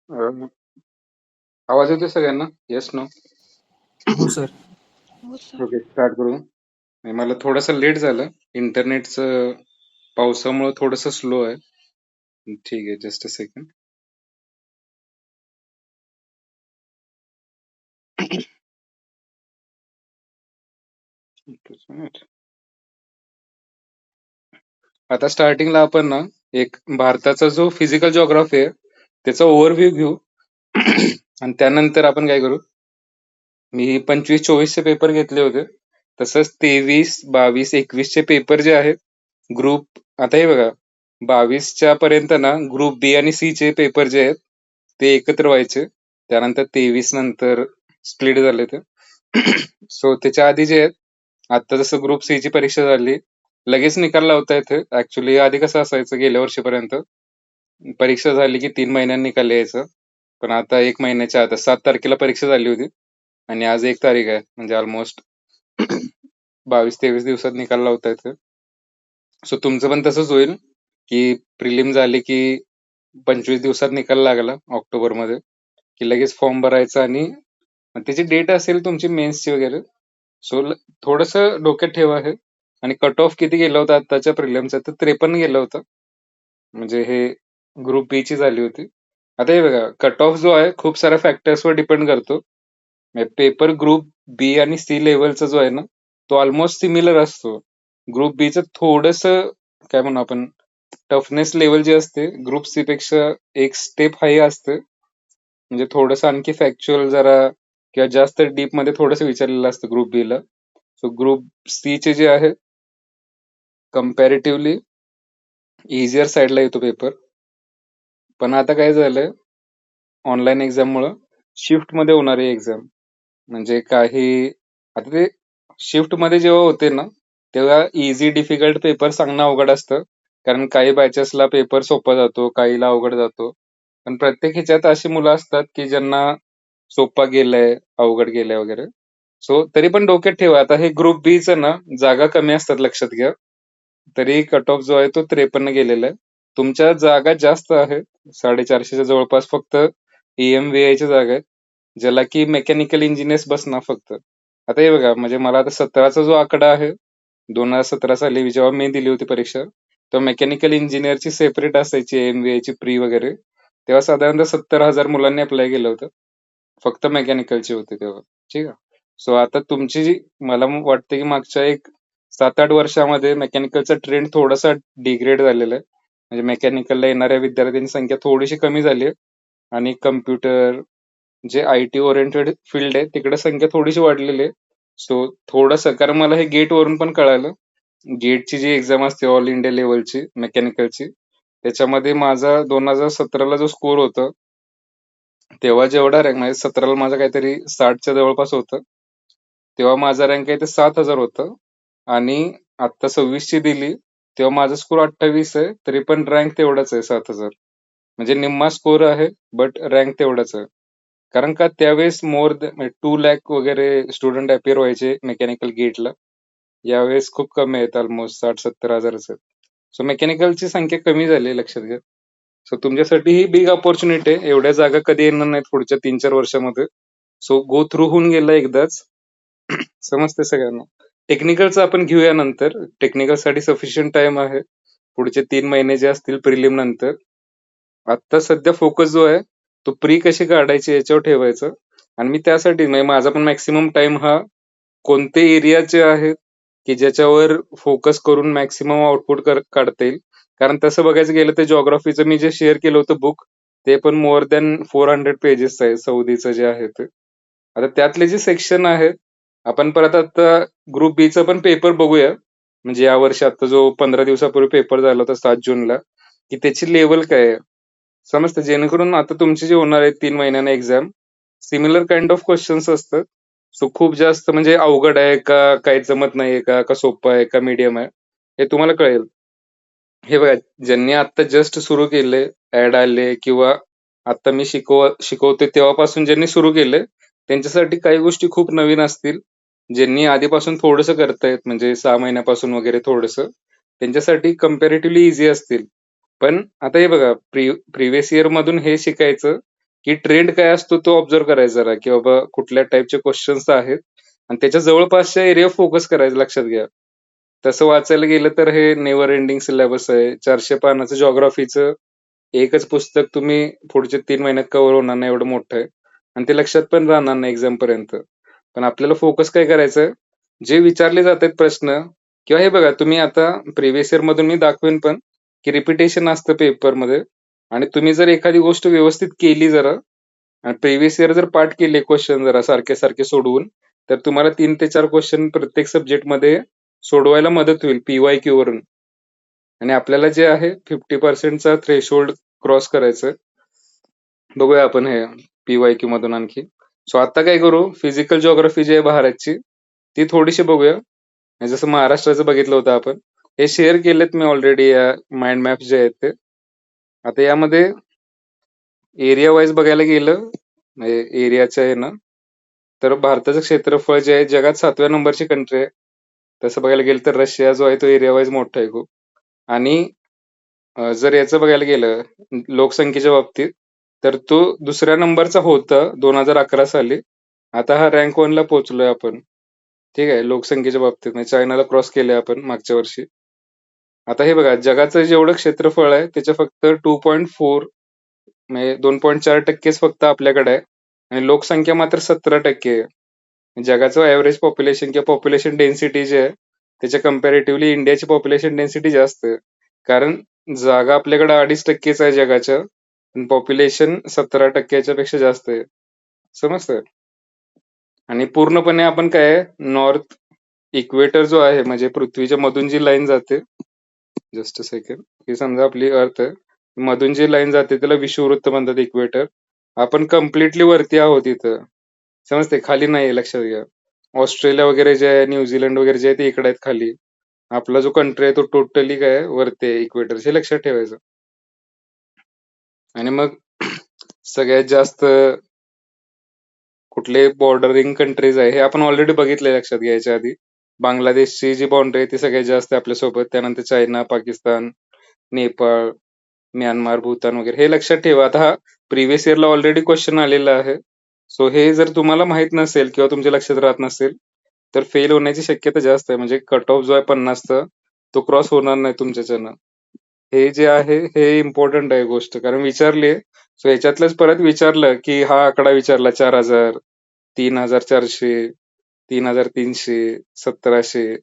अं, आवाज येतोय सगळ्यांना? Yes no? हो सर. हो सर. ओके, स्टार्ट करू. नाही, मला थोडंसं लेट झालं. इंटरनेटचं पावसामुळे थोडंसं स्लो आहे. ठीक आहे, जस्ट अ सेकंड. आता स्टार्टिंगला आपण ना एक भारताचा जो फिजिकल जिओग्राफी आहे त्याचा ओव्हरव्ह्यू घेऊ. आणि त्यानंतर आपण काय करू, मी 25-24चे पेपर घेतले होते, तसंच 23-22-21चे पेपर जे आहेत ग्रुप, आता हे बघा, 22च्या पर्यंत ना ग्रुप बी आणि सी चे पेपर जे आहेत ते एकत्र व्हायचे. त्यानंतर 23 नंतर स्प्लिट झाले ते. सो त्याच्या आधी जे आहेत, आता जसं ग्रुप सी ची परीक्षा झाली, लगेच निकाल लावता येते. ऍक्च्युली आधी कसं असायचं, गेल्या वर्षीपर्यंत परीक्षा झाली की 3 महिन्यांनी निकाल यायचं. पण आता 1 महिन्याच्या आत, 7 तारखेला परीक्षा झाली होती आणि आज 1 तारीख आहे, म्हणजे ऑलमोस्ट 22-23 दिवसात निकाल लावता येते. सो तुमचं पण तसंच होईल की प्रिलिम झाली की 25 दिवसात निकाल लागला ऑक्टोबरमध्ये की लगेच फॉर्म भरायचा आणि त्याची डेट असेल तुमची मेन्सची वगैरे. सो थोडस डोक्यात ठेवा हे. आणि कट ऑफ किती गेलं होतं आताच्या प्रिलिमचं, तर 53 गेलं होतं. म्हणजे हे ग्रुप बी ची झाली होती. आता हे बघा, कट ऑफ जो आहे खूप साऱ्या फॅक्टर्सवर डिपेंड करतो. पेपर ग्रुप बी आणि सी लेवलचा जो आहे ना, तो ऑलमोस्ट सिमिलर असतो. ग्रुप बी चं थोडस काय म्हणू आपण, टफनेस लेवल जे असते ग्रुप सी पेक्षा एक स्टेप हाय असते. म्हणजे थोडस आणखी फॅक्च्युअल जरा किंवा जास्त डीप मध्ये थोडस विचारलेलं असतं ग्रुप बी ला. सो ग्रुप सी चे जे आहे कम्पॅरेटिव्हली इझियर साईडला येतो पेपर. पण आता काय झालंय, ऑनलाईन एक्झाम मुळे शिफ्ट मध्ये होणारी एक्झाम, म्हणजे काही आता ते शिफ्ट मध्ये जेव्हा होते ना, तेव्हा इझी डिफिकल्ट पेपर सांगणं अवघड असतं. कारण काही बॅचेसला पेपर सोपा जातो, काहीला अवघड जातो. पण प्रत्येक ह्याच्यात अशी मुलं असतात की ज्यांना सोपा गेलाय, अवघड गेलाय वगैरे. सो तरी पण डोक्यात ठेवा, आता हे ग्रुप बी चं ना जागा कमी असतात, लक्षात घ्या. तरी कट ऑफ जो आहे तो 53 गेलेला आहे. तुमच्या जागा जास्त आहेत, 450च्या जवळपास फक्त EMVI च्या जागा आहेत, ज्याला की मेकॅनिकल इंजिनियर्स बसणार फक्त. आता हे बघा, म्हणजे मला आता 17चा जो आकडा आहे, 2017 साली जेव्हा मी दिली होती परीक्षा, तेव्हा मेकॅनिकल इंजिनियरची सेपरेट असायची EMVI ची प्री वगैरे. तेव्हा साधारणतः 70,000 मुलांनी अप्लाय केलं होतं, फक्त मेकॅनिकलचे होते तेव्हा. ठीक आहे. सो आता तुमची जी, मला वाटतं की मागच्या एक 7-8 वर्षामध्ये मेकॅनिकलचा ट्रेंड थोडासा डिग्रेड झालेला आहे. म्हणजे मेकॅनिकलला येणाऱ्या विद्यार्थ्यांची संख्या थोडीशी कमी झाली आहे आणि कम्प्युटर, जे IT ओरिएंटेड फील्ड आहे तिकडे संख्या थोडीशी वाढलेली आहे. सो थोडंसं, कारण मला हे गेट वरून पण कळालं, गेटची जी एक्झाम असते ऑल इंडिया लेवलची मेकॅनिकलची, त्याच्यामध्ये माझा 2017ला जो स्कोर होता, तेव्हा जेवढा रँक, म्हणजे 17ला माझा काहीतरी 60च्या जवळपास होतं, तेव्हा माझा रँक आहे ते 7,000 होतं. आणि आता 26ची दिली तेव्हा माझा स्कोर 28 आहे, तरी पण रँक तेवढाच आहे, 7,000. म्हणजे निम्मा स्कोर आहे, बट रँक तेवढाच आहे. कारण का त्यावेळेस मोर 2 लाख वगैरे स्टुडंट अपिअर व्हायचे मेकॅनिकल गेटला. यावेळेस खूप कमी आहेत, ऑलमोस्ट 60-70 हजारच आहेत. सो मेकॅनिकलची संख्या कमी झाली, लक्षात घ्या. सो तुमच्यासाठी ही बिग ऑपॉर्च्युनिटी आहे, एवढ्या जागा कधी येणार नाहीत पुढच्या 3-4 वर्षामध्ये. सो गो थ्रू होऊन गेला एकदाच. समजते सगळ्यांना. टेक्निकलचं आपण घेऊया नंतर, टेक्निकल साठी सफिशियंट टाइम आहे, पुढचे 3 महिने जे असतील प्रिलिम नंतर. आता सध्या फोकस जो आहे तो प्री कशी काढायची याच्यावर ठेवायचं. आणि मी त्यासाठी, म्हणजे माझा पण मॅक्सिमम टाइम हा कोणते एरियाचे आहेत की ज्याच्यावर फोकस करून मॅक्सिमम आउटपुट काढता येईल. कारण तसं बघायचं गेलं तर जिओग्राफीचं मी जे शेअर केलं होतं बुक, ते पण मोर दॅन 400 पेजेस आहे, सौदीचं जे आहे ते. आता त्यातले जे सेक्शन आहेत, आपण परत आता ग्रुप बी चा पण पेपर बघूया. म्हणजे या वर्षी आता जो 15 दिवसापूर्वी पेपर झाला होता 7 जूनला, की त्याची लेवल काय आहे समजतं, जेणेकरून आता तुमची जे होणार आहे 3 महिन्याने exam, similar kind of questions असतात. सो खूप जास्त म्हणजे अवघड आहे का, काही जमत नाहीये का सोपं आहे का मीडियम आहे, हे तुम्हाला कळेल. हे बघा, ज्यांनी आता जस्ट सुरू केले, ऍड आले किंवा आता मी शिकवते तेव्हापासून ज्यांनी सुरू केले, त्यांच्यासाठी काही गोष्टी खूप नवीन असतील. ज्यांनी आधीपासून थोडंसं करतायत, म्हणजे 6 महिन्यापासून वगैरे थोडंसं, त्यांच्यासाठी कम्पॅरेटिव्हली इझी असतील. पण आता हे बघा, प्रिव्हियस इयर मधून हे शिकायचं की ट्रेंड काय असतो तो ऑब्झर्व्ह करायचा जरा, की बाबा कुठल्या टाईपचे क्वेश्चन्स आहेत आणि त्याच्या जवळपासच्या एरिया फोकस करायचं, लक्षात घ्या. तसं वाचायला गेलं तर हे नेव्हर एंडिंग सिलेबस आहे. 400 पानाचं जिओग्राफीचं एकच पुस्तक तुम्ही पुढच्या 3 महिन्यात कव्हर होणार नाही, एवढं मोठं आहे. आणि ते लक्षात पण राहणार नाही एक्झाम पर्यंत. पण आपल्याला फोकस काय करायचं, जे विचारले जातात प्रश्न, किंवा हे बघा तुम्ही आता प्रिव्हियस इयर मधून मी दाखवेन पण, की रिपिटेशन असतं पेपरमध्ये आणि तुम्ही जर एखादी गोष्ट व्यवस्थित केली जरा आणि प्रिव्हियस इयर जर पाठ केले क्वेश्चन जरा सारखे सारखे सोडवून, तर तुम्हाला 3 ते 4 क्वेश्चन प्रत्येक सब्जेक्टमध्ये सोडवायला मदत होईल PYQ वरून. आणि आपल्याला जे आहे 50% थ्रेशोल्ड क्रॉस करायचं. बघूया आपण हे PYQ मधून आणखी. सो आता काय करू, फिजिकल जिओग्राफी जी आहे भारतची ती थोडीशी बघूया. आणि जसं महाराष्ट्राचं बघितलं होतं आपण, हे शेअर केलेत मी ऑलरेडी या माइंड मॅप्स जे आहेत ते. आता यामध्ये एरिया वाईज बघायला गेलं, म्हणजे एरियाच्या आहे ना, तर भारताचं क्षेत्रफळ जे आहे जगात 7व्या नंबरची कंट्री आहे. तसं बघायला गेलं तर रशिया जो आहे तो एरिया वाईज मोठा आहे खूप. आणि जर याचं बघायला गेलं लोकसंख्येच्या बाबतीत, तर तो दुसऱ्या नंबरचा होता 2011 साली. आता हा रँक 1 ला पोहोचलोय आपण. ठीक आहे, लोकसंख्येच्या बाबतीत म्हणजे चायनाला क्रॉस केलंय आपण मागच्या वर्षी. आता हे बघा, जगाचं जेवढं क्षेत्रफळ आहे त्याच्या फक्त 2.4 म्हणजे 2.4% फक्त आपल्याकडे आहे आणि लोकसंख्या मात्र 17% आहे. जगाचं ऍव्हरेज पॉप्युलेशन किंवा पॉप्युलेशन डेन्सिटी जे आहे त्याच्या कम्पॅरेटिव्हली इंडियाची पॉप्युलेशन डेन्सिटी जास्त आहे. कारण जागा आपल्याकडे 2.5%च आहे जगाच्या, पण पॉप्युलेशन 17%च्या पेक्षा जास्त आहे. समजतं? आणि पूर्णपणे आपण काय नॉर्थ इक्वेटर जो आहे, म्हणजे पृथ्वीच्या मधून जी लाईन जाते, जस्ट अ सेकंड, ही समजा आपली अर्थ आहे, मधून जी लाईन जाते त्याला विषुववृत्त म्हणतात, इक्वेटर. आपण कम्प्लिटली वरती आहोत इथं. समजते, खाली नाही, लक्षात घ्या. ऑस्ट्रेलिया वगैरे जे आहे, न्यूझीलंड वगैरे जे आहे ते इकडे आहेत खाली. आपला जो कंट्री आहे तो टोटली काय आहे, वरती आहे इक्वेटरचे, हे लक्षात ठेवायचं. आणि मग सगळ्यात जास्त कुठले बॉर्डरिंग कंट्रीज आहे हे आपण ऑलरेडी बघितलंय, लक्षात घ्यायच्या आधी. बांगलादेशची जी बाउंड्री आहे ती सगळ्यात जास्त आहे आपल्यासोबत. त्यानंतर चायना, पाकिस्तान, नेपाळ, म्यानमार, भूतान वगैरे हे लक्षात ठेवा. आता हा प्रिव्हियस इयरला ऑलरेडी क्वेश्चन आलेला आहे. सो हे जर तुम्हाला माहित नसेल किंवा तुमच्या लक्षात राहत नसेल तर फेल होण्याची शक्यता जास्त आहे. म्हणजे कट ऑफ जो आहे 50चा तो क्रॉस होणार नाही तुमच्याच्यानं. हे जे आहे हे इम्पॉर्टंट आहे गोष्ट, कारण विचारली. सो ह्याच्यातलंच परत विचारलं की हा आकडा विचारला 4000, 3400, 3300, 1700,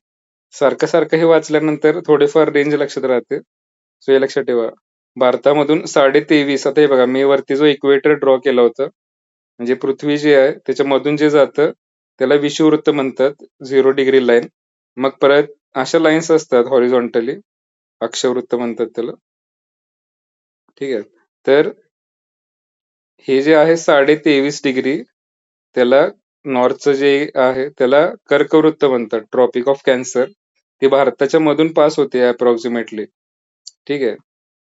सारखं सारखं हे वाचल्यानंतर थोडेफार रेंज लक्षात राहते. सो हे लक्षात ठेवा. भारतामधून 23.5, आता हे बघा मी वरती जो इक्वेटर ड्रॉ केला होता, म्हणजे पृथ्वी जी आहे त्याच्या मधून जे जातं त्याला विषुववृत्त म्हणतात, 0 डिग्री लाईन. मग परत अशा लाईन्स असतात हॉरिझॉन्टली, अक्षवृत्त म्हणतात त्याला. ठीक आहे. तर हे जे आहे 23.5 डिग्री, त्याला नॉर्थचं जे आहे त्याला कर्कवृत्त म्हणतात, ट्रॉपिक ऑफ कॅन्सर. ती भारताच्या मधून पास होते अप्रॉक्सिमेटली. ठीक आहे.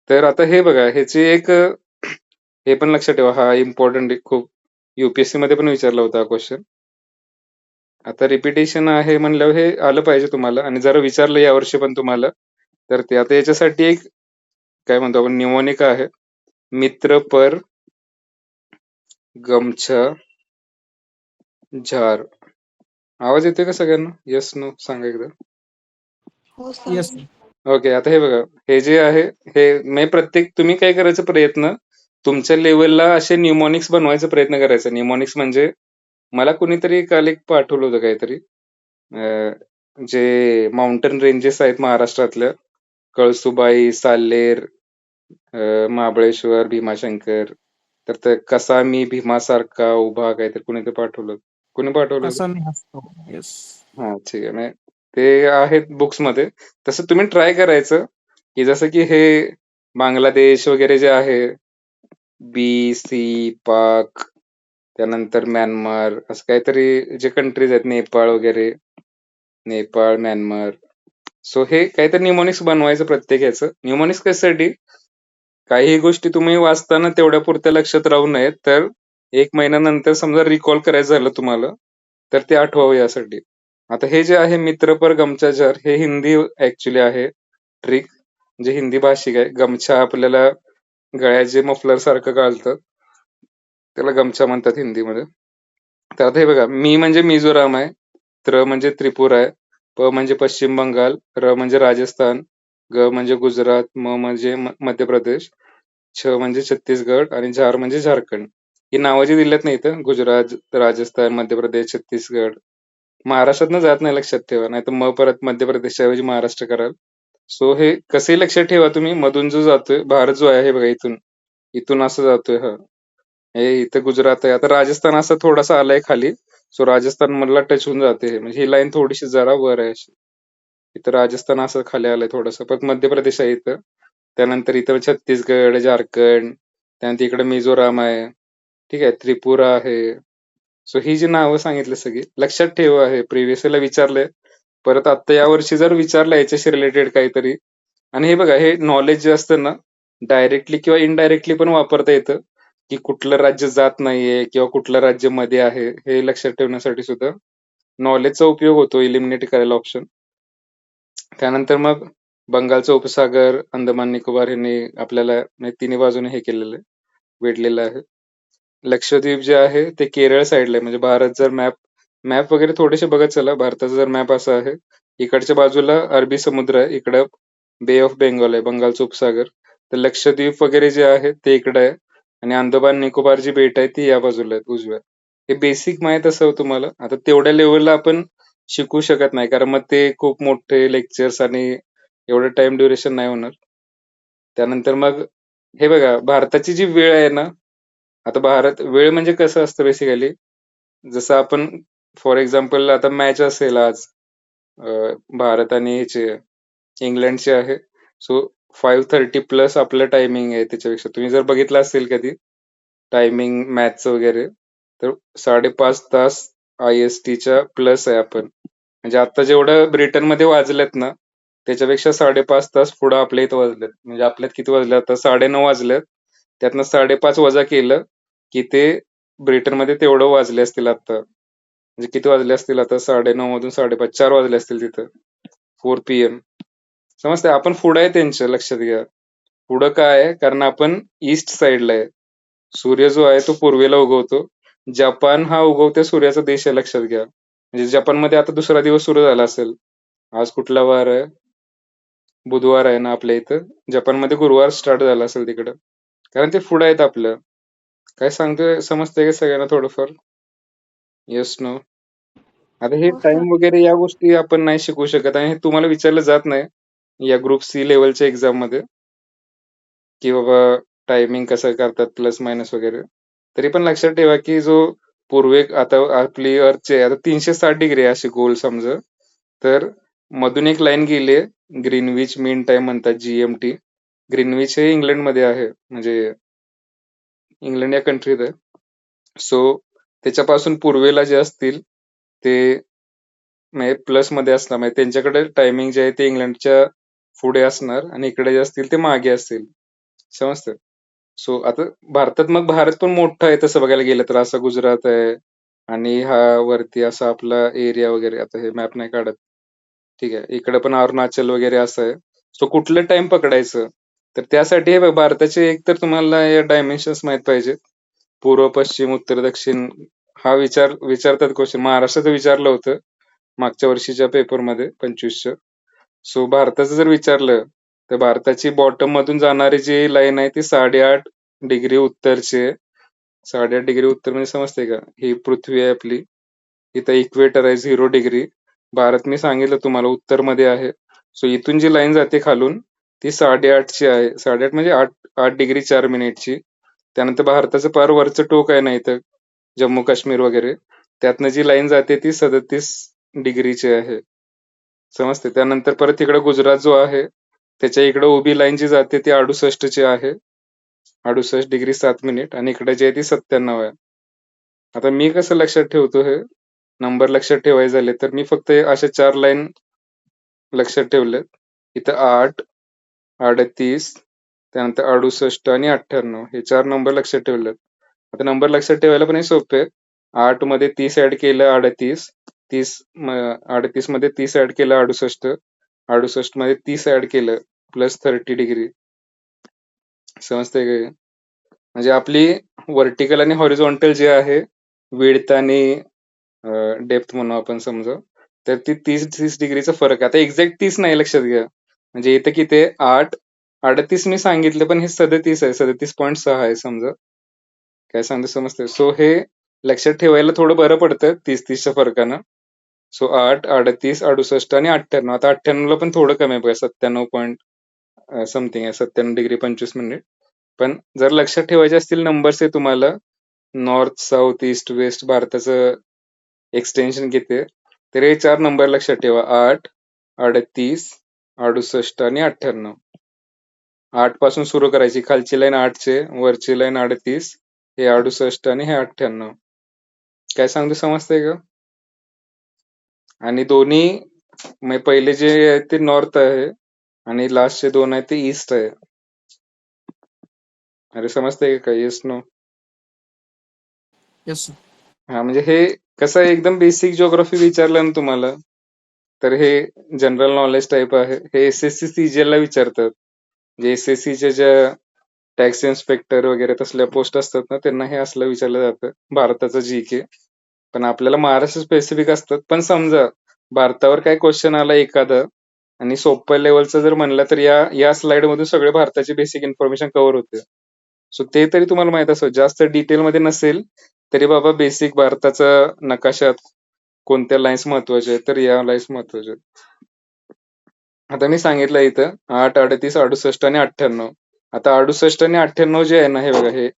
तर आता हे बघा, ह्याची एक हे पण लक्षात ठेवा, हा इम्पॉर्टंट खूप. UPSC मध्ये पण विचारला होता हा क्वेश्चन. आता रिपिटेशन आहे म्हणल्यावर हे आलं पाहिजे तुम्हाला, आणि जरा विचारलं यावर्षी पण तुम्हाला. तर ते आता याच्यासाठी एक काय म्हणतो आपण निमोनिक आहे, मित्र पर गमछा झार. आवाज येतोय का सगळ्यांना? येस नो सांगा एकदा. हो सर. Yes sir. ओके. आता हे बघा, हे जे आहे हे मी प्रत्येक तुम्ही काय करायचा प्रयत्न, तुमच्या लेवलला असे न्यूमॉनिक्स बनवायचा प्रयत्न करायचा. न्यूमॉनिक्स म्हणजे मला कुणीतरी काल एक पाठवलं होतं काहीतरी, जे माउंटन रेंजेस आहेत महाराष्ट्रातल्या, कळसुबाई, साल्लेर, महाबळेश्वर, भीमाशंकर. तर ते कसा मी भीमासारखा उभा, काहीतरी कुणीतरी पाठवलं. कुणी पाठवलं होतं? असा मी हसतो. येस. हा, ठीक आहे. नाही, ते आहेत बुक्स मध्ये. तसं तुम्ही ट्राय करायचं, की जसं की हे बांगलादेश वगैरे जे आहे, BC, पाक, त्यानंतर म्यानमार, असं काहीतरी जे कंट्रीज आहेत, नेपाळ वगैरे, नेपाळ, म्यानमार. सो हे काहीतरी न्यूमॉनिक्स बनवायचं प्रत्येक ह्याचं. न्यूमॉनिक्स कशासाठी, काही गोष्टी तुम्ही वाचताना तेवढ्या पुरत्या लक्षात राहू नयेत, तर 1 महिन्यानंतर समजा रिकॉल करायचं झालं तुम्हाला तर ते आठवावं यासाठी. आता हे जे आहे मित्र पर गमचा झार, हे हिंदी ऍक्च्युली आहे ट्रिक, म्हणजे हिंदी भाषिक आहे. गमछा आपल्याला गळ्याचे मफलर सारखं घालतात, त्याला गमचा म्हणतात हिंदीमध्ये. तर आता हे बघा, मी म्हणजे मिझोराम आहे, त्र म्हणजे त्रिपुरा आहे, प म्हणजे पश्चिम बंगाल, र म्हणजे राजस्थान, ग म्हणजे गुजरात, म म्हणजे मध्य प्रदेश, छ म्हणजे छत्तीसगड आणि झार म्हणजे झारखंड. ही नावं जी दिलेत ना इथं, गुजरात, राजस्थान, मध्य प्रदेश, छत्तीसगड, महाराष्ट्रातनं जात नाही, लक्षात ठेवा. नाहीतर मग परत मध्य प्रदेशच्या ऐवजी महाराष्ट्र कराल. सो हे कसे लक्षात ठेवा तुम्ही, मधून जो जातोय भारत जो आहे हे बघा, इथून इथून असं जातोय. हा, हे इथं गुजरात आहे. आता राजस्थान असं थोडासा आलाय खाली, सो राजस्थान मधला टच होऊन जाते हे. म्हणजे ही लाईन थोडीशी जरा वर आहे अशी. इथं राजस्थान असं खाली आलंय थोडंसं, परत मध्य प्रदेश आहे इथं. त्यानंतर इथं छत्तीसगड, झारखंड, त्यानंतर इकडे मिझोराम आहे, ठीक आहे, त्रिपुरा आहे. सो ही जी नावं सांगितली सगळी लक्षात ठेवा. आहे प्रिव्हियस ला विचारलंय, परत आता या वर्षी जर विचारलं याच्याशी रिलेटेड काहीतरी. आणि हे बघा, हे नॉलेज जे असतं ना, डायरेक्टली किंवा इनडायरेक्टली पण वापरता येतं, की कुठलं राज्य जात नाहीये किंवा कुठलं राज्य मध्ये आहे, हे लक्षात ठेवण्यासाठी सुद्धा नॉलेजचा उपयोग होतो, इलिमिनेट करायला ऑप्शन. त्यानंतर मग बंगालचा उपसागर, अंदमान निकोबार यांनी आपल्याला म्हणजे तिन्ही बाजूने हे केलेलं आहे, वेढलेलं आहे. लक्षद्वीप जे आहे ते केरळ साईडला आहे. म्हणजे भारत जर मॅप मॅप वगैरे थोडेसे बघत चला. भारताचा जर मॅप असा आहे, इकडच्या बाजूला अरबी समुद्र आहे, इकडं बे ऑफ बेंगॉल आहे, बंगालचा उपसागर. तर लक्षद्वीप वगैरे जे आहे ते इकडे आहे, आणि अंदमान निकोबार जी बेट आहे ती या बाजूला आहेत, उजव्या. हे बेसिक माहित असावं तुम्हाला. आता तेवढ्या लेवलला आपण शिकू शकत नाही, कारण मग ते खूप मोठे लेक्चर्स आणि एवढं टाइम ड्युरेशन नाही होणार. त्यानंतर मग हे बघा, भारताची जी वेळ आहे ना, आता भारत वेळ म्हणजे कसं असतं बेसिकली, जसं आपण फॉर एक्झाम्पल आता मॅच असेल आज, भारत आणि ह्याचे इंग्लंडचे आहे. सो 5:30 प्लस आपलं टायमिंग आहे. त्याच्यापेक्षा तुम्ही जर बघितलं असेल कधी टायमिंग मॅचचं वगैरे, तर 5.5 तास IST प्लस आहे आपण. म्हणजे आता जेवढं ब्रिटनमध्ये वाजलेत ना, त्याच्यापेक्षा 5.5 तास पुढं आपल्या इथं वाजलेत. म्हणजे आपल्यात किती वाजले आता, 9:30 वाजलेत. त्यातनं 5.5 वजा केलं की ते ब्रिटनमध्ये तेवढं वाजले असतील आता. म्हणजे किती वाजले असतील आता, 9:30 मधून 5.5, 4 वाजले असतील तिथं, 4 PM. समजतंय, आपण पुढं आहे त्यांच्या, लक्षात घ्या. पुढं काय आहे, कारण आपण ईस्ट साईडला आहे. सूर्य जो आहे तो पूर्वेला उगवतो. जपान हा उगवत्या सूर्याचा देश आहे, लक्षात घ्या. म्हणजे जपानमध्ये आता दुसरा दिवस सुरू झाला असेल. आज कुठला वार आहे, बुधवार आहे ना आपल्या इथं. जपानमध्ये गुरुवार स्टार्ट झाला असेल तिकडं, कारण ते पुढं आहेत आपलं. काय सांगतोय समजतंय का सगळ्यांना थोडंफार? Yes, no? आता हे हो सर. टाइम वगैरे या गोष्टी आपण नाही शिकू शकत, आणि हे तुम्हाला विचारलं जात नाही या ग्रुप सी लेवलच्या एक्झाम मध्ये, की बाबा टायमिंग कसं करतात, प्लस मायनस वगैरे. तरी पण लक्षात ठेवा की जो पूर्वेक, आता आपली अर्थचे आता 360 डिग्री अशी गोल समजा, तर मधून एक लाईन गेली, ग्रीनविच मीन टाइम म्हणतात, GMT. ग्रीनविच हे इंग्लंडमध्ये आहे, म्हणजे इंग्लंड या कंट्रीत आहे. सो त्याच्यापासून पूर्वेला जे असतील ते म्हणजे प्लस मध्ये असणार, म्हणजे त्यांच्याकडे टायमिंग जे आहे ते इंग्लंडच्या पुढे असणार, आणि इकडे जे असतील ते मागे असतील. समजतं? सो आता भारतात, मग भारत पण मोठा आहे तसं बघायला गेलं तर. असं गुजरात आहे, आणि हा वरती असा आपला एरिया वगैरे, आता हे मॅप नाही काढत, ठीक आहे, इकडे पण अरुणाचल वगैरे असं आहे. सो कुठलं टाइम पकडायचं, तर त्यासाठी हे बघ, भारताचे एक तर तुम्हाला या डायमेन्शन्स माहित पाहिजे, पूर्व, पश्चिम, उत्तर, दक्षिण. हा विचारतात क्वेश्चन. महाराष्ट्राचं विचारलं होतं मागच्या वर्षीच्या पेपरमध्ये 25च्या. सो भारताचं जर विचारलं, तर भारताची बॉटम मधून जाणारी जी लाईन आहे ती 8.5 डिग्री उत्तरची आहे. 8.5 डिग्री उत्तर म्हणजे समजते का, ही पृथ्वी आहे आपली. इथं इक्वेटर आहे 0 डिग्री. भारत मी सांगितलं तुम्हाला उत्तर मध्ये आहे. सो इथून जी लाईन जाते खालून ती 8.5ची आहे. 8.5 म्हणजे 8 डिग्री 4 मिनिटची. त्यानंतर भारताचं पार वरचं टोक आहे ना इथं, जम्मू काश्मीर वगैरे, त्यातनं जी लाईन जाते ती 37 डिग्रीची आहे. समजते? त्यानंतर परत तिकडे गुजरात जो आहे, त्याच्या इकडे उभी लाईन जी जाते ती 68ची आहे, 68 डिग्री 7 मिनिट, आणि इकडे जी आहे ती 97 आहे. आता मी कसं लक्षात ठेवतो हे नंबर लक्षात ठेवायचे झाले, तर मी फक्त अशा 4 लाईन लक्षात ठेवल्यात. इथं 8, 38, त्यानंतर 68 आणि 98, हे 4 नंबर लक्षात ठेवलेत. आता नंबर लक्षात ठेवायला पण हे सोपे आहे. 8 मध्ये 30 ऍड केलं 38, 38 मध्ये 30 ऍड केलं 68, 68 मध्ये 30 ऍड केलं प्लस 30 डिग्री. समजतंय का? म्हणजे आपली व्हर्टिकल आणि हॉरिझॉन्टल जे आहे विड्थ आणि डेप्थ म्हणू आपण समजा, तर ती 30 डिग्रीचा फरक आहे. आता एक्झॅक्ट 30 नाही लक्षात घ्या. म्हणजे इथं किती आहे 8, 38 मी सांगितलं पण हे 37 आहे, 37.6 आहे समजा. काय सांगतो समजतंय? सो हे लक्षात ठेवायला थोडं बरं पडतं 30-30च्या फरकानं. सो 8, 38, 68 आणि 98. आता 98ला पण थोडं कमी आहे बघा, 97 पॉइंट समथिंग आहे, 97 डिग्री 25 मिनिट. पण जर लक्षात ठेवायचे असतील नंबर्स आहे तुम्हाला, नॉर्थ, साऊथ, ईस्ट, वेस्ट भारताचं एक्सटेन्शन किती आहे, तर हे 4 नंबर लक्षात ठेवा. 8, 38, 68 आणि 98. 8 पासून सुरू करायची. खालची लाईन 8 वरची लाईन 38, हे 68 आणि हे 98. काय सांगतो समजतंय का? आणि दोन्ही म्हणजे पहिले जे आहे ते नॉर्थ आहे आणि लास्टचे 2 आहेत ते ईस्ट आहे. अरे समजतंय का? Yes no? Yes sir. हा, म्हणजे हे कसं आहे, एकदम बेसिक जिओग्राफी विचारलं ना तुम्हाला, तर हे जनरल नॉलेज टाईप आहे. हे SSC CGL ला विचारतात. जे SSCच्या ज्या टॅक्स इन्स्पेक्टर वगैरे तसल्या पोस्ट असतात ना, त्यांना हे असलं विचारलं जातं. भारताचं GK. पण आपल्याला महाराष्ट्र स्पेसिफिक असतात. पण समजा भारतावर काय क्वेश्चन आला एखादा आणि सोप्या लेवलचं जर म्हणलं, तर या स्लाइड मधून सगळे भारताची बेसिक इन्फॉर्मेशन कव्हर होते. सो ते तरी तुम्हाला माहित असेल. जास्त डिटेलमध्ये नसेल तरी बाबा बेसिक भारताचा नकाशात कोणत्या लाईन्स महत्वाच्या आहेत, तर या लाईन्स महत्वाच्या आहेत. आता मी सांगितलं इथं 8, 38, 68 आणि 98. आता 68 आणि 98 जे आहे ना, हे बघा, हे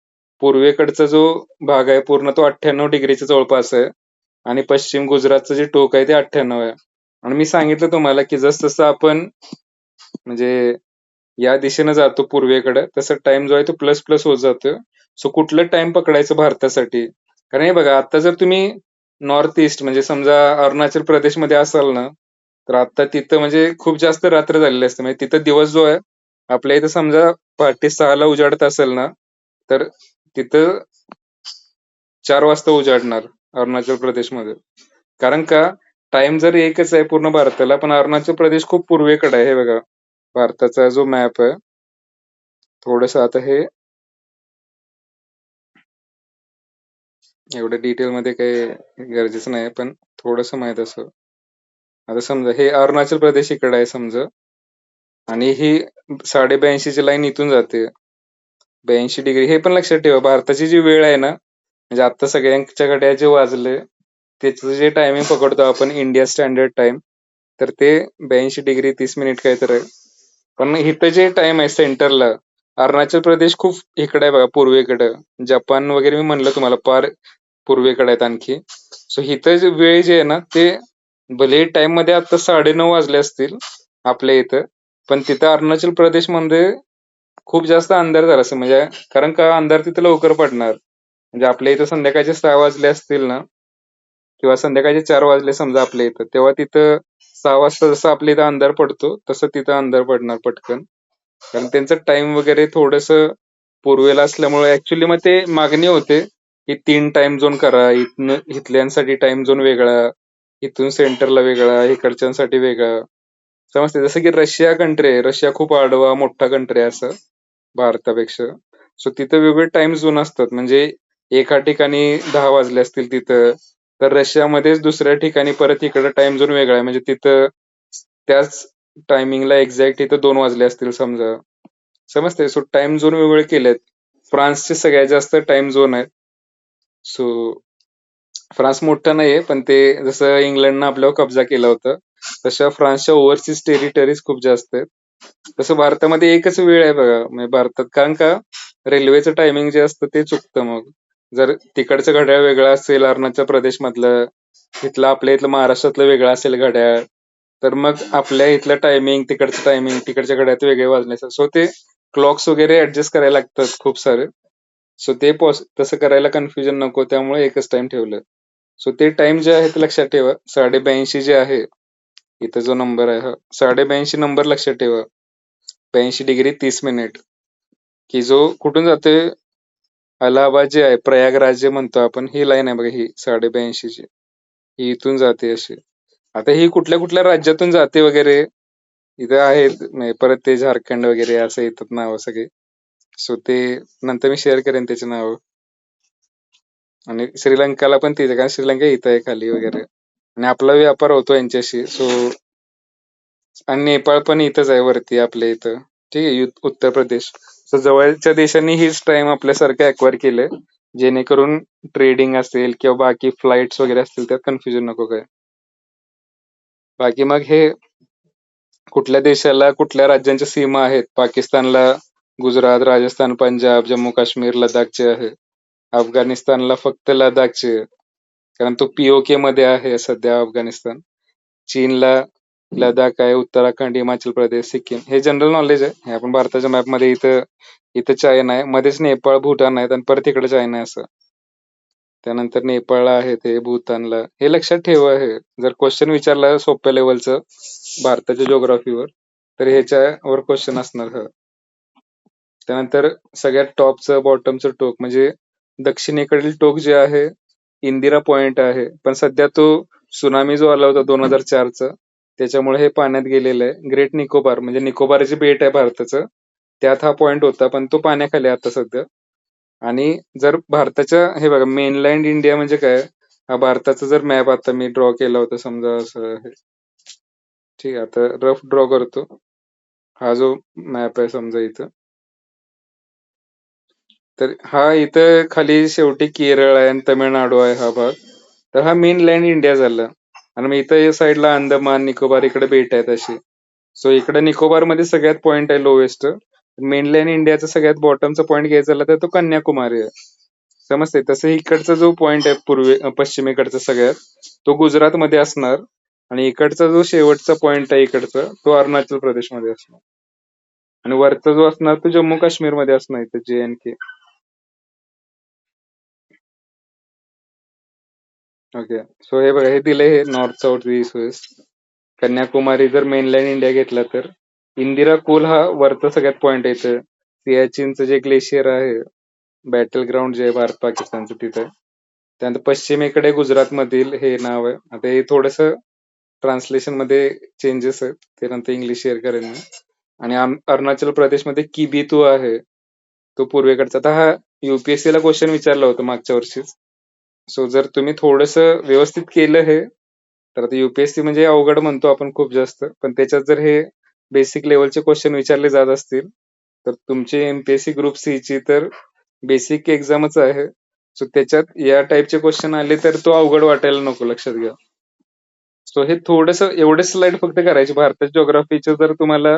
पूर्वेकडचा जो भाग आहे पूर्ण तो 98 डिग्रीच्या जवळपास आहे आणि पश्चिम गुजरातचं जे टोक आहे ते 98 आहे. आणि मी सांगितलं तुम्हाला की जसं आपण म्हणजे या दिशेनं जातो पूर्वेकडे, तसं टाइम जो आहे तो प्लस प्लस होत जातो. सो कुठलं टाइम पकडायचं भारतासाठी? कारण हे बघा, आता जर तुम्ही नॉर्थ ईस्ट म्हणजे समजा अरुणाचल प्रदेशमध्ये असाल ना, तर आता तिथं म्हणजे खूप जास्त रात्र झालेली असते. म्हणजे तिथं दिवस जो आहे, आपल्या इथं समजा पहाटे 6ला उजाडत असेल ना, तर तिथं 4 वाजता उजाडणार अरुणाचल प्रदेशमध्ये. कारण का टाइम जर एकच आहे पूर्ण भारताला, पण अरुणाचल प्रदेश खूप पूर्वेकडे आहे. हे बघा, भारताचा जो मॅप आहे, थोडस आता हे एवढं डिटेल मध्ये काही गरजेचं नाही, पण थोडस माहित असं. आता समजा हे अरुणाचल प्रदेश इकडे आहे समजा, आणि ही 82.5ची लाईन इथून जाते 82 डिग्री. हे पण लक्षात ठेवा, भारताची जी वेळ आहे ना, म्हणजे आता सगळ्यांच्या घड्याळ जे वाजले त्याचं जे टायमिंग पकडतो आपण इंडिया स्टँडर्ड टाइम, तर ते 82 डिग्री 30 मिनिट काय तर आहे. पण इथं जे टाइम आहे सेंटरला, अरुणाचल प्रदेश खूप इकडे आहे बघा, पूर्वेकडे. जपान वगैरे मी म्हणलं तुम्हाला पार पूर्वेकडे आहेत आणखी. सो इथं जे वेळ जे आहे ना, ते भले टाइम मध्ये आता 9:30 वाजले असतील आपल्या इथं, पण तिथं अरुणाचल प्रदेश मध्ये खूप जास्त अंधार झाला असेल. म्हणजे कारण का अंधार तिथं लवकर पडणार. म्हणजे आपल्या इथं संध्याकाळचे 6 वाजले असतील ना, किंवा संध्याकाळचे 4 वाजले समजा आपल्या इथं, तेव्हा तिथं 6 वाजता जसं आपल्या इथं अंधार पडतो तसं तिथं अंधार पडणार पटकन. कारण त्यांचं टाइम वगैरे थोडस पूर्वेला असल्यामुळे ऍक्च्युली मग ते मागणी होते की 3 टाइम झोन करा, इथल्यांसाठी टाइम झोन वेगळा, इथून सेंटरला वेगळा, इकडच्यांसाठी वेगळा. समजते? जसं की रशिया कंट्री आहे, रशिया खूप आडवा मोठा कंट्री आहे असं भारतापेक्षा. सो तिथं वेगवेगळे टाइम झोन असतात. म्हणजे एका ठिकाणी 10 वाजले असतील तिथं, तर रशियामध्येच दुसऱ्या ठिकाणी परत इकडं टाइम झोन वेगळा आहे. म्हणजे तिथं त्याच टायमिंगला एक्झॅक्ट इथं 2 वाजले असतील समजा. समजते? सो टाइम झोन वेगवेगळे केलेत. फ्रान्सचे सगळ्यात जास्त टाइम झोन आहेत. सो फ्रान्स मोठा नाहीये, पण ते जसं इंग्लंडनं आपल्यावर कब्जा केला होता, तशा फ्रान्सच्या ओव्हरसीज टेरिटरीज खूप जास्त आहेत. तसं भारतामध्ये एकच वेळ आहे बघा, म्हणजे भारतात. कारण का रेल्वेचं टायमिंग जे असतं ते चुकतं. मग जर तिकडचं घड्याळ वेगळं असेल अरुणाचल प्रदेश मधलं, इथलं आपल्या इथलं महाराष्ट्रातलं वेगळं असेल घड्याळ, तर मग आपल्या इथलं टायमिंग तिकडचं टायमिंग तिकडच्या घड्याळात वेगळे वाजले असेल. सो ते क्लॉक्स वगैरे ऍडजस्ट करायला लागतात खूप सारे. सो ते तसं करायला कन्फ्युजन नको, त्यामुळे एकच टाइम ठेवलं. सो ते टाइम जे आहे ते लक्षात ठेवा. 82.5 जे आहे, इथं जो नंबर आहे हा 82.5 नंबर लक्षात ठेवा. 82 डिग्री 30 मिनिट, की जो कुठून जाते, अलाहाबाद जे आहे प्रयागराज जे म्हणतो आपण, ही लाईन आहे बघा, ही 82.5 ची, ही इथून जाते अशी. आता ही कुठल्या कुठल्या राज्यातून जाते वगैरे इथं आहेत, म्हणजे परत ते झारखंड वगैरे असं येतात नावं सगळे. सो ते नंतर मी शेअर करेन त्याची नावं. आणि श्रीलंकाला पण तिथे, कारण श्रीलंका इथं आहे खाली वगैरे, आणि आपला व्यापार होतो यांच्याशी. सो आणि नेपाळ पण इथंच आहे वरती आपल्या इथं. ठीक आहे, उत्तर प्रदेश. सो जवळच्या देशांनी हीच टाइम आपल्यासारखं अक्वायर केलंय, जेणेकरून ट्रेडिंग असेल किंवा बाकी फ्लाईट्स वगैरे असतील त्यात कन्फ्युजन नको काय. बाकी मग हे कुठल्या देशाला कुठल्या राज्यांच्या सीमा आहेत, पाकिस्तानला गुजरात, राजस्थान, पंजाब, जम्मू काश्मीर, लडाखचे आहे. अफगाणिस्तानला फक्त लडाखचे आहे, कारण तो पीओके मध्ये आहे सध्या अफगाणिस्तान. चीनला लडाख आहे, उत्तराखंड, हिमाचल प्रदेश, सिक्कीम. हे जनरल नॉलेज आहे, हे आपण भारताच्या मॅप मध्ये इथं इथं चायना आहे, मध्येच नेपाळ, भूटान आहेत, आणि परत इकडे चायना आहे असं. त्यानंतर नेपाळला आहे ते, भूतानला. हे लक्षात ठेवा. हे जर क्वेश्चन विचारला सोप्या लेवलचं भारताच्या जिओग्राफीवर, तर ह्याच्यावर क्वेश्चन असणार. त्यानंतर सगळ्यात टॉपचं बॉटमचं टोक म्हणजे दक्षिणेकडील टोक जे आहे इंदिरा पॉइंट आहे, पण सध्या तो सुनामी जो आला होता 2004चा, त्याच्यामुळे हे पाण्यात गेलेलं आहे. ग्रेट निकोबार म्हणजे निकोबारचे बेट आहे भारताचं, त्यात हा पॉइंट होता, पण तो पाण्याखाली आहे आता सध्या. आणि जर भारताच्या, हे बघा, मेनलँड इंडिया म्हणजे काय, हा भारताचा जर मॅप आता मी ड्रॉ केला होता समजा असं आहे. ठीक आहे, आता रफ ड्रॉ करतो. हा जो मॅप आहे समजा इथं, तर हा इथं खाली शेवटी केरळ आहे आणि तमिळनाडू आहे हा भाग. तर हा मेनलँड इंडिया झाला. आणि मग इथं या साईडला अंदमान निकोबार इकडे बेट आहेत अशी. सो इकडे निकोबार मध्ये सगळ्यात पॉइंट आहे लोएस्ट. मेनलँड इंडियाचा सगळ्यात बॉटमचा पॉइंट घ्यायचा झाला तर तो कन्याकुमारी आहे. समजते. तसं इकडचा जो पॉइंट आहे पश्चिमेकडचा सगळ्यात, तो गुजरात मध्ये असणार. आणि इकडचा जो शेवटचा पॉइंट आहे इकडचा, तो अरुणाचल प्रदेश मध्ये असणार. आणि वरचा जो असणार तो जम्मू काश्मीर मध्ये असणार, इथं JNK. ओके. सो हे बघा, हे दिले हे north, south, east, west. Kanyakumari जर मेनलँड इंडिया घेतला तर इंदिरा पूल हा वरचा सगळ्यात पॉइंट आहे इथं. सियाचीनचं जे ग्लेशियर आहे, बॅटल ग्राउंड जे आहे भारत पाकिस्तानचं, तिथं. त्यानंतर पश्चिमेकडे गुजरात मधील हे नाव आहे. आता हे थोडस ट्रान्सलेशन मध्ये चेंजेस आहेत, ते नंतर इंग्लिश शेअर करेन मी. आणि अरुणाचल प्रदेशमध्ये किबितू आहे, तो पूर्वेकडचा. आता हा UPSC ला क्वेश्चन विचारला होता मागच्या वर्षीच. सो जर तुम्ही थोडस व्यवस्थित केलं हे, तर आता UPSC म्हणजे अवघड म्हणतो आपण खूप जास्त, पण त्याच्यात जर हे बेसिक लेवलचे क्वेश्चन विचारले जात असतील, तर तुमची MPSC ग्रुप सी ची तर बेसिक एक्झामच आहे. सो त्याच्यात या टाईपचे क्वेश्चन आले तर तो अवघड वाटायला नको, लक्षात घ्या. सो हे थोडस एवढे स्लाइड फक्त करायचे भारताच्या जिओग्राफीचे. जर तुम्हाला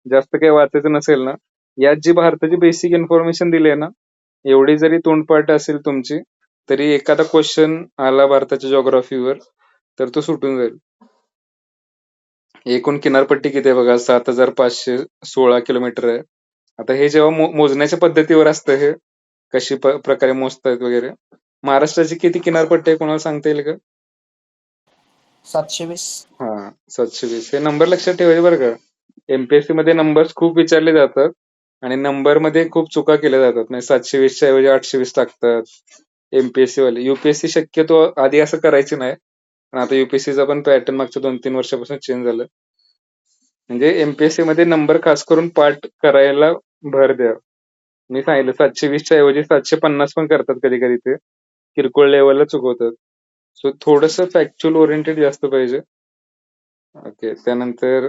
जास्त काही वाचायचं नसेल ना, यात जी भारताची बेसिक इन्फॉर्मेशन दिली आहे ना, एवढी जरी तोंडपाठ असेल तुमची, तरी एखादा क्वेश्चन आला भारताच्या जिओग्राफीवर तर तो सुटून जाईल. एकूण किनारपट्टी किती आहे बघा, 7516 किलोमीटर आहे. आता हे जेव्हा मोजण्याच्या पद्धतीवर असतं, हे कशी प्रकारे मोजतायत वगैरे. महाराष्ट्राची किती किनारपट्टी आहे कोणाला सांगता येईल का? 720. हा, 720. हे नंबर लक्षात ठेवायचे बरं का. MPSC मध्ये नंबर्स खूप विचारले जातात आणि नंबर मध्ये खूप चुका केल्या जातात. म्हणजे 720च्या ऐवजी 820 टाकतात MPSC वाले. UPSC शक्यतो आधी असं करायचे नाही, पण आता UPSCचा पण पॅटर्न मागच्या 2-3 वर्षापासून चेंज झालं. म्हणजे MPSC मध्ये नंबर खास करून पाठ करायला भर द्या. मी सांगितलं 720च्या ऐवजी 750 पण करतात कधी कधी, ते किरकोळ लेवलला चुकवतात. सो थोडस फॅक्च्युअल ओरिएंटेड जास्त पाहिजे. ओके. त्यानंतर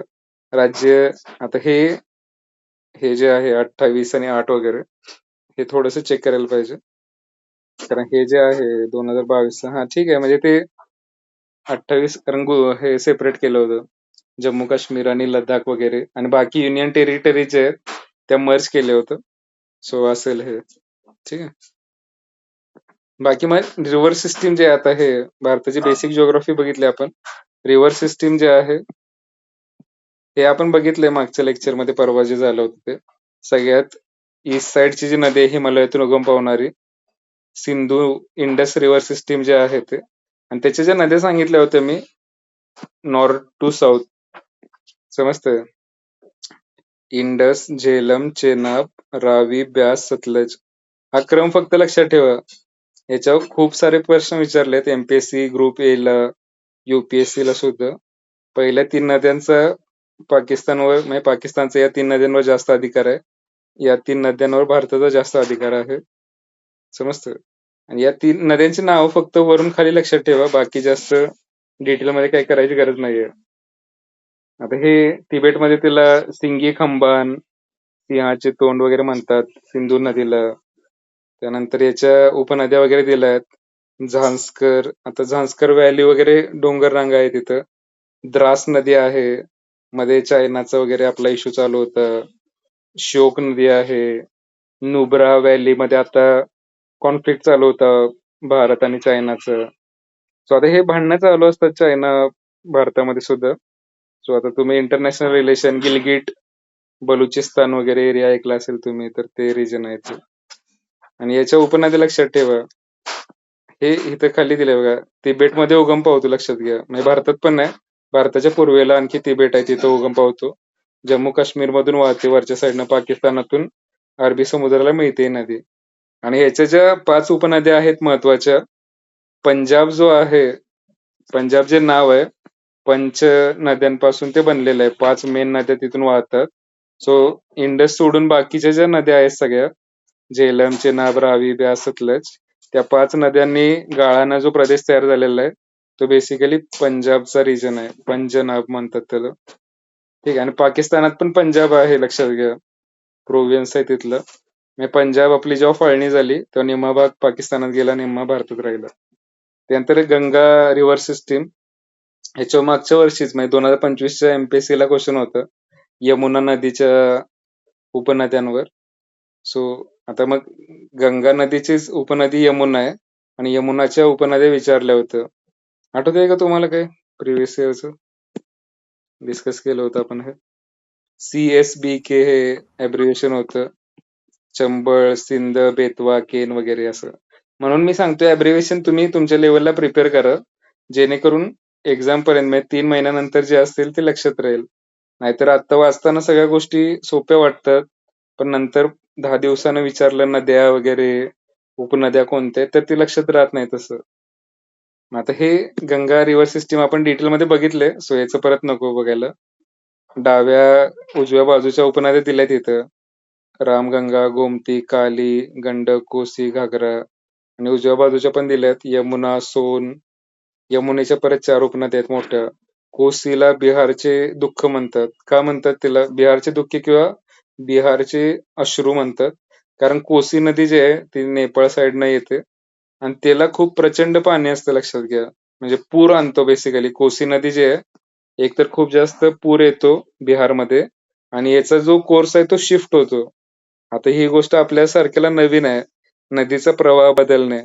राज्य, आता हे हे जे आहे 28 आणि 8 वगैरे, हे थोडस चेक करायला पाहिजे, कारण हे जे आहे 2022, हा ठीक आहे, म्हणजे ते 28 कारण हे सेपरेट केलं होतं, जम्मू काश्मीर आणि लडाख वगैरे, आणि बाकी युनियन टेरिटरी जे आहेत त्या मर्ज केले होतं. सो असेल हे, ठीक आहे. बाकी मग रिव्हर सिस्टीम जे आता हे भारताची बेसिक जिओग्राफी बघितली आपण. रिव्हर सिस्टीम जे आहे हे आपण बघितलंय मागच्या लेक्चर मध्ये, परवा जे झालं होतं ते. सगळ्यात ईस्ट साइडची जी नदी आहे हिमालयातून उगम पावणारी, सिंधू इंडस रिव्हर सिस्टीम जे आहे ते. आणि त्याच्या ज्या नद्या सांगितल्या होत्या मी, नॉर्थ टू साऊथ, समजतंय. इंडस, झेलम, चेनाब, रावी, ब्यास, सतलज. हा क्रम फक्त लक्षात ठेवा. याच्यावर खूप सारे प्रश्न विचारलेत MPSC ग्रुप A ला, UPSC ला सुद्धा. पहिल्या 3 नद्यांचा पाकिस्तानवर, म्हणजे पाकिस्तानचा या 3 नद्यांवर जास्त अधिकार आहे. या 3 नद्यांवर भारताचा जास्त अधिकार आहे, समजतं. आणि या 3 नद्यांची नावं फक्त वरून खाली लक्षात ठेवा. बाकी जास्त डिटेलमध्ये काही करायची गरज नाहीये. आता हे तिबेटमध्ये तिला सिंगी खंबान, सिंहाचे तोंड वगैरे म्हणतात सिंधू नदीला. त्यानंतर याच्या उपनद्या वगैरे दिल्या आहेत. झांस्कर, आता झांस्कर व्हॅली वगैरे डोंगर रांग आहे तिथं. द्रास नदी आहे. मध्ये चायनाचा वगैरे आपला इश्यू चालू होता. श्योक नदी आहे. नुब्रा व्हॅली मध्ये आता कॉन्फ्लिक्ट चालू होता भारत आणि चायनाचं. सो आता हे भांडणं चालू असतात चायना भारतामध्ये सुद्धा. सो आता तुम्ही इंटरनॅशनल रिलेशन गिलगिट बलुचिस्तान वगैरे एरिया ऐकला असेल तुम्ही, तर ते रिजन आहे ते. आणि याच्या उपनद्या लक्षात ठेवा. हे इथं खाली दिलंय बघा. तिबेटमध्ये उगम पावतो लक्षात घ्या. म्हणजे भारतात पण नाही, भारताच्या पूर्वेला आणखी तिबेट आहे तिथं उगम पावतो. जम्मू काश्मीर मधून वाहते वरच्या साईडनं, पाकिस्तानातून अरबी समुद्राला मिळते ही नदी. आणि ह्याच्या ज्या 5 उपनद्या आहेत महत्वाच्या, पंजाब जो आहे, पंजाब जे नाव आहे, पंच नद्यांपासून ते बनलेलं आहे. 5 मेन नद्या तिथून वाहतात. सो इंडस सोडून बाकीच्या ज्या नद्या आहेत सगळ्या, झेलम, चेनाब, रावी, ब्यास, सतलज, त्या 5 नद्यांनी गाळाना जो प्रदेश तयार झालेला आहे, तो बेसिकली पंजाबचा रिजन आहे. पंजनाब म्हणतात त्याला. ठीक आहे. आणि पाकिस्तानात पण पंजाब आहे लक्षात घ्या. प्रोव्हिन्स आहे तिथलं. म्हणजे पंजाब आपली जेव्हा फाळणी झाली तेव्हा निम्मा भाग पाकिस्तानात गेला, निम्मा भारतात राहिला. त्यानंतर गंगा रिव्हर सिस्टीम, ह्याच्या मागच्या वर्षीच म्हणजे 2025च्या MPSC ला क्वेश्चन होतं यमुना नदीच्या उपनद्यांवर. सो आता मग गंगा नदीचीच उपनदी यमुना आहे आणि यमुनाच्या उपनद्या विचारल्या होत्या. आठवतंय का तुम्हाला काय प्रिव्हियस इयरचं डिस्कस केलं होतं आपण हे? CSBK हे ॲब्रिव्हिएशन होतं. चंबळ, सिंध, बेतवा, केन वगैरे असं. म्हणून मी सांगतोय ॲब्रिव्हिएशन तुम्ही तुमच्या लेवलला प्रिपेअर करा, जेणेकरून एक्झाम पर्यंत म्हणजे 3 महिन्यानंतर जे असतील ते लक्षात राहील. नाहीतर आता वाचताना सगळ्या गोष्टी सोप्या वाटतात, पण नंतर 10 दिवसानं विचारलं नद्या वगैरे, उपनद्या कोणत्या आहेत, तर ते लक्षात राहत नाही तसं. आता हे गंगा रिव्हर सिस्टीम आपण डिटेलमध्ये बघितले, सो याचं परत नको बघायला. डाव्या उजव्या बाजूच्या उपनद्या दिल्यात इथं. रामगंगा, गोमती, काली, गंडक, कोसी, घागरा. आणि उजव्या बाजूच्या पण दिल्यात यमुना, सोन. यमुनेच्या परत 4 उपनद्या आहेत मोठ्या. कोसीला बिहारचे दुःख म्हणतात. का म्हणतात तिला बिहारचे दुःख किंवा बिहारचे अश्रू म्हणतात? कारण कोसी नदी जी आहे ती नेपाळ साईडनं येते आणि त्याला खूप प्रचंड पाणी असतं लक्षात घ्या. म्हणजे पूर आणतो बेसिकली. कोसी नदी जी आहे, एकतर खूप जास्त पूर येतो बिहारमध्ये आणि याचा जो कोर्स आहे तो शिफ्ट होतो. आता ही गोष्ट आपल्यासारख्याला नवीन आहे, नदीचा प्रवाह बदलणे.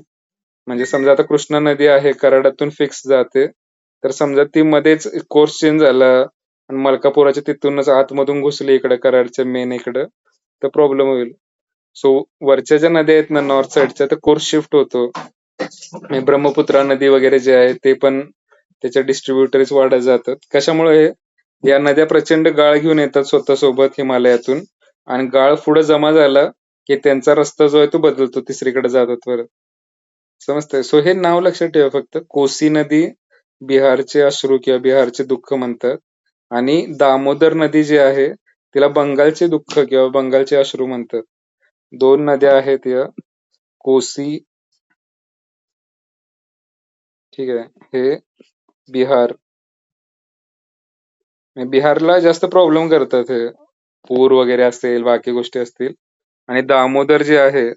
म्हणजे समजा आता कृष्णा नदी आहे, कराडातून फिक्स जाते, तर समजा ती मध्येच कोर्स चेंज झाला आणि मलकापुराच्या तिथूनच आतमधून घुसली इकडे कराडच्या मेन इकडं, तर प्रॉब्लेम होईल. सो वरच्या ज्या नद्या आहेत ना नॉर्थ साईडच्या, तर कोर्स शिफ्ट होतो. म्हणजे ब्रह्मपुत्रा नदी वगैरे जे आहे ते पण त्याच्या डिस्ट्रीब्युटरीज वाढत जातात. कशामुळे? या नद्या प्रचंड गाळ घेऊन येतात स्वतःसोबत हिमालयातून आणि गाळ पुढे जमा झाला की त्यांचा रस्ता जो आहे तो बदलतो, तिसरीकडे जातात परत. समजतंय? सो हे नाव लक्षात ठेवा फक्त. कोसी नदी बिहारचे अश्रू किंवा बिहारचे दुःख म्हणतात आणि दामोदर नदी जी आहे तिला बंगालचे दुःख किंवा बंगालचे अश्रू म्हणतात. 2 नद्या आहेत या, कोसी, ठीक आहे, हे बिहार. बिहारला जास्त प्रॉब्लेम करतात हे, पूर वगैरे असेल, बाकी गोष्टी असतील. आणि दामोदर जे आहे,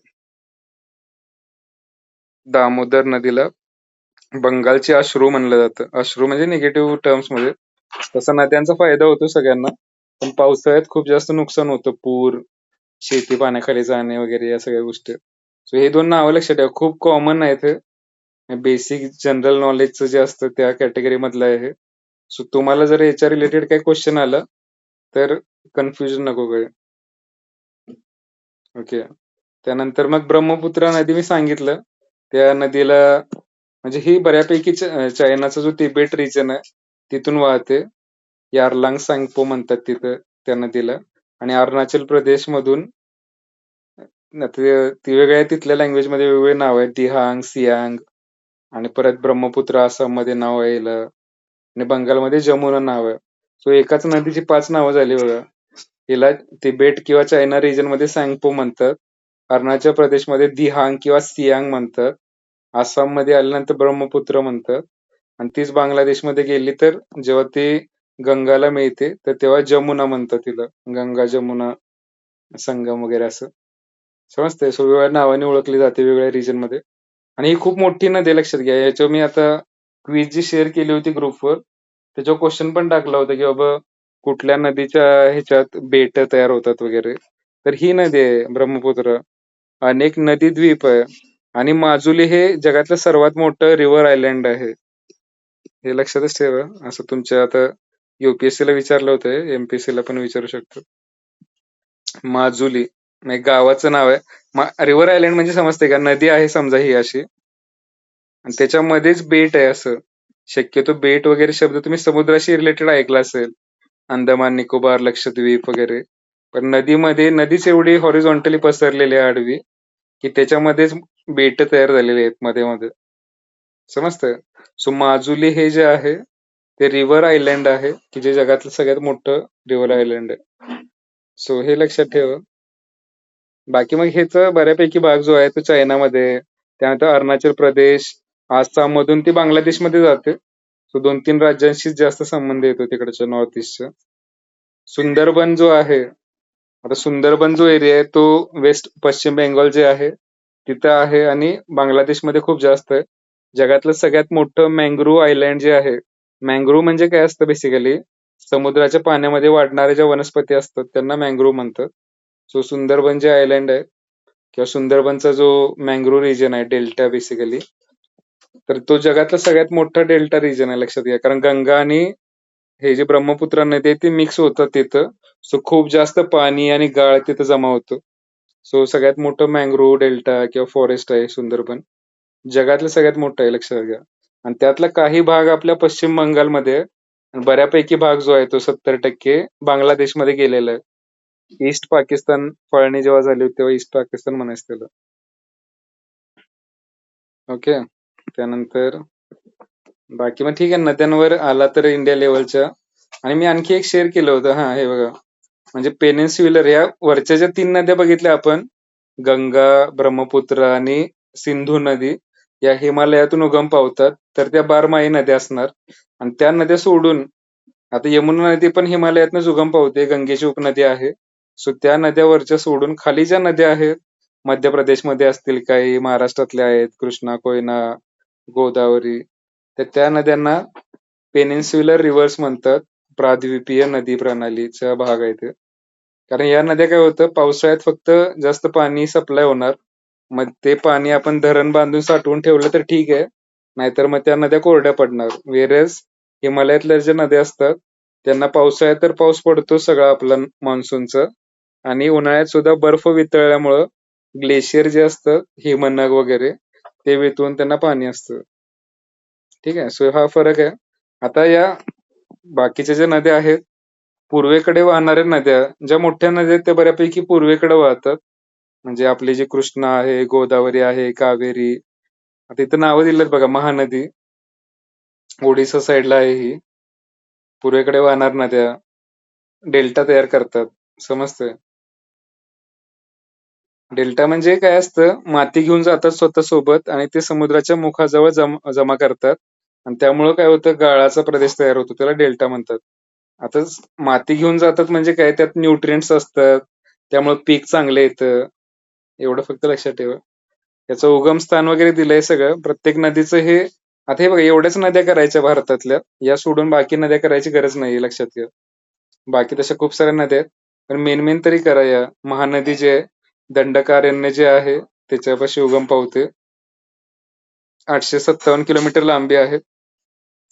दामोदर नदीला बंगालचे अश्रू म्हणलं जातं. अश्रू म्हणजे निगेटिव्ह टर्म्स मध्ये. तसा नद्यांचा फायदा होतो सगळ्यांना, पण पावसाळ्यात खूप जास्त नुकसान होतं. पूर, शेती पाण्याखाली जाणे वगैरे या सगळ्या गोष्टी. सो हे 2 नावं लक्षात ठेवा. खूप कॉमन आहेत हे, बेसिक जनरल नॉलेजचं जे असतं त्या कॅटेगरी मधलं आहे. सो तुम्हाला जर याच्या रिलेटेड काही क्वेश्चन आला तर कन्फ्युजन नको काय. ओके. त्यानंतर मग ब्रह्मपुत्रा नदी मी सांगितलं, त्या नदीला म्हणजे ही बऱ्यापैकी चायनाचा जो तिबेट रिजन आहे तिथून वाहते. यारलांग सांगपो म्हणतात तिथं त्या नदीला. आणि अरुणाचल प्रदेश मधून ती वेगळ्या तिथल्या लँग्वेज मध्ये वेगवेगळे नाव आहेत. दिहांग, सियांग आणि परत ब्रह्मपुत्रा आसाम मध्ये नाव आहे याला आणि बंगालमध्ये जमुना नाव आहे. सो एकाच नदीची 5 नावं झाली बघा. हिला तिबेट किंवा चायना रिजन मध्ये सांगपो म्हणतात. अरुणाचल प्रदेशमध्ये दिहांग किंवा सियांग म्हणतात आसाम मध्ये आल्यानंतर ब्रह्मपुत्र म्हणतात आणि तीच बांगलादेशमध्ये गेली तर जेव्हा ती गंगाला मिळते तर तेव्हा जमुना म्हणतात तिला. गंगा जमुना संगम वगैरे असं समजतंय. सो वेगवेगळ्या नावाने ओळखली जाते वेगवेगळ्या रिजन मध्ये. आणि ही खूप मोठी नदी आहे, लक्षात घ्या. याच्यावर मी आता क्विज जी शेअर केली होती ग्रुपवर त्याच्यावर क्वेश्चन पण टाकला होता की बाबा कुठल्या नदीच्या ह्याच्यात बेट तयार होतात वगैरे. तर ही नदी आहे ब्रह्मपुत्र. अनेक नदी द्वीप आहे आणि माजुली हे जगातलं सर्वात मोठं रिव्हर आयलंड आहे. हे लक्षातच ठेवा. असं तुमच्या आता UPSC ला विचारलं होतं, MPSC ला पण विचारू शकतो. माजुली म्हणजे गावाचं नाव आहे. रिव्हर आयलंड म्हणजे समजते का, नदी आहे समजा ही अशी आणि त्याच्यामध्येच बेट आहे असं. शक्यतो बेट वगैरे शब्द तुम्ही समुद्राशी रिलेटेड ऐकला असेल, अंदमान निकोबार, लक्षद्वीप वगैरे. पण नदीमध्ये नदीच एवढी हॉरिझॉन्टली पसरलेली आहे आडवी की त्याच्यामध्येच बेट तयार झालेले आहेत मध्ये मध्ये. समजतंय. सो माजुली हे जे आहे ते रिव्हर आयलंड आहे की जे जगातलं सगळ्यात मोठं रिव्हर आयलंड आहे. सो हे लक्षात ठेवा. बाकी मग ह्याचा बऱ्यापैकी भाग जो आहे तो चायनामध्ये, त्यानंतर अरुणाचल प्रदेश, आसाम मधून ती बांगलादेशमध्ये जाते. सो 2-3 राज्यांशी जास्त संबंध येतो तिकडच्या नॉर्थ ईस्टच्या. सुंदरबन जो आहे, आता सुंदरबन जो एरिया आहे तो वेस्ट पश्चिम बेंगॉल जे आहे तिथं आहे आणि बांगलादेशमध्ये खूप जास्त आहे. जगातलं सगळ्यात मोठं मँग्रोव्ह आयलंड जे आहे, मँग्रोव्ह म्हणजे काय असतं बेसिकली, समुद्राच्या पाण्यामध्ये वाढणाऱ्या ज्या वनस्पती असतात त्यांना मँग्रोव्ह म्हणतात. सो सुंदरबन जे आयलंड आहे किंवा सुंदरबनचा जो मँग्रोव्ह रिजन आहे, डेल्टा बेसिकली, तर तो जगातला सगळ्यात मोठा डेल्टा रिजन आहे, लक्षात घ्या. कारण गंगा आणि हे जे ब्रह्मपुत्रा नदी आहे ती मिक्स होतात तिथं. सो खूप जास्त पाणी आणि गाळ तिथं जमा होतो. सो सगळ्यात मोठं मँग्रोव्ह डेल्टा किंवा फॉरेस्ट आहे सुंदरबन. जगातलं सगळ्यात मोठं आहे, लक्षात घ्या. आणि त्यातला काही भाग आपल्या पश्चिम बंगालमध्ये आहे आणि बऱ्यापैकी भाग जो आहे तो 70% बांगलादेशमध्ये गेलेला आहे. ईस्ट पाकिस्तान फाळणी जेव्हा झाली होती तेव्हा ईस्ट पाकिस्तान म्हणायचं त्याला. ओके. त्यानंतर बाकी मग ठीक आहे, नद्यांवर आला तर इंडिया लेवलच्या. आणि मी आणखी एक शेअर केलं होतं, हा हे बघा, म्हणजे पेनिन्स्युलर या वरच्या ज्या 3 नद्या बघितल्या आपण, गंगा, ब्रह्मपुत्र आणि सिंधू नदी, या हिमालयातून उगम पावतात. तर त्या 12माही नद्या असणार. आणि त्या नद्या सोडून आता यमुना नदी पण हिमालयातूनच उगम पावते, गंगेची उपनदी आहे. सो त्या नद्यावरच्या सोडून खाली ज्या नद्या आहेत, मध्य प्रदेशमध्ये असतील, काही महाराष्ट्रातल्या आहेत, कृष्णा, कोयना, गोदावरी, तर त्या नद्यांना पेनिन्स्युलर रिव्हर्स म्हणतात. प्राद्वीपीय नदी प्रणालीचा भाग आहे ते. कारण या नद्या काय होतं, पावसाळ्यात फक्त जास्त पाणी सप्लाय होणार, मग ते पाणी आपण धरण बांधून साठवून ठेवलं तर ठीक आहे, नाहीतर मग त्या नद्या कोरड्या पडणार. वेरेस हिमालयातल्या ज्या नद्या असतात त्यांना पावसाळ्यात तर पाऊस पडतो सगळा आपला मान्सूनचा, आणि उन्हाळ्यात सुद्धा बर्फ वितळल्यामुळं ग्लेशियर जे असतं, हिमनग वगैरे, ते वितळून त्यांना पाणी असतं. ठीक आहे. सो हा फरक आहे. आता या बाकीच्या ज्या नद्या आहेत, पूर्वेकडे वाहणाऱ्या नद्या, ज्या मोठ्या नद्या आहेत त्या बऱ्यापैकी पूर्वेकडे वाहतात. म्हणजे आपली जी कृष्णा आहे, गोदावरी आहे, कावेरी, आता इथं नावं दिलेत बघा, महानदी ओडिसा साईडला आहे ही. पूर्वेकडे वाहणार नद्या डेल्टा तयार करतात. समजतंय. डेल्टा म्हणजे काय असतं, माती घेऊन जातात स्वतः सोबत आणि ते समुद्राच्या मुखाजवळ जमा करतात आणि त्यामुळं काय होतं, गाळाचा प्रदेश तयार होतो, त्याला डेल्टा म्हणतात. आता माती घेऊन जातात म्हणजे काय, त्यात न्यूट्रिएंट्स असतात, त्यामुळे पीक चांगलं येतं. एवढं फक्त लक्षात ठेवा. याचं उगम स्थान वगैरे दिलंय सगळं प्रत्येक नदीचं. हे आता हे बघा, एवढ्याच नद्या करायच्या भारतातल्या, या सोडून बाकी नद्या करायची गरज नाही, लक्षात घ्या. बाकी तशा खूप साऱ्या नद्या आहेत, पण मेन मेन तरी करा. या महानदी जे आहे, दंडकारण्य जे आहे त्याच्यापाशी उगम पावते. 857 किलोमीटर लांबी आहे.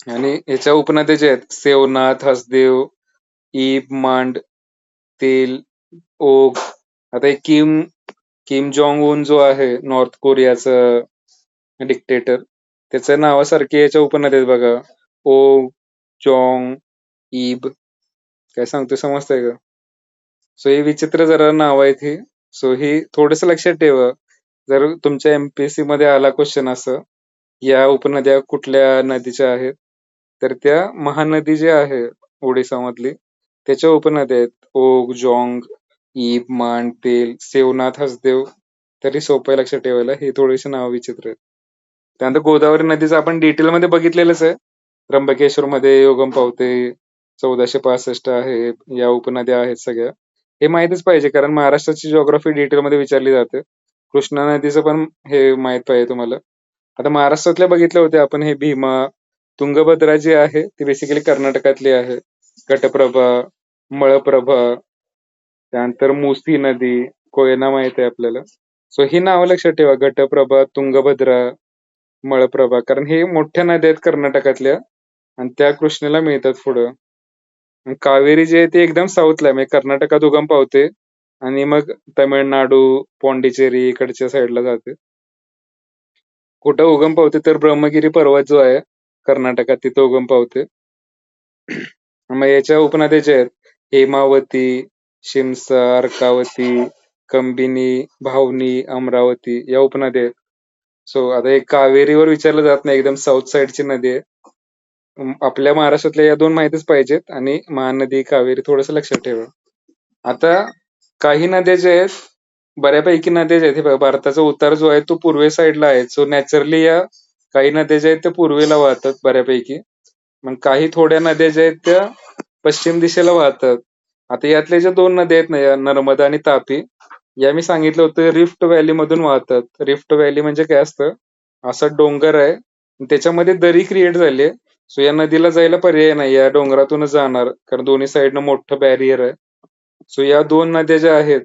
आणि याच्या उपनद्या जे आहेत, सेवनाथ, हसदेव, ईब, मांड, तेल, ओग. आता एक किम जॉंग उन जो आहे नॉर्थ कोरियाचा डिक्टेटर, त्याच्या नावासारखे याच्या उपनद्या आहेत बघा, ओग, जॉंग, ईब. काय सांगतोय समजतंय का? सो ही विचित्र जरा नाव आहेत ही. सो ही थोडस लक्षात ठेवा. जर तुमच्या MPSC मध्ये आला क्वेश्चन असं, या उपनद्या कुठल्या नदीच्या आहेत, तर त्या महानदी जी आहे ओडिसा मधली त्याच्या उपनद्या आहेत, ओग, जॉंग, ईब, मांड, तेल, सेवनाथ, हसदेव. तरी सोपं आहे लक्षात ठेवायला, ही थोडीशी नाव विचित्र आहेत. त्यानंतर गोदावरी नदीचं आपण डिटेलमध्ये बघितलेलंच आहे. त्र्यंबकेश्वरमध्ये उगम पावते, 1465 आहे, या उपनद्या आहेत सगळ्या. हे माहीतच पाहिजे कारण महाराष्ट्राची जिओग्राफी डिटेलमध्ये विचारली जाते. कृष्णा नदीचं पण हे माहित पाहिजे तुम्हाला. आता महाराष्ट्रातल्या बघितल्या होत्या आपण, हे भीमा, तुंगभद्रा जी आहे ती बेसिकली कर्नाटकातली आहे. घटप्रभा, मळप्रभा, त्यानंतर मुसी नदी, कोयना माहित आहे आपल्याला. सो ही नावं लक्षात ठेवा, घटप्रभा, तुंगभद्रा, मळप्रभा, कारण हे मोठ्या नद्या आहेत कर्नाटकातल्या आणि त्या कृष्णेला मिळतात पुढं. आणि कावेरी जी आहे ती एकदम साऊथला आहे, म्हणजे कर्नाटकात उगम पावते आणि मग तमिळनाडू, पॉंडिचेरी इकडच्या साईडला जाते. कुठं उगम पावते तर ब्रह्मगिरी पर्वत जो आहे कर्नाटकात तिथं उगम पावते. मग याच्या उपनद्या ज्या आहेत, हेमावती, शिमसा, अर्कावती, कंबिनी, भावनी, अमरावती, या उपनद्या आहेत. सो आता एक कावेरीवर विचारलं जात नाही, एकदम साऊथ साईडची नदी आहे. आपल्या महाराष्ट्रातल्या या दोन माहितीच पाहिजेत आणि महानदी, कावेरी थोडंसं लक्षात ठेवा. आता काही नद्या ज्या आहेत, बऱ्यापैकी नद्या ज्या आहेत, हे बघा, भारताचा उतार जो आहे तो पूर्वे साईडला आहे. सो नॅचरली या काही नद्या ज्या आहेत त्या पूर्वेला वाहतात बऱ्यापैकी. मग काही थोड्या नद्या ज्या आहेत त्या पश्चिम दिशेला वाहतात. आता यातल्या ज्या दोन नद्या आहेत ना, या नर्मदा आणि तापी, या मी सांगितलं होतं रिफ्ट व्हॅली मधून वाहतात. रिफ्ट व्हॅली म्हणजे काय असतं, असा डोंगर आहे त्याच्यामध्ये दरी क्रिएट झाली आहे. सो या नदीला जायला पर्याय नाही, या डोंगरातूनच जाणार, कारण दोन्ही साईडनं मोठं बॅरियर आहे. सो या दोन नद्या ज्या आहेत,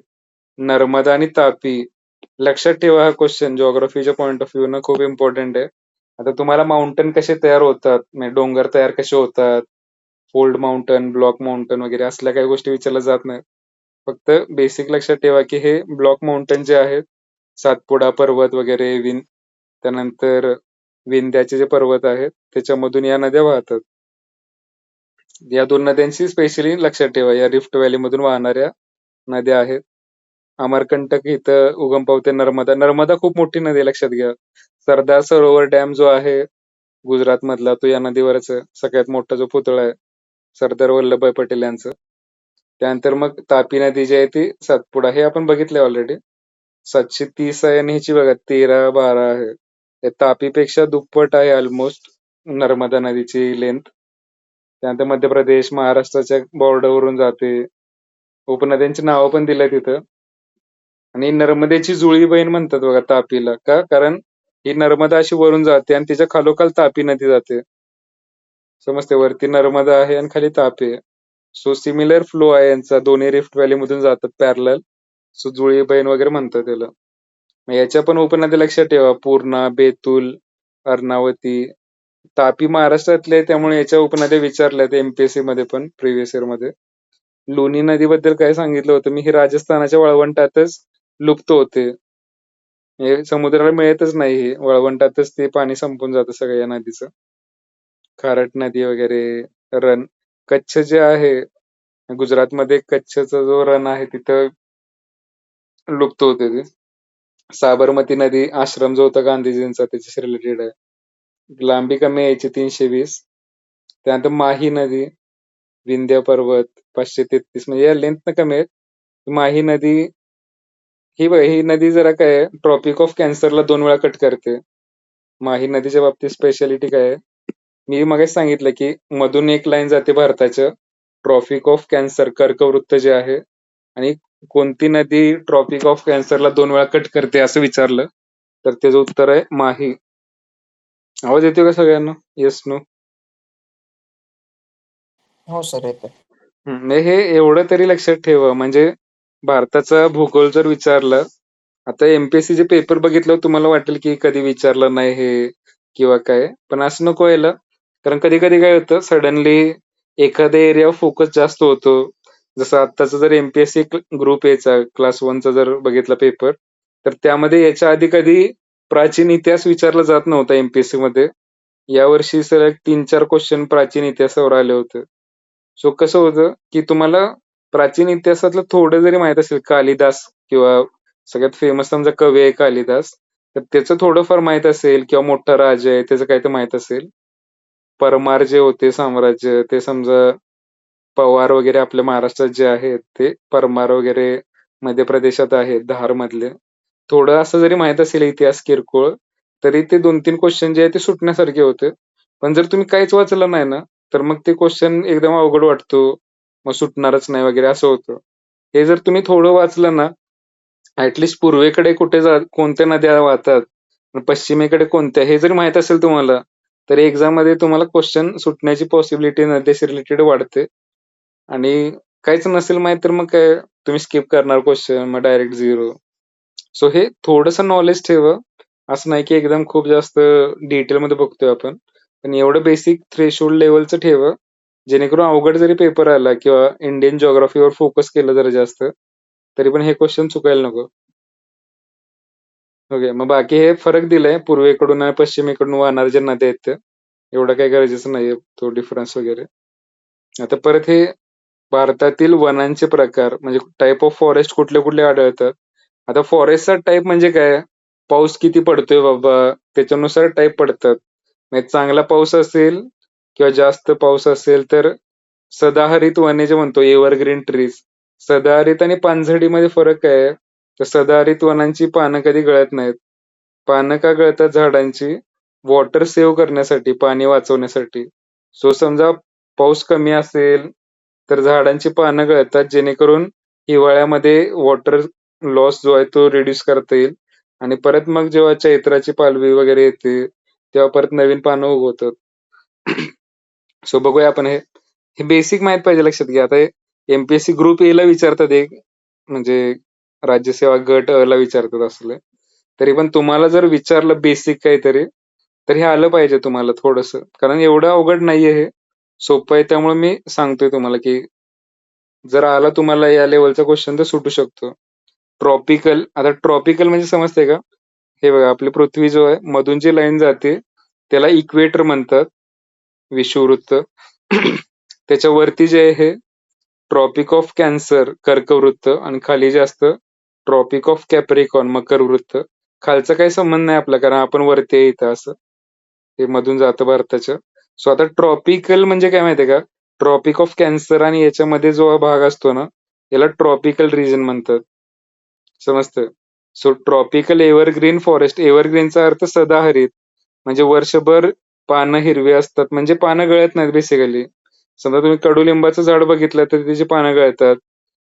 नर्मदा आणि तापी, लक्षात ठेवा. हा क्वेश्चन जिओग्राफीच्या पॉईंट ऑफ व्ह्यू न खूप इम्पॉर्टंट आहे. आता तुम्हाला माउंटन कसे तयार होतात, म्हणजे डोंगर तयार कसे होतात, फोल्ड माउंटन, ब्लॉक माउंटन वगैरे असल्या काही गोष्टी विचारल्या जात नाहीत. फक्त बेसिक लक्षात ठेवा की हे ब्लॉक माउंटन जे आहेत, सातपुडा पर्वत वगैरे, त्यानंतर विंध्याचे जे पर्वत आहेत त्याच्यामधून या नद्या वाहतात. या दोन नद्यांची स्पेशली लक्षात ठेवा, या रिफ्ट व्हॅली मधून वाहणाऱ्या नद्या आहेत. अमरकंटक इथं उगम पावते नर्मदा. नर्मदा खूप मोठी नदी आहे, लक्षात घ्या. सरदार सरोवर डॅम जो आहे गुजरात मधला, तो या नदीवरच आहे. सगळ्यात मोठा जो पुतळा आहे सरदार वल्लभभाई पटेल यांचं. त्यानंतर मग तापी नदी जी आहे ती सातपुडा, हे आपण बघितलंय ऑलरेडी. 730 आहे आणि ह्याची बघा 13-12 आहे. या तापीपेक्षा दुप्पट आहे ऑलमोस्ट नर्मदा नदीची लेंथ. त्यानंतर मध्य प्रदेश, महाराष्ट्राच्या बॉर्डरवरून जाते. उपनद्यांची नावं पण दिलंय तिथं. आणि नर्मदेची जुळी बहीण म्हणतात बघा तापीला, का? कारण ही नर्मदा अशी वरून जाते आणि तिच्या खालोखाल तापी नदी जाते. समजते, वरती नर्मदा आहे आणि खाली तापी आहे. सो सिमिलर फ्लो आहे यांचा, दोन्ही रिफ्ट व्हॅली मधून जातात पॅरलल. सो जुळी बहीण वगैरे म्हणतात त्याला. मग याच्या पण उपनद्या लक्षात ठेवा, पूर्णा, बेतुल, अर्णावती. तापी महाराष्ट्रातले आहे, त्यामुळे याच्या उपनद्या विचारल्यात एमपीएससी मध्ये पण प्रिव्हियस इयर मध्ये. लुनी नदीबद्दल काय सांगितलं होतं मी, ही राजस्थानाच्या वळवंटातच लुप्त होते. हे समुद्राला मिळतच नाही, हे वळवंटातच ते पाणी संपून जातं सगळं या नदीचं. खारट नदी वगैरे, रण, कच्छ जे आहे गुजरातमध्ये, कच्छचा जो रण आहे तिथं लुप्त होते ते. साबरमती नदी, आश्रम जो होता गांधीजींचा त्याच्याशी रिलेटेड आहे. लांबी कमी यायची 320. त्यानंतर माही नदी, विंध्य पर्वत 533, म्हणजे या लेंथ कमी आहेत. माही नदी ही नदी जरा काय ट्रॉपिक ऑफ कॅन्सरला 2 वेळा कट करते. माही नदीच्या बाबतीत स्पेशालिटी काय आहे, मी मगाच सांगितलं की मधून एक लाईन जाते भारताच्या, ट्रॉपिक ऑफ कॅन्सर, कर्कवृत्त जे आहे, आणि कोणती नदी ट्रॉपिक ऑफ कॅन्सरला 2 वेळा कट करते असं विचारलं तर त्याचं उत्तर आहे माही. आवाज येतोय का सगळ्यांना? Yes, no? हो सर, येतोय. नाही, हे एवढं तरी लक्षात ठेवा, म्हणजे भारताचा भूगोल जर विचारलं, आता एमपीएससी चे पेपर बघितल्यावर तुम्हाला वाटेल की कधी विचारलं नाही हे किंवा काय, पण असं नको व्हायला. कारण कधी कधी काय होतं, सडनली एखाद्या एरियावर फोकस जास्त होतो. जसं आत्ताचा जर एमपीएससी ग्रुप एचा क्लास 1चा जर बघितला पेपर, तर त्यामध्ये याच्या आधी कधी प्राचीन इतिहास विचारला जात नव्हता एमपीएससी मध्ये. यावर्षी सलग 3-4 क्वेश्चन प्राचीन इतिहासावर आले होते. सो कसं होतं की तुम्हाला प्राचीन इतिहासातलं थोडं जरी माहित असेल, कालिदास किंवा सगळ्यात फेमस समजा कवी आहे कालिदास, तर त्याचं थोडंफार माहित असेल, किंवा मोठा राजा आहे त्याचं काय तर माहित असेल. परमार जे होते साम्राज्य, ते समजा पवार वगैरे आपल्या महाराष्ट्रात जे आहेत ते परमार वगैरे मध्य प्रदेशात आहेत, धार मधले. थोडं असं जरी माहित असेल इतिहास किरकोळ, तरी ते 2-3 क्वेश्चन जे आहे ते सुटण्यासारखे होते. पण जर तुम्ही काहीच वाचलं नाही ना, तर मग ते क्वेश्चन एकदम अवघड वाटतो. मग सुटणारच नाही वगैरे असं होतं. हे जर तुम्ही थोडं वाचलं ना, ॲटलीस्ट पूर्वेकडे कोणत्या नद्या वाहतात, पश्चिमेकडे कोणत्या हे जरी माहीत असेल तुम्हाला, तर एक्झाममध्ये तुम्हाला क्वेश्चन सुटण्याची पॉसिबिलिटी नद्याशी रिलेटेड वाढते. आणि काहीच नसेल माहीत तर मग काय तुम्ही स्किप करणार क्वेश्चन, मग डायरेक्ट 0. सो हे थोडंसं नॉलेज ठेवा. असं नाही की एकदम खूप जास्त डिटेलमध्ये बघतोय आपण. पण एवढं बेसिक थ्रेशोल्ड लेव्हलचं ठेवा, जेणेकरून अवघड जरी पेपर आला किंवा इंडियन जिओग्राफीवर फोकस केलं जरा जास्त, तरी पण हे क्वेश्चन चुकायला नको. ओके. मग बाकी हे फरक दिलाय पूर्वेकडून आणि पश्चिमेकडून वाहणाऱ्या ज्या नद्या आहेत त्या. एवढं काही गरजेचं नाहीये तो डिफरन्स वगैरे. आता परत हे भारतातील वनांचे प्रकार म्हणजे टाइप ऑफ फॉरेस्ट कुठले कुठले आढळतात. आता फॉरेस्टचा टाइप म्हणजे काय? पाऊस किती पडतोय बाबा, त्याच्यानुसार टाइप पडतात. म्हणजे चांगला पाऊस असेल किंवा जास्त पाऊस असेल तर सदाहरित वने जे म्हणतो एव्हरग्रीन ट्रीज. सदाहरित आणि पानझडीमध्ये फरक आहे. तर सदाहरित वनांची पानं कधी गळत नाहीत. पानं का गळतात झाडांची? वॉटर सेव्ह करण्यासाठी, पाणी वाचवण्यासाठी. सो समजा पाऊस कमी असेल तर झाडांची पानं गळतात जेणेकरून हिवाळ्यामध्ये वॉटर लॉस जो आहे तो रिड्यूस करता येईल आणि परत मग जेव्हा चैत्राची पालवी वगैरे येते तेव्हा परत नवीन पानं उगवतात. सो बघूया आपण हे बेसिक माहित पाहिजे लक्षात घ्या. आता एमपीएससी ग्रुप ए ला विचारतात एक म्हणजे राज्यसेवा गट अ ला विचारतात असले. तरी पण तुम्हाला जर विचारलं बेसिक काहीतरी तर हे आलं पाहिजे तुम्हाला थोडंसं. कारण एवढं अवघड नाहीये हे. सोपं आहे त्यामुळे मी सांगतोय तुम्हाला की जर आला तुम्हाला या लेवलचा क्वेश्चन तर सुटू शकतो. ट्रॉपिकल, आता ट्रॉपिकल म्हणजे समजते का? हे बघा आपली पृथ्वी जो आहे मधून जी लाईन जाते त्याला इक्वेटर म्हणतात, विषुववृत्त. त्याच्या वरती जे आहे ट्रॉपिक ऑफ कॅन्सर कर्कवृत्त आणि खाली जे असतं ट्रॉपिक ऑफ कॅप्रिकॉन मकरवृत्त. खालचा काही संबंध नाही आपला कारण आपण वरती आहे इथं असं. हे मधून जातं भारताच्या. सो आता ट्रॉपिकल म्हणजे काय माहितीये का? ट्रॉपिक ऑफ कॅन्सर आणि याच्यामध्ये जो हा भाग असतो ना याला ट्रॉपिकल रिजन म्हणतात. समजतं? सो ट्रॉपिकल एव्हरग्रीन फॉरेस्ट, एव्हरग्रीनचा अर्थ सदाहरित म्हणजे वर्षभर पानं हिरवी असतात म्हणजे पानं गळत नाहीत बेसिकली. समजा तुम्ही कडुलिंबाचं झाड बघितलं तर त्याची पानं गळतात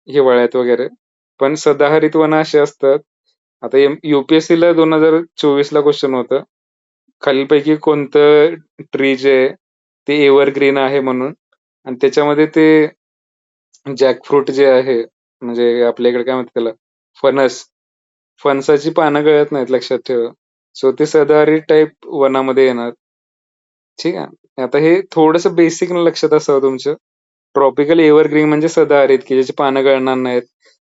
हिवाळ्यात वगैरे. पण सदाहरित वनं अशी असतात. आता UPSC ला 2024 ला क्वेश्चन होतं. खालीलपैकी कोणतं ट्री जे आहे ते एव्हरग्रीन आहे म्हणून आणि त्याच्यामध्ये ते जॅकफ्रूट जे आहे म्हणजे आपल्या इकडे काय म्हणतात त्याला फणस. फणसाची पानं गळत नाहीत लक्षात ठेवा. सो ते सदाहरित टाईप वनामध्ये येणार. ठीक आहे. आता हे थोडंसं बेसिक लक्षात असावं तुमच्या. ट्रॉपिकल एव्हरग्रीन म्हणजे सदाहरित की ज्याची पानं गळणार नाहीत.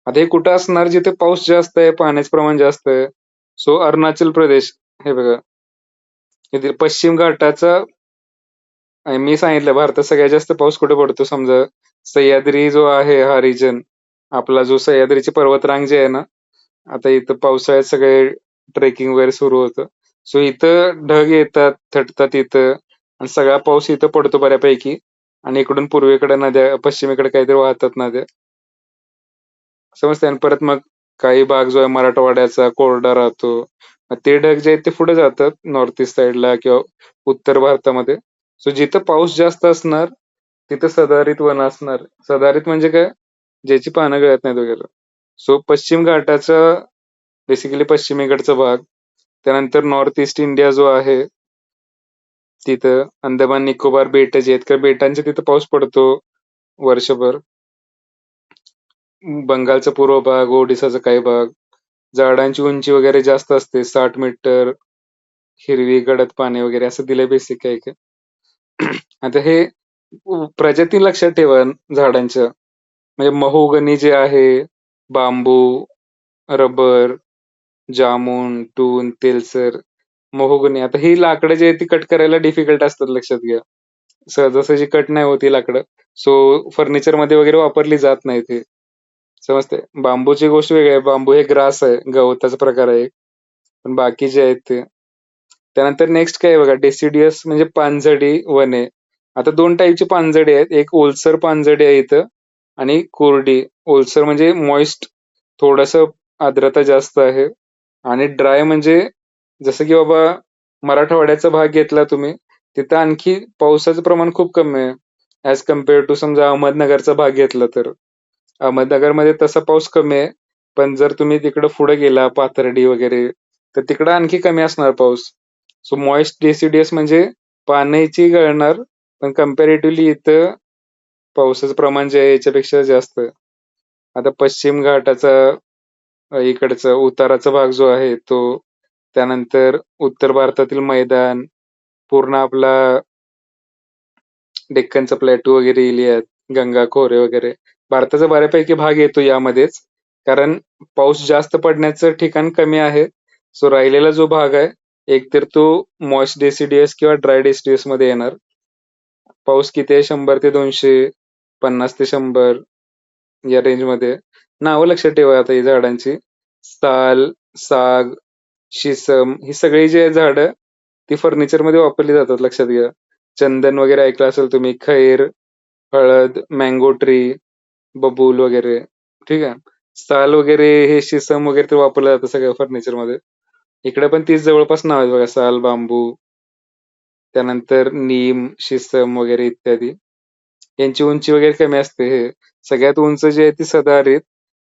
आता हे कुठं असणार जिथे पाऊस जास्त आहे, पाण्याचं प्रमाण जास्त आहे. सो अरुणाचल प्रदेश हे बघा. इथे पश्चिम घाटाचा आणि मी सांगितलं भारतात सगळ्यात जास्त पाऊस कुठे पडतो समजा सह्याद्री जो आहे हा रिजन आपला जो सह्याद्रीची पर्वतरांग जी आहे ना आता इथं पावसाळ्यात सगळे ट्रेकिंग वगैरे सुरू होतं. सो इथं ढग येतात, थटतात इथं आणि सगळा पाऊस इथं पडतो बऱ्यापैकी आणि इकडून पूर्वेकडे नद्या, पश्चिमेकडे काहीतरी वाहतात नद्या. समजतंय? आणि परत मग काही भाग जो आहे मराठवाड्याचा कोरडा राहतो. मग ते ढग जे आहेत ते पुढे जातात नॉर्थ ईस्ट साईडला किंवा उत्तर भारतामध्ये. सो जिथं पाऊस जास्त असणार तिथं सदाहरित वन असणार. सदाहरित म्हणजे काय? ज्याची पानं गळत नाहीत वगैरे. सो पश्चिम घाटाचा बेसिकली पश्चिमेकडचा भाग. त्यानंतर नॉर्थ ईस्ट इंडिया जो आहे तिथं अंदमान निकोबार बेटं जे आहेत किंवा बेटांच्या तिथं पाऊस पडतो वर्षभर. बंगालचा पूर्व भाग, ओडिसाचा काही भाग. झाडांची उंची वगैरे जास्त असते 60 मीटर, हिरवी गडद पाने वगैरे असं दिलंय बेसिक काही काही. आता हे प्रजाती लक्षात ठेवा झाडांच्या. म्हणजे महोगनी जे आहे, बांबू, रबर, जामुन, टून, तेलसर, महोगनी. आता ही लाकडं जी आहेत ती कट करायला डिफिकल्ट असतात लक्षात घ्या. सहजासहजी कट नाही होत ही लाकडं. सो फर्निचरमध्ये वगैरे वापरली जात नाहीत हे. समजतंय? बांबूची गोष्ट वेगळी आहे. बांबू हे ग्रास आहे, गवताचा प्रकार आहे. पण बाकी जे आहेत ते. त्यानंतर नेक्स्ट काय आहे बघा डेसिडियस म्हणजे पानझडी वने. आता 2 टाईपची पानझडी आहेत. एक ओलसर पानझडी आहे इथं आणि कोरडी. ओलसर म्हणजे मॉइस्ट थोडंसं आर्द्रता जास्त आहे आणि ड्राय म्हणजे जसं की बाबा मराठवाड्याचा भाग घेतला तुम्ही, तिथं आणखी पावसाचं प्रमाण खूप कमी आहे. ॲज कम्पेअर टू समजा अहमदनगरचा भाग घेतला तर. अहमदनगरमध्ये तसा पाऊस कमी आहे. पण जर तुम्ही तिकडं पुढे गेला पाथर्डी वगैरे, तर तिकडं आणखी कमी असणार पाऊस. सो मॉइस्ट डेसिडियस म्हणजे पाण्याची गळणार, पण कंपॅरेटिव्हली इथं पावसाचं प्रमाण जे आहे याच्यापेक्षा जास्त आहे. आता पश्चिम घाटाचा इकडचा उताराचा भाग जो आहे तो, त्यानंतर उत्तर भारतातील मैदान, पूर्ण आपला डेक्कनचा प्लॅटू वगैरे एरिया, गंगा खोरे वगैरे, भारताचा बऱ्यापैकी भाग येतो यामध्येच. कारण पाऊस जास्त पडण्याचं ठिकाण कमी आहे. सो राहिलेला जो भाग आहे, एकतर तो मॉइस्ट डेसिडियस किंवा ड्राय डेसिडियस मध्ये येणार. पाऊस किती आहे? 100 ते 200, 50 ते 100 या रेंजमध्ये. नावं लक्षात ठेवा आता ही झाडांची. साल, साग, शिसम ही सगळी जी झाडं ती फर्निचरमध्ये वापरली जातात, लक्षात घ्या. चंदन वगैरे ऐकलं असेल तुम्ही, खैर, हळद, मँगो ट्री, बबूल वगैरे. ठीक आहे. साल वगैरे हे शिसम वगैरे ते वापरलं जातं सगळं फर्निचरमध्ये. इकडे पण तीच जवळपास नाव आहेत बघा, साल, बांबू, त्यानंतर नीम, शिसम वगैरे इत्यादी. यांची उंची वगैरे कमी असते. हे सगळ्यात उंच जी आहे ती सदाहरित,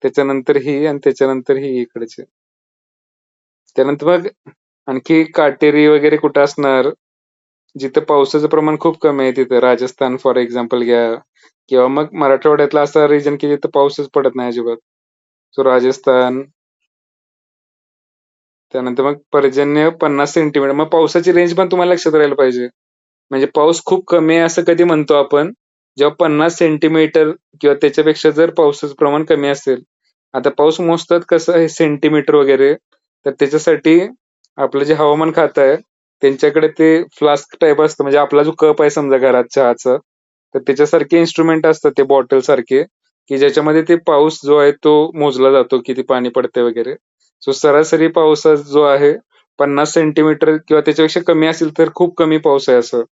त्याच्यानंतर ही आणि त्याच्यानंतर ही इकडचे. त्यानंतर मग आणखी काटेरी वगैरे कुठं असणार, जिथं पावसाचं प्रमाण खूप कमी आहे, तिथं राजस्थान फॉर एक्झाम्पल घ्या, किंवा मग मराठवाड्यातला असा रिजन की जिथं पाऊसच पडत नाही अजिबात. सो राजस्थान. त्यानंतर मग पर्जन्य 50 सेंटीमीटर. मग पावसाची रेंज पण तुम्हाला लक्षात राहायला पाहिजे. म्हणजे पाऊस खूप कमी आहे असं कधी म्हणतो आपण, जेव्हा 50 सेंटीमीटर किंवा त्याच्यापेक्षा जर पावसाचं प्रमाण कमी असेल. आता पाऊस मोजतात कसं आहे सेंटीमीटर वगैरे, तर त्याच्यासाठी आपलं जे हवामान खातं आहे त्यांच्याकडे ते फ्लास्क टाईप असतं, म्हणजे आपला जो कप आहे समजा घरात चहाचा, तर त्याच्यासारखे इन्स्ट्रुमेंट असतात ते बॉटल सारखे, की ज्याच्यामध्ये ते पाऊस जो आहे तो मोजला जातो, किती पाणी पडते वगैरे. सो सरासरी पावसा जो आहे 50 सेंटीमीटर किंवा त्याच्यापेक्षा कमी असेल तर खूप कमी पाऊस आहे असं.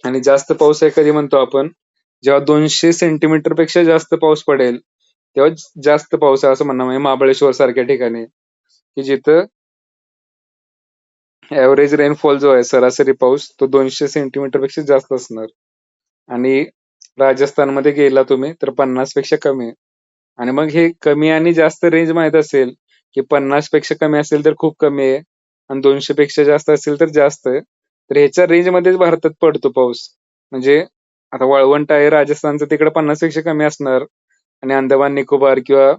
आणि जास्त पाऊस आहे कधी म्हणतो आपण, जेव्हा 200 सेंटीमीटर पेक्षा जास्त पाऊस पडेल तेव्हा जास्त पाऊस आहे असं म्हणणं. म्हणजे महाबळेश्वर सारख्या ठिकाणी, की जिथं ऍव्हरेज रेनफॉल जो आहे सरासरी पाऊस तो 200 सेंटीमीटर पेक्षा जास्त असणार. आणि राजस्थानमध्ये गेला तुम्ही तर 50 पेक्षा कमी आहे. आणि मग हे कमी आणि जास्त रेंज माहित असेल, की 50 पेक्षा कमी असेल तर खूप कमी आहे आणि 200 पेक्षा जास्त असेल तर जास्त आहे. तर ह्याच्या रेंजमध्येच भारतात पडतो पाऊस. म्हणजे आता वाळवंट आहे राजस्थानचं, तिकडे 50 पेक्षा कमी असणार, आणि अंदमान निकोबार किंवा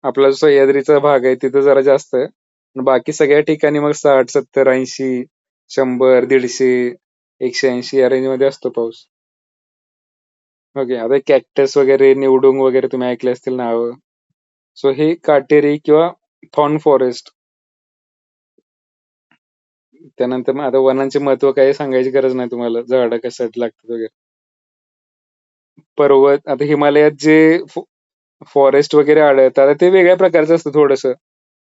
आपला जो सह्याद्रीचा भाग आहे तिथं जरा जास्त आहे. आणि बाकी सगळ्या ठिकाणी मग 60, 70, 80, 100, 150, 180 या रेंजमध्ये असतो पाऊस. ओके. आता कॅक्टस वगैरे, निवडुंग वगैरे तुम्ही ऐकले असतील नावं. सो हे काटेरी किंवा थॉर्न फॉरेस्ट. त्यानंतर मग आता वनांचे महत्व काही सांगायची गरज नाही तुम्हाला, झाडं कशासाठी लागतात वगैरे. पर्वत, आता हिमालयात जे फॉरेस्ट वगैरे आढळतात आता ते वेगळ्या प्रकारचं असतं थोडंसं.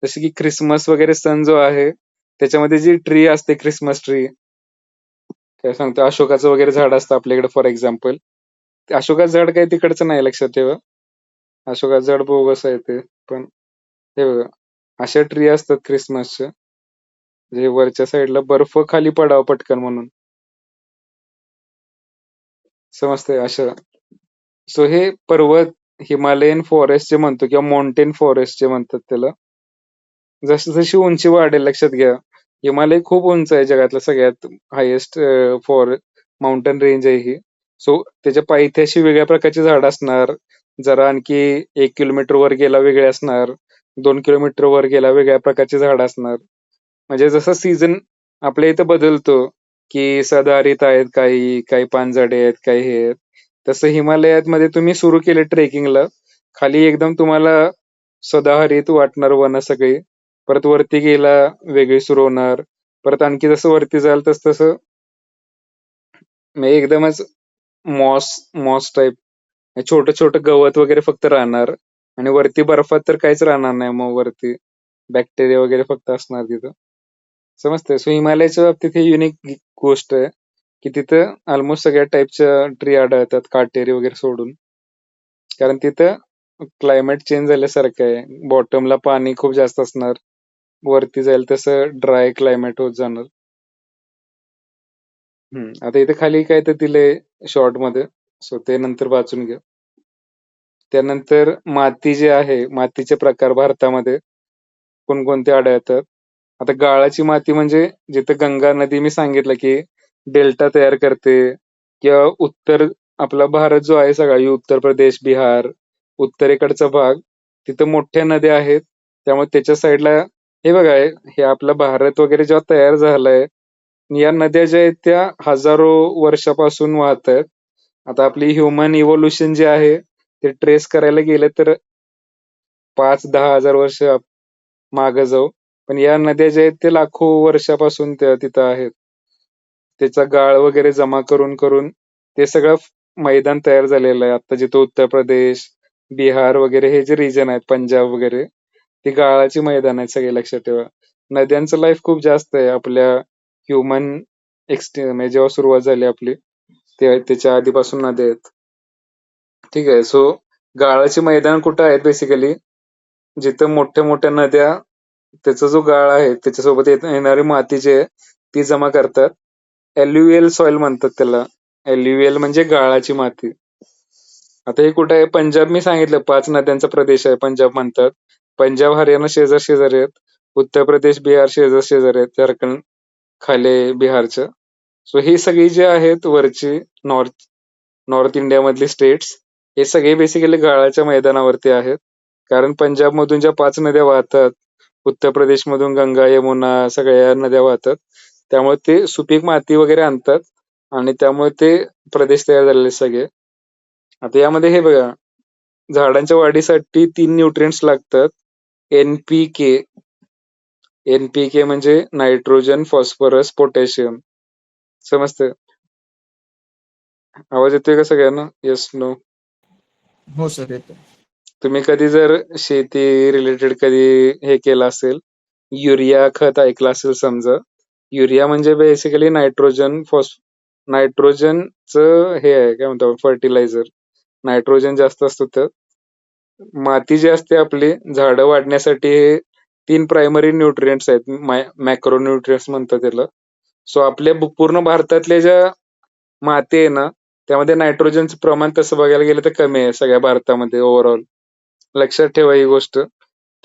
जसं की ख्रिसमस वगैरे सण जो आहे त्याच्यामध्ये जी ट्री असते, ख्रिसमस ट्री, काय सांगतो, अशोकाचं वगैरे झाड असतं आपल्याकडे फॉर एक्झाम्पल. ते अशोकाचं झाड काही तिकडचं नाही, लक्षात ठेवा. अशोकाचं झाड बोगस आहे ते. पण हे बघा, अशा ट्री असतात ख्रिसमसच्या, जे वरच्या साईडला बर्फ खाली पडावं पटकन म्हणून, समजतंय असं. सो हे पर्वत, हिमालयन फॉरेस्ट जे म्हणतो किंवा माउंटेन फॉरेस्ट जे म्हणतात त्याला, जशी जशी उंची वाढेल, लक्षात घ्या, हिमालय खूप उंच आहे, जगातलं सगळ्यात हायेस्ट फॉर माउंटन रेंज आहे ही. सो त्याच्या पायथ्याशी वेगळ्या प्रकारची झाडं असणार, जरा आणखी 1 किलोमीटर वर गेला वेगळे असणार, 2 किलोमीटर वर गेला वेगळ्या प्रकारची झाडं असणार. म्हणजे जसं सीझन आपल्या इथं बदलतो, की सदाहरित आहेत काही, काही पानझडे आहेत, काही हे आहेत, तसं हिमालयात मध्ये तुम्ही सुरू केले ट्रेकिंगला, खाली एकदम तुम्हाला सदाहरित वाटणार वन सगळी, परत वरती गेला वेगळी सुरू होणार, परत आणखी जसं वरती जाल तस तसं म्हणजे एकदमच मॉस मॉस टाईप, छोटं छोटं गवत वगैरे फक्त राहणार. आणि वरती बर्फात तर काहीच राहणार नाही, मग वरती बॅक्टेरिया वगैरे फक्त असणार तिथं, समजतंय. सो हिमालयाच्या बाबतीत ही युनिक गोष्ट आहे, की तिथं ऑलमोस्ट सगळ्या टाईपच्या ट्री आढळतात, काटेरी वगैरे सोडून. कारण तिथं क्लायमेट चेंज झाल्यासारखं आहे, बॉटमला पाणी खूप जास्त असणार, वरती जाईल तसं ड्राय क्लायमेट होत जाणार. आता इथे खाली काय तर दिलंय शॉर्ट मध्ये, सो ते नंतर वाचून घ्या. त्यानंतर माती जे आहे, मातीचे प्रकार भारतामध्ये कोणकोणते आढळतात. आता गाळाची माती म्हणजे जिथं गंगा नदी मी सांगितलं की डेल्टा तयार करते, किंवा आपला भारत जो आहे सगळा उत्तर प्रदेश, बिहार, उत्तरेकडचा भाग, तिथं मोठ्या नद्या आहेत. त्यामुळे त्याच्या साईडला हे बघा, हे आपला भारत वगैरे जेव्हा तयार झालाय, या नद्या ज्या आहेत त्या हजारो वर्षापासून वाहत आहेत. आता आपली ह्युमन इव्होल्युशन जे आहे ते ट्रेस करायला गेलं तर 5-10 हजार वर्ष मागे जाऊ. पण या नद्या ज्या आहेत ते लाखो वर्षापासून त्या तिथं आहेत. त्याचा गाळ वगैरे जमा करून करून ते सगळं मैदान तयार झालेलं आहे. आता जिथं उत्तर प्रदेश, बिहार वगैरे हे जे रिजन आहेत, पंजाब वगैरे, ती गाळाची मैदान आहेत सगळे, लक्षात ठेवा. नद्यांचं लाईफ खूप जास्त आहे आपल्या ह्युमन म्हणजे जेव्हा सुरुवात झाली आपली, त्याच्या आधीपासून नद्या आहेत. ठीक आहे. सो गाळाची मैदान कुठं आहेत बेसिकली, जिथं मोठ्या मोठ्या नद्या त्याचा जो गाळ आहे त्याच्यासोबत येणारी माती जी आहे ती जमा करतात. एल्युवियल सॉइल म्हणतात त्याला. एल्युवियल म्हणजे गाळाची माती. आता हे कुठं आहे? पंजाब मी सांगितलं 5 नद्यांचा प्रदेश आहे पंजाब म्हणतात. पंजाब, हरियाणा शेजारी आहेत. उत्तर प्रदेश, बिहार शेजारी आहेत. झारखंड खाली बिहारच्या. सो ही सगळी जी आहेत वरची नॉर्थ इंडियामधली स्टेट्स, हे सगळे बेसिकली गाळाच्या मैदानावरती आहेत. कारण पंजाबमधून ज्या 5 नद्या वाहतात, उत्तर प्रदेशमधून गंगा, यमुना सगळ्या नद्या वाहतात. त्यामुळे ते सुपीक माती वगैरे आणतात आणि त्यामुळे ते प्रदेश तयार झालेले सगळे. आता यामध्ये हे बघा, झाडांच्या वाढीसाठी 3 न्यूट्रिएंट्स लागतात. एनपीके. एनपीके म्हणजे नायट्रोजन, फॉस्फरस, पोटॅशियम. समजतं? आवाज येतोय का सगळ्यांना? Yes, no? हो सर, येतो. तुम्ही कधी जर शेती रिलेटेड कधी हे केलं असेल, युरिया खत ऐकलं असेल समजा. युरिया म्हणजे बेसिकली नायट्रोजनचं हे आहे, काय म्हणतो फर्टिलायझर. नायट्रोजन जास्त असतं तर माती जी असते आपली झाडं वाढण्यासाठी, हे 3 प्रायमरी न्यूट्रिएंट्स आहेत. मॅक्रो न्यूट्रिएंट्स म्हणतात त्याला. सो आपल्या पूर्ण भारतातल्या ज्या माती आहे ना, त्यामध्ये नायट्रोजनचं प्रमाण तसं बघायला गेलं तर कमी आहे सगळ्या भारतामध्ये ओव्हरऑल. लक्षात ठेवा ही गोष्ट.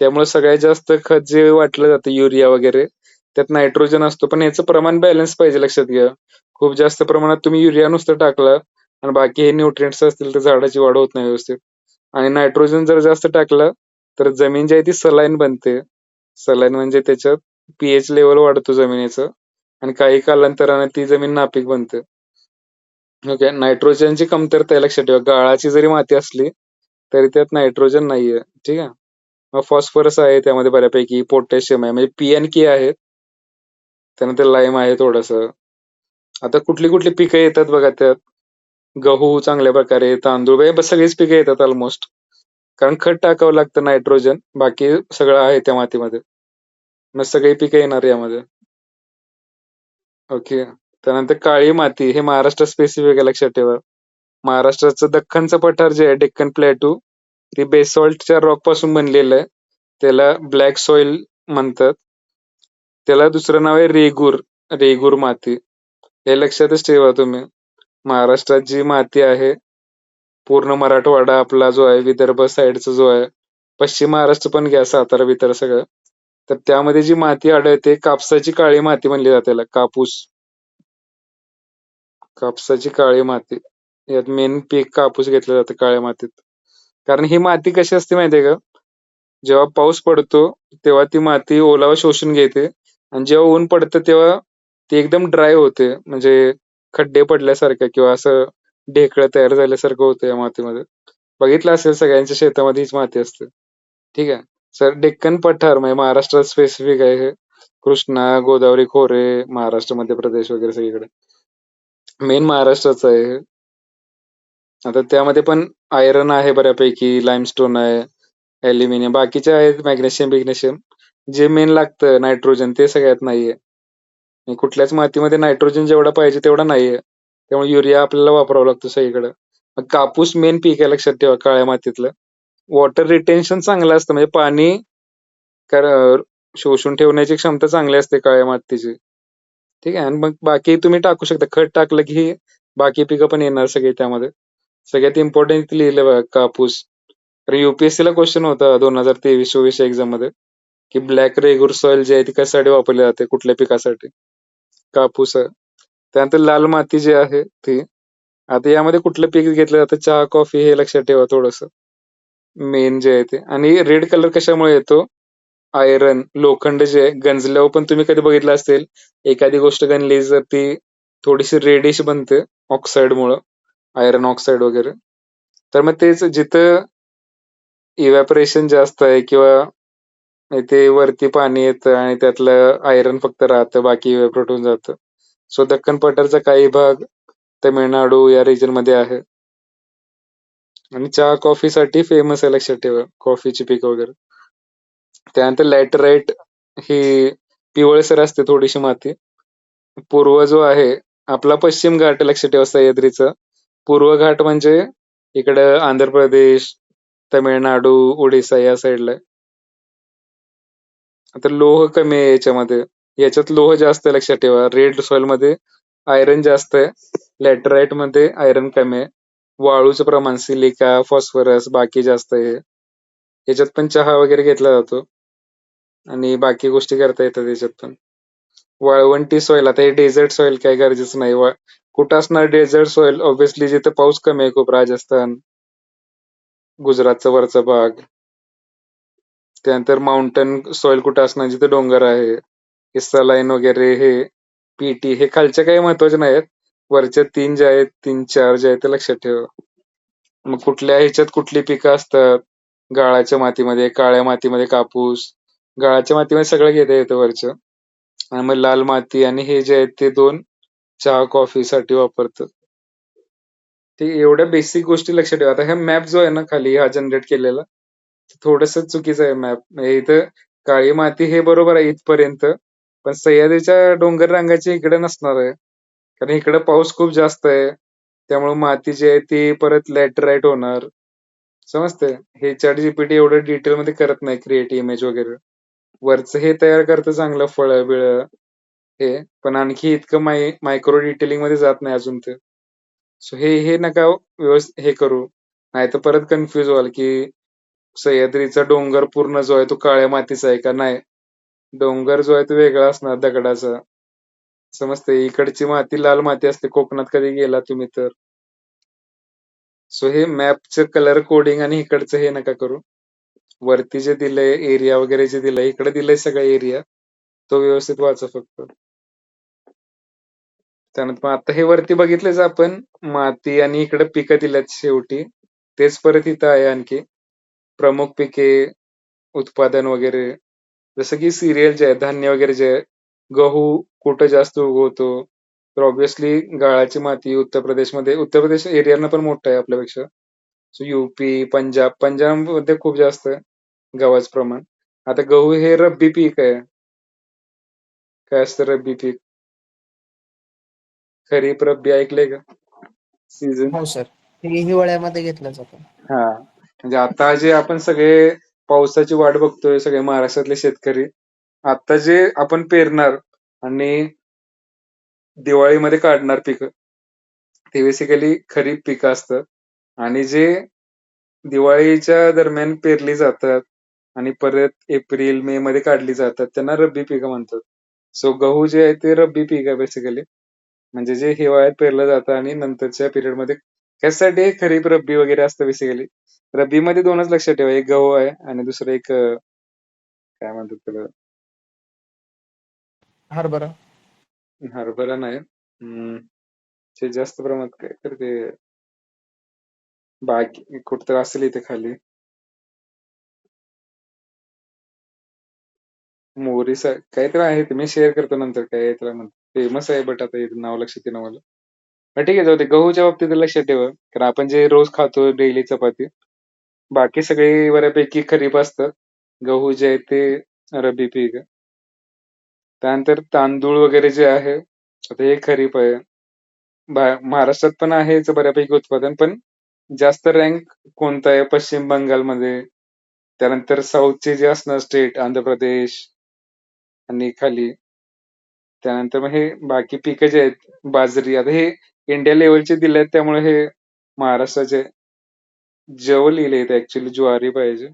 त्यामुळे सगळ्यात जास्त खत जे वाटलं जातं युरिया वगैरे, त्यात नायट्रोजन असतो. पण याचं प्रमाण बॅलन्स पाहिजे, लक्षात घ्या. खूप जास्त प्रमाणात तुम्ही युरिया नुसतं टाकलं आणि बाकी हे न्यूट्रिएंट्स असतील तर झाडाची वाढ होत नाही व्यवस्थित. आणि नायट्रोजन जर जास्त टाकलं तर जमीन जी आहे ती सलाईन बनते. सलाईन म्हणजे त्याच्यात पीएच लेवल वाढतो जमिनीचं आणि काही कालांतराने ती जमीन नापीक बनते. ओके. नायट्रोजनची कमतरता आहे, लक्षात ठेवा. गाळाची जरी माती असली तरी त्यात नायट्रोजन नाहीये. ठीक आहे. मग फॉस्फरस आहे त्यामध्ये बऱ्यापैकी, पोटॅशियम आहे, म्हणजे पी एन के आहे. त्यानंतर लाईम आहे थोडस. आता कुठली कुठली पिकं येतात बघा त्यात. गहू चांगल्या प्रकारे, तांदूळ, बस सगळीच पिकं येतात ऑलमोस्ट. कारण खत टाकावं लागतं नायट्रोजन, बाकी सगळं आहे त्या मातीमध्ये. मग सगळी पिकं येणार यामध्ये. ओके. त्यानंतर काळी माती, हे महाराष्ट्र स्पेसिफिक आहे, लक्षात ठेवा. महाराष्ट्राचं दख्खनचं पठार जे आहे, डेक्कन प्लॅटू, ते बेसॉल्टच्या रॉक पासून बनलेलं आहे. त्याला ब्लॅक सॉइल म्हणतात. त्याला दुसरं नाव आहे रेगूर. रेगूर माती. हे लक्षातच ठेवा तुम्ही. महाराष्ट्रात जी माती आहे, पूर्ण मराठवाडा आपला जो आहे, विदर्भ साईडचा जो आहे, पश्चिम महाराष्ट्र पण घ्या, सातारा बितारा सगळं, तर त्यामध्ये जी माती आढळते कापसाची काळी माती म्हणली जाते त्याला. कापसाची काळी माती. यात मेन पीक कापूस घेतलं जातं काळ्या मातीत. कारण ही माती कशी असते माहितीये का, जेव्हा पाऊस पडतो तेव्हा ती माती ओलावा शोषून घेते आणि जेव्हा ऊन पडतं तेव्हा ती एकदम ड्राय होते, म्हणजे खड्डे पडल्यासारखं किंवा असं ढेकळं तयार झाल्यासारखं होतं या मातीमध्ये. बघितलं असेल सगळ्यांच्या शेतामध्ये हीच माती असते. ठीक आहे. सर, डेक्कन पठार म्हणजे महाराष्ट्रात स्पेसिफिक आहे हे. कृष्णा, गोदावरी खोरे, महाराष्ट्र, मध्य प्रदेश वगैरे सगळीकडे. मेन महाराष्ट्राचं आहे हे. आता त्यामध्ये पण आयरन आहे बऱ्यापैकी, लाईमस्टोन आहे, ॲल्युमिनियम, बाकीचे आहेत मॅग्नेशियम. जे मेन लागतं नायट्रोजन ते सगळ्यात नाहीये. आणि कुठल्याच मातीमध्ये नायट्रोजन जेवढा पाहिजे तेवढा नाहीये. त्यामुळे युरिया आपल्याला वापरावा लागतो सगळीकडे. मग कापूस मेन पीक आहे, लक्षात ठेवा, काळ्या मातीतलं. वॉटर रिटेन्शन चांगलं असतं, म्हणजे पाणी शोषून ठेवण्याची क्षमता चांगली असते काळ्या मातीची. ठीक आहे. आणि मग बाकी तुम्ही टाकू शकता. खत टाकलं की बाकी पिकं पण येणार सगळे त्यामध्ये. सगळ्यात इम्पॉर्टंट लिहिलं बघा कापूस. तर युपीएससी ला क्वेश्चन होता 2023-24 एक्झाम मध्ये की ब्लॅक रेगुर सॉइल जे आहे ती कशासाठी वापरली जाते, कुठल्या पिकासाठी? कापूस आहे. त्यानंतर लाल माती जी आहे ती. आता यामध्ये कुठलं पीक घेतलं जातं? चहा, कॉफी हे लक्षात ठेवा थोडंसं. मेन जे आहे ते. आणि रेड कलर कशामुळे येतो? आयरन, लोखंड जे आहे गंजल्यावर पण तुम्ही कधी बघितलं असेल, एखादी गोष्ट गंजली तर ती थोडीशी रेडिश बनते ऑक्साईडमुळं, आयरन ऑक्साईड वगैरे. तर मग तेच जिथं इव्हॅपोरेशन जास्त आहे किंवा ते वरती पाणी येतं आणि त्यातलं आयरन फक्त राहतं, बाकी इव्हॅपोरेट होऊन जातं. सो दक्खन पठारचा काही भाग तमिळनाडू या रिजन मध्ये आहे. आणि चहा कॉफीसाठी फेमस आहे लक्षात ठेवा, कॉफीची पीक वगैरे. त्यानंतर लॅटराइट ही पिवळसर असते थोडीशी माती. पूर्व जो आहे आपला पश्चिम घाट लक्षात ठेवा सह्याद्रीचा. पूर्व घाट म्हणजे इकडं आंध्र प्रदेश, तमिळनाडू, ओडिसा या साईडला आहे. आता लोह कमी आहे याच्यामध्ये. याच्यात लोह जास्त आहे लक्षात ठेवा. रेड सॉइल मध्ये आयरन जास्त आहे. लॅटराइट मध्ये आयरन कमी आहे. वाळूचं प्रमाण सिलिका, फॉस्फरस बाकी जास्त आहे. याच्यात पण चहा वगैरे घेतला जातो आणि बाकी गोष्टी करता येतात याच्यात पण. वाळवंटी सॉइल, आता हे डेझर्ट सॉइल काही गरजेचं नाही. कुठं असणार डेझर्ट सॉइल? ऑब्व्हियसली जिथे पाऊस कमी आहे खूप, राजस्थान, गुजरातचा वरचा भाग. त्यानंतर माउंटन सॉइल कुठं असणार? जिथे डोंगर आहे. हे सलाईन वगैरे, हे पीटी, हे खालच्या काही महत्वाचे नाहीत. वरच्या 3 जे आहेत, 3-4 जे आहेत ते लक्षात ठेवा. मग कुठल्या ह्याच्यात कुठली पिकं असतात? गाळाच्या मातीमध्ये, काळ्या मातीमध्ये कापूस. गाळाच्या मातीमध्ये सगळं घेता येतं वरचं. आणि मग लाल माती आणि हे जे आहेत ते 2 चहा कॉफीसाठी वापरतात. ते एवढ्या बेसिक गोष्टी लक्षात ठेवा. आता हा मॅप जो आहे ना खाली हा जनरेट केलेला, थोडस चुकीचं आहे मॅप. म्हणजे इथं काळी माती हे बरोबर आहे इथपर्यंत, पण सह्याद्रीच्या डोंगर रांगाची इकडे नसणार आहे. कारण इकडे पाऊस खूप जास्त आहे. त्यामुळे माती जी आहे ती परत लॅटराइट होणार. समजतंय? हे चॅट जीपीटी एवढं डिटेलमध्ये करत नाही, क्रिएट इमेज वगैरे. वरचं हे तयार करतं चांगलं फळं-बिळं हे, पण आणखी इतकं मायक्रो डिटेलिंग मध्ये जात नाही अजून ते. सो हे नका व्यवस्थित हे करू. नाहीतर परत कन्फ्युज व्हाल की सह्याद्रीचा डोंगर पूर्ण जो आहे तो काळ्या मातीचा आहे का? नाही. डोंगर जो आहे तो वेगळा असणार दगडाचा. समजते? इकडची माती लाल माती असते कोकणात कधी गेला तुम्ही तर. सो हे मॅपचं कलर कोडिंग आणि इकडचं हे नका करू. वरती जे दिलंय एरिया वगैरे जे दिलंय, इकडे दिलंय सगळा एरिया, तो व्यवस्थित वाचा फक्त. त्यानंतर आता हे वरती बघितलेच आपण माती आणि इकडे पिकं दिल्यात शेवटी. तेच परत इथं आहे आणखी. प्रमुख पिके, उत्पादन वगैरे. जसं की सिरियल जे आहे, धान्य वगैरे जे आहे. गहू कुठं जास्त उगवतो? तर ऑब्व्हियसली गाळाची माती उत्तर प्रदेशमध्ये. उत्तर प्रदेश एरियानं पण मोठं आहे आपल्यापेक्षा. सो यूपी, पंजाबमध्ये खूप जास्त आहे गव्हाचं प्रमाण. आता गहू हे रब्बी पीक आहे. काय असतं रब्बी पीक? खरीप, रब्बी ऐकलंय का? सीझन. हो सर. हे हिवाळ्यामध्ये घेतलं जातं. हा. म्हणजे आता जे आपण सगळे पावसाची वाट बघतोय, सगळे महाराष्ट्रातले शेतकरी, आता जे आपण पेरणार आणि दिवाळीमध्ये काढणार पिकं, ते बेसिकली खरीप पिकं असतात. आणि जे दिवाळीच्या दरम्यान पेरली जातात आणि परत एप्रिल मे मध्ये काढली जातात त्यांना रब्बी पिकं म्हणतात. सो गहू जे आहे ते रब्बी पीक आहे बेसिकली. म्हणजे जे हिवाळ्यात पेरलं जातं आणि नंतरच्या पिरियड मध्ये. त्यासाठी खरीप रब्बी वगैरे असतं बेसिकली. रब्बी मध्ये 2च लक्षात ठेवा, एक गहू आहे आणि दुसरं एक काय म्हणतात त्याला, हरभरा. हरभरा नाही. ते जास्त प्रमाणात काय तर ते बाकी कुठं असेल इथे खाली. मोहरीचा काहीतरी आहे ते मी शेअर करतो नंतर, काय त्याला म्हणतात. फेमस आहे बट आता इथे नाव लक्षात येईना मला. पण ठीक आहे जाऊ दे. गहूच्या बाबतीत लक्षात ठेवा, कारण आपण जे रोज खातो डेली चपाती, बाकी सगळी बऱ्यापैकी खरीप असतात. गहू जे आहे ते रब्बी पीक आहे. त्यानंतर तांदूळ वगैरे जे आहे, आता हे खरीप आहे. महाराष्ट्रात पण आहेच बऱ्यापैकी उत्पादन, पण जास्त रँक कोणता आहे? पश्चिम बंगालमध्ये. त्यानंतर साऊथचे जे असणार स्टेट, आंध्र प्रदेश आणि खाली त्यानंतर मग हे बाकी पिकं जे आहेत, बाजरी, आता हे इंडिया लेवलचे दिले आहेत, त्यामुळे हे महाराष्ट्राचे जव लिहिले ऍक्च्युली ज्वारी पाहिजे.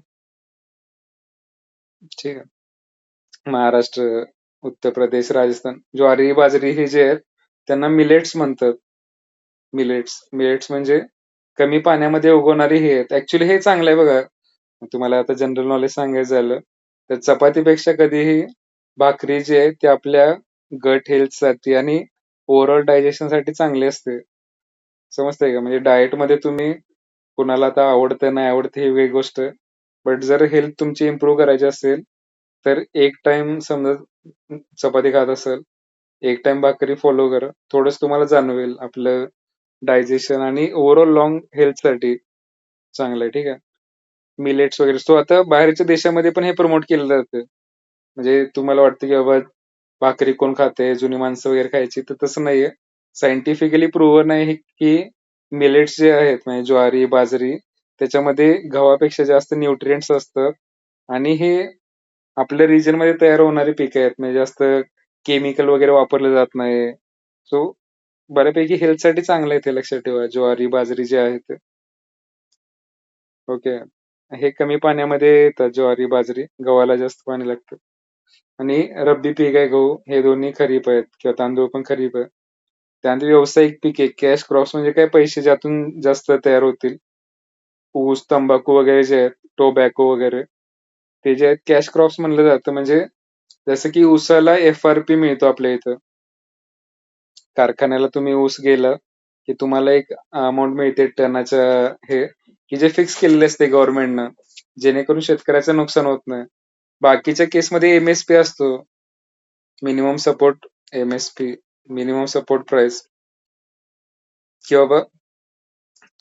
ठीक आहे. महाराष्ट्र, उत्तर प्रदेश, राजस्थान, ज्वारी बाजरी हे जे आहेत त्यांना मिलेट्स म्हणतात. मिलेट्स मिलेट्स म्हणजे कमी पाण्यामध्ये उगवणारी हे आहेत. ऍक्च्युली हे चांगलं आहे बघा. तुम्हाला आता जनरल नॉलेज सांगायचं झालं तर चपातीपेक्षा कधीही भाकरी जी आहे ती आपल्या गट हेल्थसाठी आणि ओव्हरऑल डायजेशनसाठी चांगली असते. समजतंय का? म्हणजे डाएट मध्ये तुम्ही कुणाला आता आवडतं नाही आवडतं ही वेगळी गोष्ट, बट जर हेल्थ तुमची इम्प्रूव्ह करायची असेल तर एक टाइम समजा चपाती खात असेल, एक टाइम भाकरी फॉलो करा. थोडंच तुम्हाला जाणवेल आपलं डायजेशन आणि ओव्हरऑल लॉंग हेल्थसाठी चांगलं आहे. ठीक आहे. मिलेट्स वगैरे सो आता बाहेरच्या देशामध्ये पण हे प्रमोट केलं जातं. म्हणजे तुम्हाला वाटतं की बाबा भाकरी कोण खाते, जुनी माणसं वगैरे खायची, तर तसं नाहीये. सायंटिफिकली प्रूव्हन आहे की मिलेट्स जे आहेत म्हणजे ज्वारी, बाजरी त्याच्यामध्ये गव्हापेक्षा जास्त न्यूट्रिएंट्स असतात आणि हे आपल्या रिजन मध्ये तयार होणारी पिकं आहेत. म्हणजे जास्त केमिकल वगैरे वापरलं जात नाही. सो बऱ्यापैकी हेल्थसाठी चांगलं आहे ते लक्षात ठेवा. ज्वारी, बाजरी जे आहे ते. ओके. हे कमी पाण्यामध्ये येतात ज्वारी, बाजरी. गव्हाला जास्त पाणी लागतं. आणि रब्बी पीक आहे गहू. हे दोन्ही खरीप आहेत किंवा तांदूळ पण खरीप आहे. त्यानंतर व्यावसायिक पिके कॅश क्रॉप्स म्हणजे काय पैसे ज्यातून जास्त तयार होतील. ऊस, तंबाखू वगैरे जे आहेत, टोबॅको वगैरे ते जे आहेत कॅश क्रॉप्स म्हणलं जातं. म्हणजे जसं की ऊसाला FRP मिळतो आपल्या इथं. कारखान्याला तुम्ही ऊस गेला की तुम्हाला एक अमाऊंट मिळते टनाच्या हे की जे फिक्स केलेले असते गव्हर्नमेंटनं, जेणेकरून शेतकऱ्याचं नुकसान होत नाही. बाकीच्या केसमध्ये MSP असतो, minimum support MSP, minimum support price, की बाबा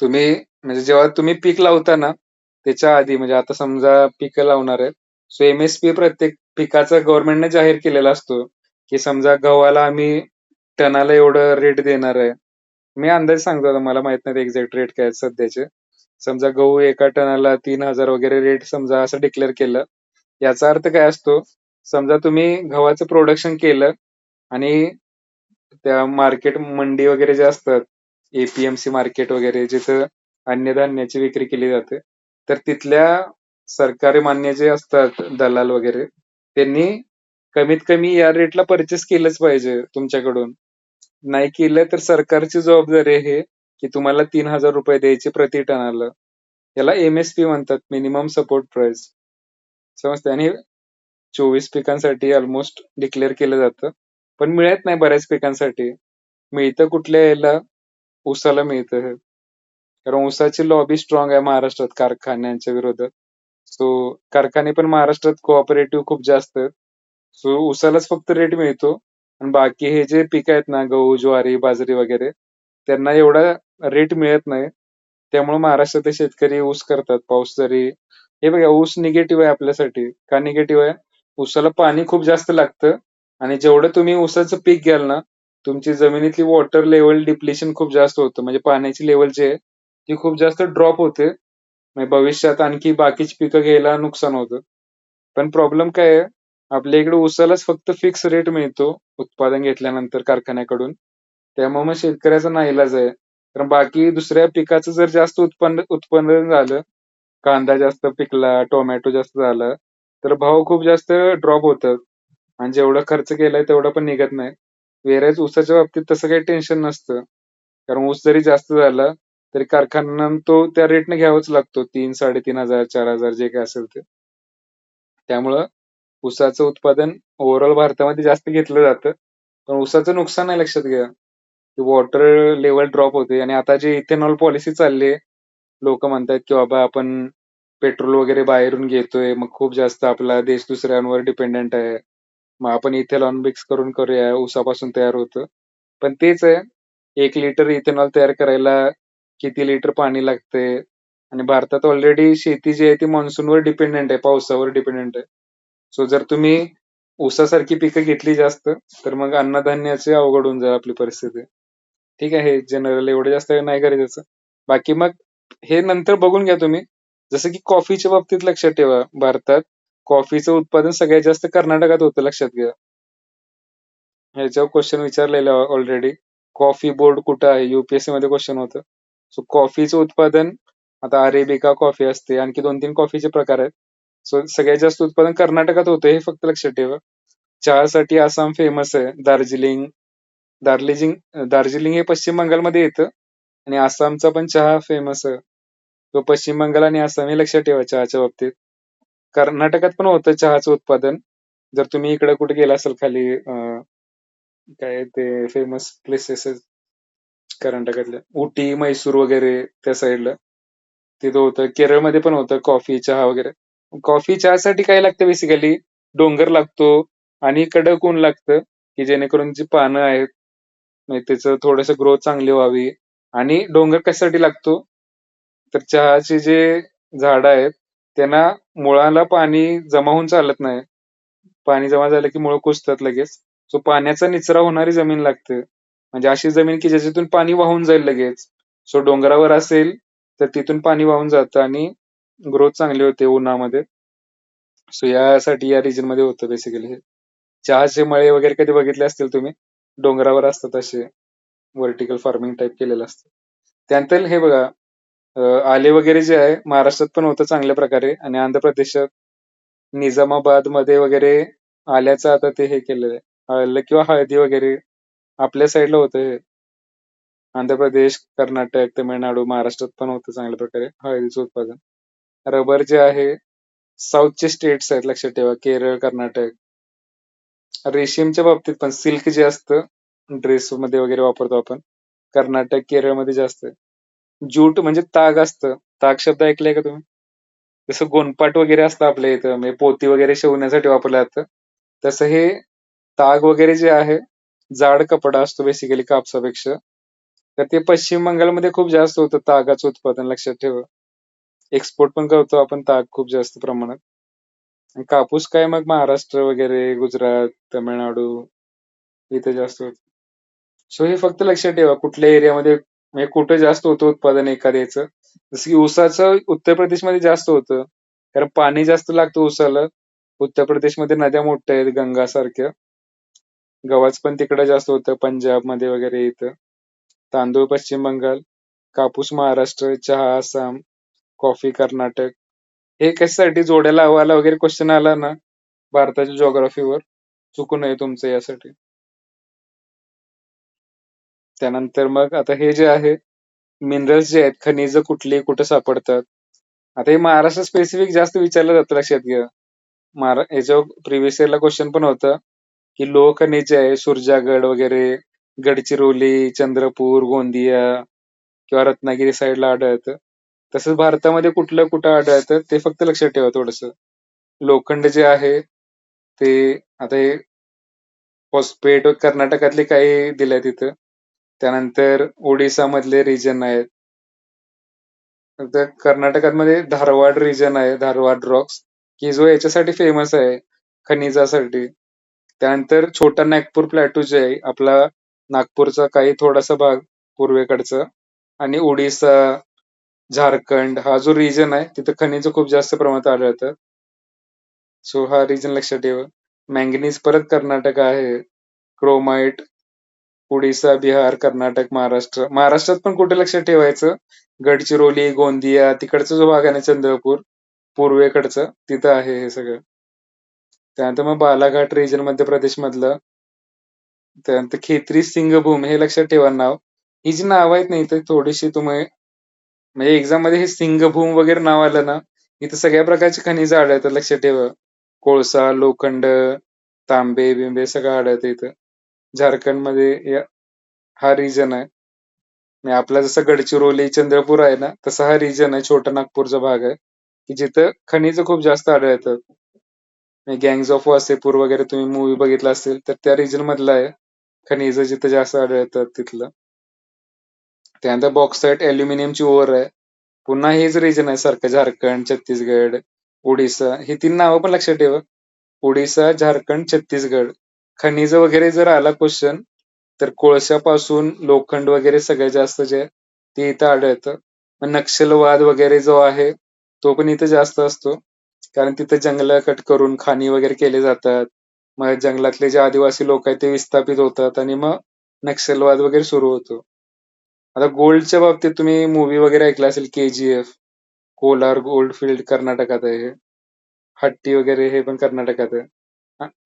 तुम्ही म्हणजे जेव्हा तुम्ही पीक लावता ना त्याच्या आधी म्हणजे आता समजा पीक लावणार आहे, सो MSP प्रत्येक पिकाचा गव्हर्नमेंटने जाहीर केलेला असतो की समजा गव्हाला आम्ही टनाला एवढं रेट देणार आहे. मी अंदाज सांगतो, आता मला माहित नाही एक्झॅक्ट रेट काय आहेत सध्याचे. समजा गहू एका टनाला 3,000 वगैरे रेट समजा असं डिक्लेअर केलं. याचा अर्थ काय असतो, समजा तुम्ही गव्हाचं प्रोडक्शन केलं आणि त्या मार्केट मंडी वगैरे जे असतात, APMC मार्केट वगैरे जिथं अन्नधान्याची विक्री केली जाते, तर तिथल्या सरकारी मान्य जे असतात दलाल वगैरे त्यांनी कमीत कमी या रेटला परचेस केलंच पाहिजे तुमच्याकडून. नाही केलं तर सरकारची जबाबदारी आहे की तुम्हाला 3,000 रुपये द्यायचे प्रति टनाला. याला MSP म्हणतात, मिनिमम सपोर्ट प्राइस. समजते? आणि 24 पिकांसाठी ऑलमोस्ट डिक्लेअर केलं जातं, पण मिळत नाही बऱ्याच पिकांसाठी. मिळतं कुठल्या याला? ऊसाला मिळतं हे. कारण ऊसाची लॉबी स्ट्रॉंग आहे महाराष्ट्रात कारखान्यांच्या विरोधात. सो कारखाने पण महाराष्ट्रात कोऑपरेटिव्ह खूप जास्त आहेत. सो ऊसालाच फक्त रेट मिळतो आणि बाकी हे जे पिकं आहेत ना गहू, ज्वारी, बाजरी वगैरे त्यांना एवढा रेट मिळत नाही. त्यामुळे महाराष्ट्रातले शेतकरी ऊस करतात. पाऊस जरी हे बघा, ऊस निगेटिव्ह आहे आपल्यासाठी. का निगेटिव्ह आहे? ऊसाला पाणी खूप जास्त लागतं आणि जेवढं तुम्ही ऊसाचं पीक घ्याल ना, तुमची जमिनीतली वॉटर लेवल डिप्लेशन खूप जास्त होतं. म्हणजे पाण्याची लेवल जी आहे ती खूप जास्त ड्रॉप होते. म्हणजे भविष्यात आणखी बाकीची पिकं घ्यायला नुकसान होतं. पण प्रॉब्लेम काय आहे? आपल्या इकडे ऊसालाच फक्त फिक्स रेट मिळतो उत्पादन घेतल्यानंतर कारखान्याकडून. त्यामुळे मग शेतकऱ्याचा नाईलाज आहे. कारण बाकी दुसऱ्या पिकाचं जर जास्त उत्पन्न झालं, कांदा जास्त पिकला, टोमॅटो जास्त झाला, तर भाव खूप जास्त ड्रॉप होतात आणि जेवढा खर्च केलाय तेवढा पण निघत नाही. वेरएज ऊसाच्या बाबतीत तसं काही टेन्शन नसतं. कारण ऊस जरी जास्त झाला तरी कारखान्यांना तो त्या रेटने घ्यावाच लागतो. 3, 3,500, 4,000 जे काही असेल ते. त्यामुळं ऊसाचं उत्पादन ओव्हरऑल भारतामध्ये जास्त घेतलं जातं. पण ऊसाचं नुकसान नाही लक्षात घ्या. वॉटर लेवल ड्रॉप होते आणि आता जी इथेनॉल पॉलिसी चालली आहे, लोक म्हणतात की बाबा आपण पेट्रोल वगैरे बाहेरून घेतोय, मग खूप जास्त आपला देश दुसऱ्यांवर डिपेंडंट आहे. मग आपण इथेनॉल मिक्स करून करूया, ऊसापासून तयार होतं. पण तेच आहे, 1 लिटर इथेनॉल तयार करायला किती लिटर पाणी लागते आणि भारतात ऑलरेडी शेती जी आहे ती मान्सूनवर डिपेंडंट आहे, पावसावर डिपेंडंट आहे. सो जर तुम्ही ऊसासारखी पिकं घेतली जास्त, तर मग अन्नधान्याची अवघड होऊन जाईल आपली परिस्थिती. ठीक आहे, हे जनरल एवढं जास्त नाही गरजेचं. बाकी मग हे नंतर बघून घ्या तुम्ही. जसं की कॉफीच्या बाबतीत लक्षात ठेवा, भारतात कॉफीचं उत्पादन सगळ्यात जास्त कर्नाटकात होतं, लक्षात घ्या. ह्याच्यावर क्वेश्चन विचारलेला ऑलरेडी. कॉफी बोर्ड कुठं आहे? UPSC मध्ये क्वेश्चन होतं. सो कॉफीचं उत्पादन, आता अरेबिका कॉफी असते, आणखी 2-3 कॉफीचे प्रकार आहेत. सो सगळ्यात जास्त उत्पादन कर्नाटकात होतं, हे फक्त लक्षात ठेवा. चहासाठी आसाम फेमस आहे. दार्जिलिंग दार्जिलिंग दार्जिलिंग हे पश्चिम बंगालमध्ये येतं आणि आसामचा पण चहा फेमस आहे. तो पश्चिम बंगाल आणि आसाम हे लक्षात ठेवा चहाच्या बाबतीत. कर्नाटकात पण होतं चहाचं उत्पादन. जर तुम्ही इकडे कुठे गेला असाल खाली काय ते फेमस प्लेसेस कर्नाटकातल्या, उटी, मैसूर वगैरे त्या साईडला तिथं होतं. केरळमध्ये पण होतं कॉफी, चहा वगैरे. कॉफी चहासाठी काय लागतं बेसिकली? डोंगर लागतो आणि कडक ऊन लागतं, की जेणेकरून जी पानं आहेत म्हणजे त्याचं थोडंसं ग्रोथ चांगली व्हावी. आणि डोंगर कशासाठी लागतो? तर चहाचे जे झाडं आहेत त्यांना मुळाला पाणी जमा होऊन चालत नाही. पाणी जमा झालं की मुळं कुजतात लगेच. सो पाण्याचा निचरा होणारी जमीन लागते. म्हणजे अशी जमीन की ज्याच्यातून पाणी वाहून जाईल लगेच. सो डोंगरावर असेल तर तिथून पाणी वाहून जातं आणि ग्रोथ चांगली होते उन्हामध्ये. सो यासाठी या रिजन मध्ये होतं बेसिकली हे. चहाचे मळे वगैरे कधी बघितले असतील तुम्ही, डोंगरावर असतात असे, व्हर्टिकल फार्मिंग टाईप केलेलं असतं. त्यानंतर हे बघा, आले वगैरे जे आहे महाराष्ट्रात पण होतं चांगल्या प्रकारे आणि आंध्र प्रदेशात निजामाबाद मध्ये वगैरे आल्याचं आता ते हे केलेलं आहे. आलं किंवा हळदी वगैरे आपल्या साईडला होतं हे. आंध्र प्रदेश, कर्नाटक, तमिळनाडू, महाराष्ट्रात पण होतं चांगल्या प्रकारे हळदीचं उत्पादन. रबर जे आहे साऊथचे स्टेट्स आहेत लक्षात ठेवा, केरळ, कर्नाटक. रेशीमच्या बाबतीत पण सिल्क जे असतं ड्रेस मध्ये वगैरे वापरतो आपण, कर्नाटक, केरळमध्ये जास्त आहे. ज्यूट म्हणजे ताग असतं. ताग शब्द ऐकलाय का तुम्ही? जसं गोनपाट वगैरे असतं आपल्या इथं, म्हणजे पोती वगैरे शिवण्यासाठी वापरलं जातं. तसं हे ताग वगैरे जे आहे जाड कपडा असतो बेसिकली कापसापेक्षा. तर ते पश्चिम बंगालमध्ये खूप जास्त होतं तागाचं उत्पादन, लक्षात ठेवा. एक्सपोर्ट पण करतो आपण ताग खूप जास्त प्रमाणात. आणि कापूस काय मग महाराष्ट्र वगैरे, गुजरात, तमिळनाडू इथे जास्त होतं. सो हे फक्त लक्षात ठेवा कुठल्या एरियामध्ये म्हणजे कुठं जास्त होतं उत्पादन एखाद्याचं. जसं की ऊसाचं उत्तर प्रदेशमध्ये जास्त होतं, कारण पाणी जास्त लागतं ऊसाला. उत्तर प्रदेशमध्ये नद्या मोठ्या आहेत गंगा सारख्या. गव्हाचं पण तिकडे जास्त होतं पंजाबमध्ये वगैरे इथं. तांदूळ पश्चिम बंगाल, कापूस महाराष्ट्र, चहा आसाम, कॉफी कर्नाटक. हे कशासाठी जोड्याला हवाला वगैरे क्वेश्चन आला ना भारताच्या जिओग्राफीवर, चुकू नये तुमचं यासाठी. त्यानंतर मग आता हे जे आहे मिनरल्स जे आहेत, खनिज कुठली कुठे सापडतात. आता हे महाराष्ट्र स्पेसिफिक जास्त विचारलं जातं, लक्षात घ्या. याच्यावर प्रिव्हियस इयरला क्वेश्चन पण होतं की लोह खनिज आहे सुरजागड वगैरे, गडचिरोली, चंद्रपूर, गोंदिया किंवा रत्नागिरी साईडला आढळतं. तसंच भारतामध्ये कुठलं कुठं आढळतं ते फक्त लक्षात ठेवा थोडंसं. लोखंड जे आहे ते आता हे फॉस्फेट कर्नाटकातले काही दिले तिथं. त्यानंतर ओडिसा मधले रिजन आहेत. तर कर्नाटकामध्ये धारवाड रिजन आहे, धारवाड रॉक्स, की जो याच्यासाठी फेमस आहे खनिजासाठी. त्यानंतर छोटा नागपूर प्लॅटू जे आहे आपला नागपूरचा काही थोडासा भाग पूर्वेकडचा, आणि ओडिसा, झारखंड हा जो रिजन आहे तिथं खनिज खूप जास्त प्रमाणात आढळतात. सो हा रिजन लक्षात ठेवा. मॅंगनीज परत कर्नाटक आहे. क्रोमाइट ओडिसा, बिहार, कर्नाटक, महाराष्ट्र. महाराष्ट्रात पण कुठे लक्षात ठेवायचं? गडचिरोली, गोंदिया तिकडचा जो भाग आहे ना, चंद्रपूर पूर्वेकडचं, तिथं आहे हे सगळं. त्यानंतर मग बालाघाट रिजन मध्य प्रदेश मधलं. त्यानंतर खेत्री सिंगभूम, हे लक्षात ठेवा नाव. ही जी नाव आहेत ना इथं थोडीशी तुम्ही म्हणजे एक्झाम मध्ये हे सिंगभूम वगैरे नाव आलं ना, इथं सगळ्या प्रकारचे खनिज आढळतात, लक्षात ठेवा. कोळसा, लोखंड, तांबे बिंबे सगळं आढळतं इथं. झारखंडमध्ये हा रिजन आहे. आणि आपला जसं गडचिरोली, चंद्रपूर आहे ना, तसा हा रिजन आहे, छोटा नागपूरचा भाग आहे, की जिथं खनिज खूप जास्त आढळतात. गँग्स ऑफ वासेपूर वगैरे तुम्ही मूवी बघितला असेल तर त्या रिजन मधला आहे, खनिज जिथं जास्त आढळतात तिथलं. त्यानंतर बॉक्साईट, अल्युमिनियमची ओर आहे. पुन्हा हेच रिजन आहे सारखं, झारखंड, छत्तीसगड, ओडिसा. ही 3 नावं पण लक्षात ठेवा. ओडिसा, झारखंड, छत्तीसगड. खनिज वगैरे जर आला क्वेश्चन तर कोळशापासून लोखंड वगैरे सगळ्यात जास्त जे आहे ते इथं आढळतं. मग नक्षलवाद वगैरे जो आहे तो पण इथं जास्त असतो, कारण तिथं जंगलं कट करून खाणी वगैरे केले जातात. मग जंगलातले जे आदिवासी लोक आहेत ते विस्थापित होतात आणि मग नक्षलवाद वगैरे सुरू होतो. आता गोल्डच्या बाबतीत तुम्ही मूव्ही वगैरे ऐकला असेल, KGF, कोलार गोल्ड फील्ड कर्नाटकात आहे हे. हट्टी वगैरे हे पण कर्नाटकात आहे.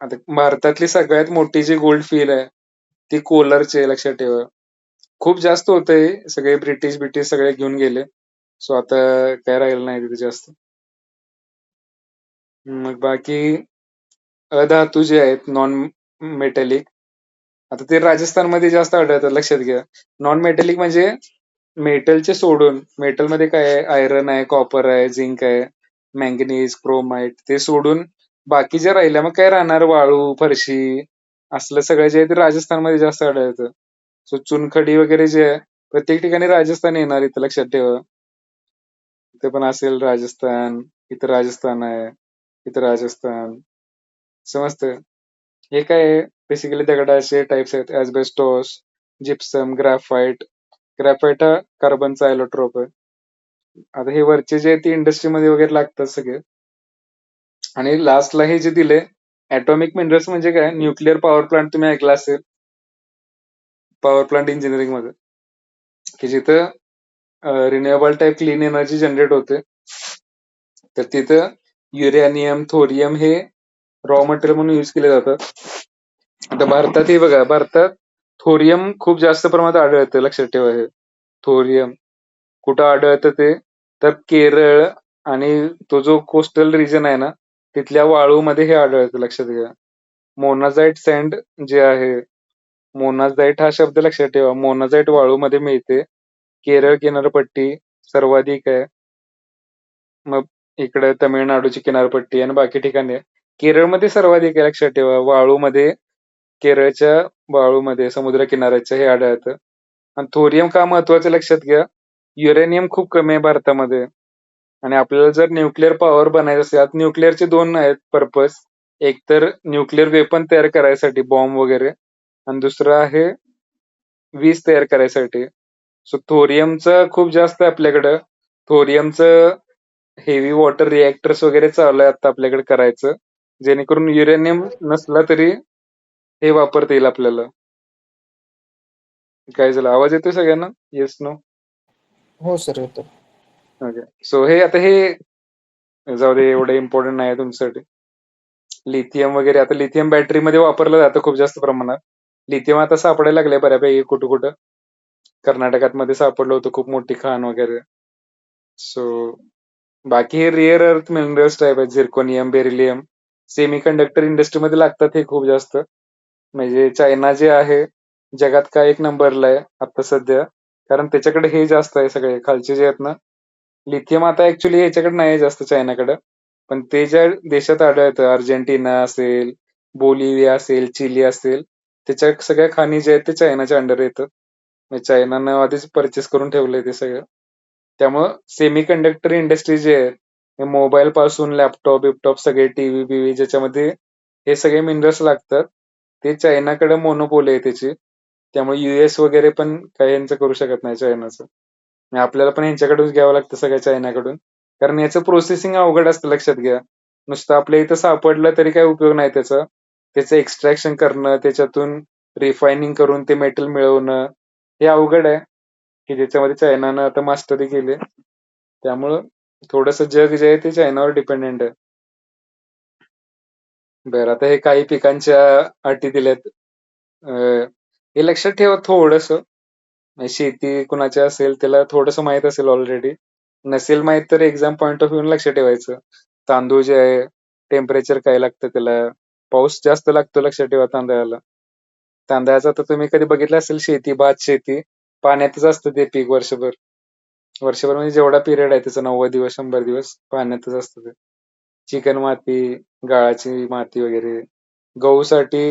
आता भारतातली सगळ्यात मोठी जी गोल्ड फील्ड आहे ती कोलारची आहे, लक्षात ठेवा. खूप जास्त होतंय, सगळे ब्रिटिश सगळे घेऊन गेले. सो आता काय राहिलं नाही तिथे जास्त. मग बाकी अधातू जे आहेत नॉन मेटॅलिक, आता ते राजस्थानमध्ये जास्त आढळतात, लक्षात घ्या. नॉन मेटॅलिक म्हणजे मेटलचे सोडून, मेटलमध्ये काय आहे, आयरन आहे, कॉपर आहे, झिंक आहे, मँगनीज, क्रोमाइट, ते सोडून बाकी जे राहिल्या मग काय राहणार, वाळू, फरशी, असलं सगळं जे आहे ते राजस्थानमध्ये जास्त आढळतं. सो चुनखडी वगैरे जे आहे प्रत्येक ठिकाणी राजस्थान येणार, इथं लक्षात ठेवा. इथे पण असेल राजस्थान, इथं राजस्थान आहे, इथं राजस्थान, समजतं. हे काय आहे, बेसिकली दगडाचे टाइप्स आहेत, ऍस्बेस्टॉस, जिप्सम, ग्राफाइट. ग्राफाइट हा कार्बनचा ॲलोट्रोप आहे. आता हे वरचे जे आहे ते इंडस्ट्रीमध्ये वगैरे लागतात सगळे. आणि लास्टला हे जे दिले ऍटॉमिक मिनरल्स म्हणजे काय, न्यूक्लिअर पॉवर प्लांट तुम्ही ऐकला असेल, पॉवर प्लांट इंजिनिअरिंग मध्ये, की जिथं renewable type clean energy generate होते. तर तिथं युरेनियम, थोरियम हे रॉ मटेरियल म्हणून यूज केले जातात. आता भारतात हे बघा, भारतात थोरियम खूप जास्त प्रमाणात आढळतं, लक्षात ठेवा. हे थोरियम कुठं आढळतं ते, तर केरळ आणि तो जो कोस्टल रिजन आहे ना तिथल्या वाळूमध्ये हे आढळतं, लक्षात घ्या. मोनाझाईट सँड जे आहे, मोनाझाईट हा शब्द लक्षात ठेवा, मोनाझाईट वाळूमध्ये मिळते. केरळ किनारपट्टी सर्वाधिक आहे, मग इकडे तमिळनाडूची किनारपट्टी आणि बाकी ठिकाणी आहे. केरळमध्ये सर्वाधिक आहे, लक्षात ठेवा. वाळूमध्ये, केरळच्या वाळूमध्ये, समुद्र किनाऱ्याच्या हे आढळतं. आणि थोरियम का महत्वाचं लक्षात घ्या, युरेनियम खूप कमी आहे भारतामध्ये. आणि आपल्याला जर न्यूक्लिअर पॉवर बनायचं असेल, आता न्यूक्लिअरचे दोन आहेत पर्पज. एक तर न्यूक्लिअर वेपन तयार करायसाठी, बॉम्ब वगैरे, आणि दुसरं आहे वीज तयार करायसाठी. सो थोरियमचं खूप जास्त आहे आपल्याकडं. थोरियमचं हेवी वॉटर रिएक्टर्स वगैरे चालू आहे आता आपल्याकडे करायचं, जेणेकरून युरेनियम नसला तरी हे वापरता येईल आपल्याला. काय झालं, आवाज येतोय सगळ्यांना? Yes, no? हो सर, येतो. ओके. सो हे आता हे जाऊ दे, एवढं इम्पॉर्टंट नाही आहे तुमच्यासाठी. लिथियम वगैरे, आता लिथियम बॅटरीमध्ये वापरलं जातं खूप जास्त प्रमाणात. लिथियम आता सापडायला लागलंय बऱ्यापैकी कुठं कुठं. कर्नाटकात मध्ये सापडलं होतं, खूप मोठी खाण वगैरे. सो बाकी हे रिअर अर्थ मिनरल्स टाईप आहेत, झिर्कोनियम, बेरिलियम, सेमी कंडक्टर इंडस्ट्रीमध्ये लागतात हे खूप जास्त. म्हणजे चायना जे आहे जगात काय एक नंबरला आहे आता सध्या, कारण त्याच्याकडे हे जास्त आहे, सगळे खालचे जे आहेत ना. लिथियम आता ऍक्च्युली याच्याकडे नाही जास्त, चायनाकडे. पण ते ज्या देशात आढळतं, अर्जेंटिना असेल, बोलिव्हिया असेल, चिली असेल, त्याच्या सगळ्या खाणी जे आहेत ते चायनाच्या अंडर येतात. म्हणजे चायनानं आधीच परचेस करून ठेवलंय ते सगळं. त्यामुळं सेमी कंडक्टर इंडस्ट्री जे आहे, मोबाईल पासून लॅपटॉप बिपटॉप सगळे, टीव्ही बीव्ही, ज्याच्यामध्ये हे सगळे मिनरल्स लागतात, ते चायनाकडे मोनोपोली आहे त्याची. त्यामुळे US वगैरे पण काही यांचं करू शकत नाही चायनाचं. आणि आपल्याला पण यांच्याकडूनच घ्यावं लागतं सगळ्या चायनाकडून, कारण याचं प्रोसेसिंग अवघड असतं, लक्षात घ्या. नुसतं आपल्या इथं सापडलं तरी काही उपयोग नाही त्याचा. त्याचं एक्स्ट्रॅक्शन करणं, त्याच्यातून रिफायनिंग करून ते मेटल मिळवणं, हे अवघड आहे, की ज्याच्यामध्ये चायनानं आता मास्टरी केली. त्यामुळं थोडंसं जग जे आहे ते चायनावर डिपेंडेंट आहे. बरं, आता हे काही पिकांच्या अटी दिल्यात. हे लक्षात ठेवा थोडंसं. म्हणजे शेती कुणाची असेल त्याला थोडंसं माहित असेल ऑलरेडी. नसेल माहित तर एक्झाम पॉईंट ऑफ व्ह्यू लक्षात ठेवायचं. तांदूळ जे आहे, टेम्परेचर काय लागतं त्याला, पाऊस जास्त लागतो, लक्षात ठेवा तांदळाला. तांदळाचं तर तुम्ही कधी बघितलं असेल शेती, भात शेती, पाण्यातच असतं ते पीक वर्षभर. वर्षभर म्हणजे जेवढा पिरियड आहे त्याचा, 90 दिवस, 100 दिवस पाण्यातच असतं ते. चिकन माती, गाळाची माती वगैरे. गहूसाठी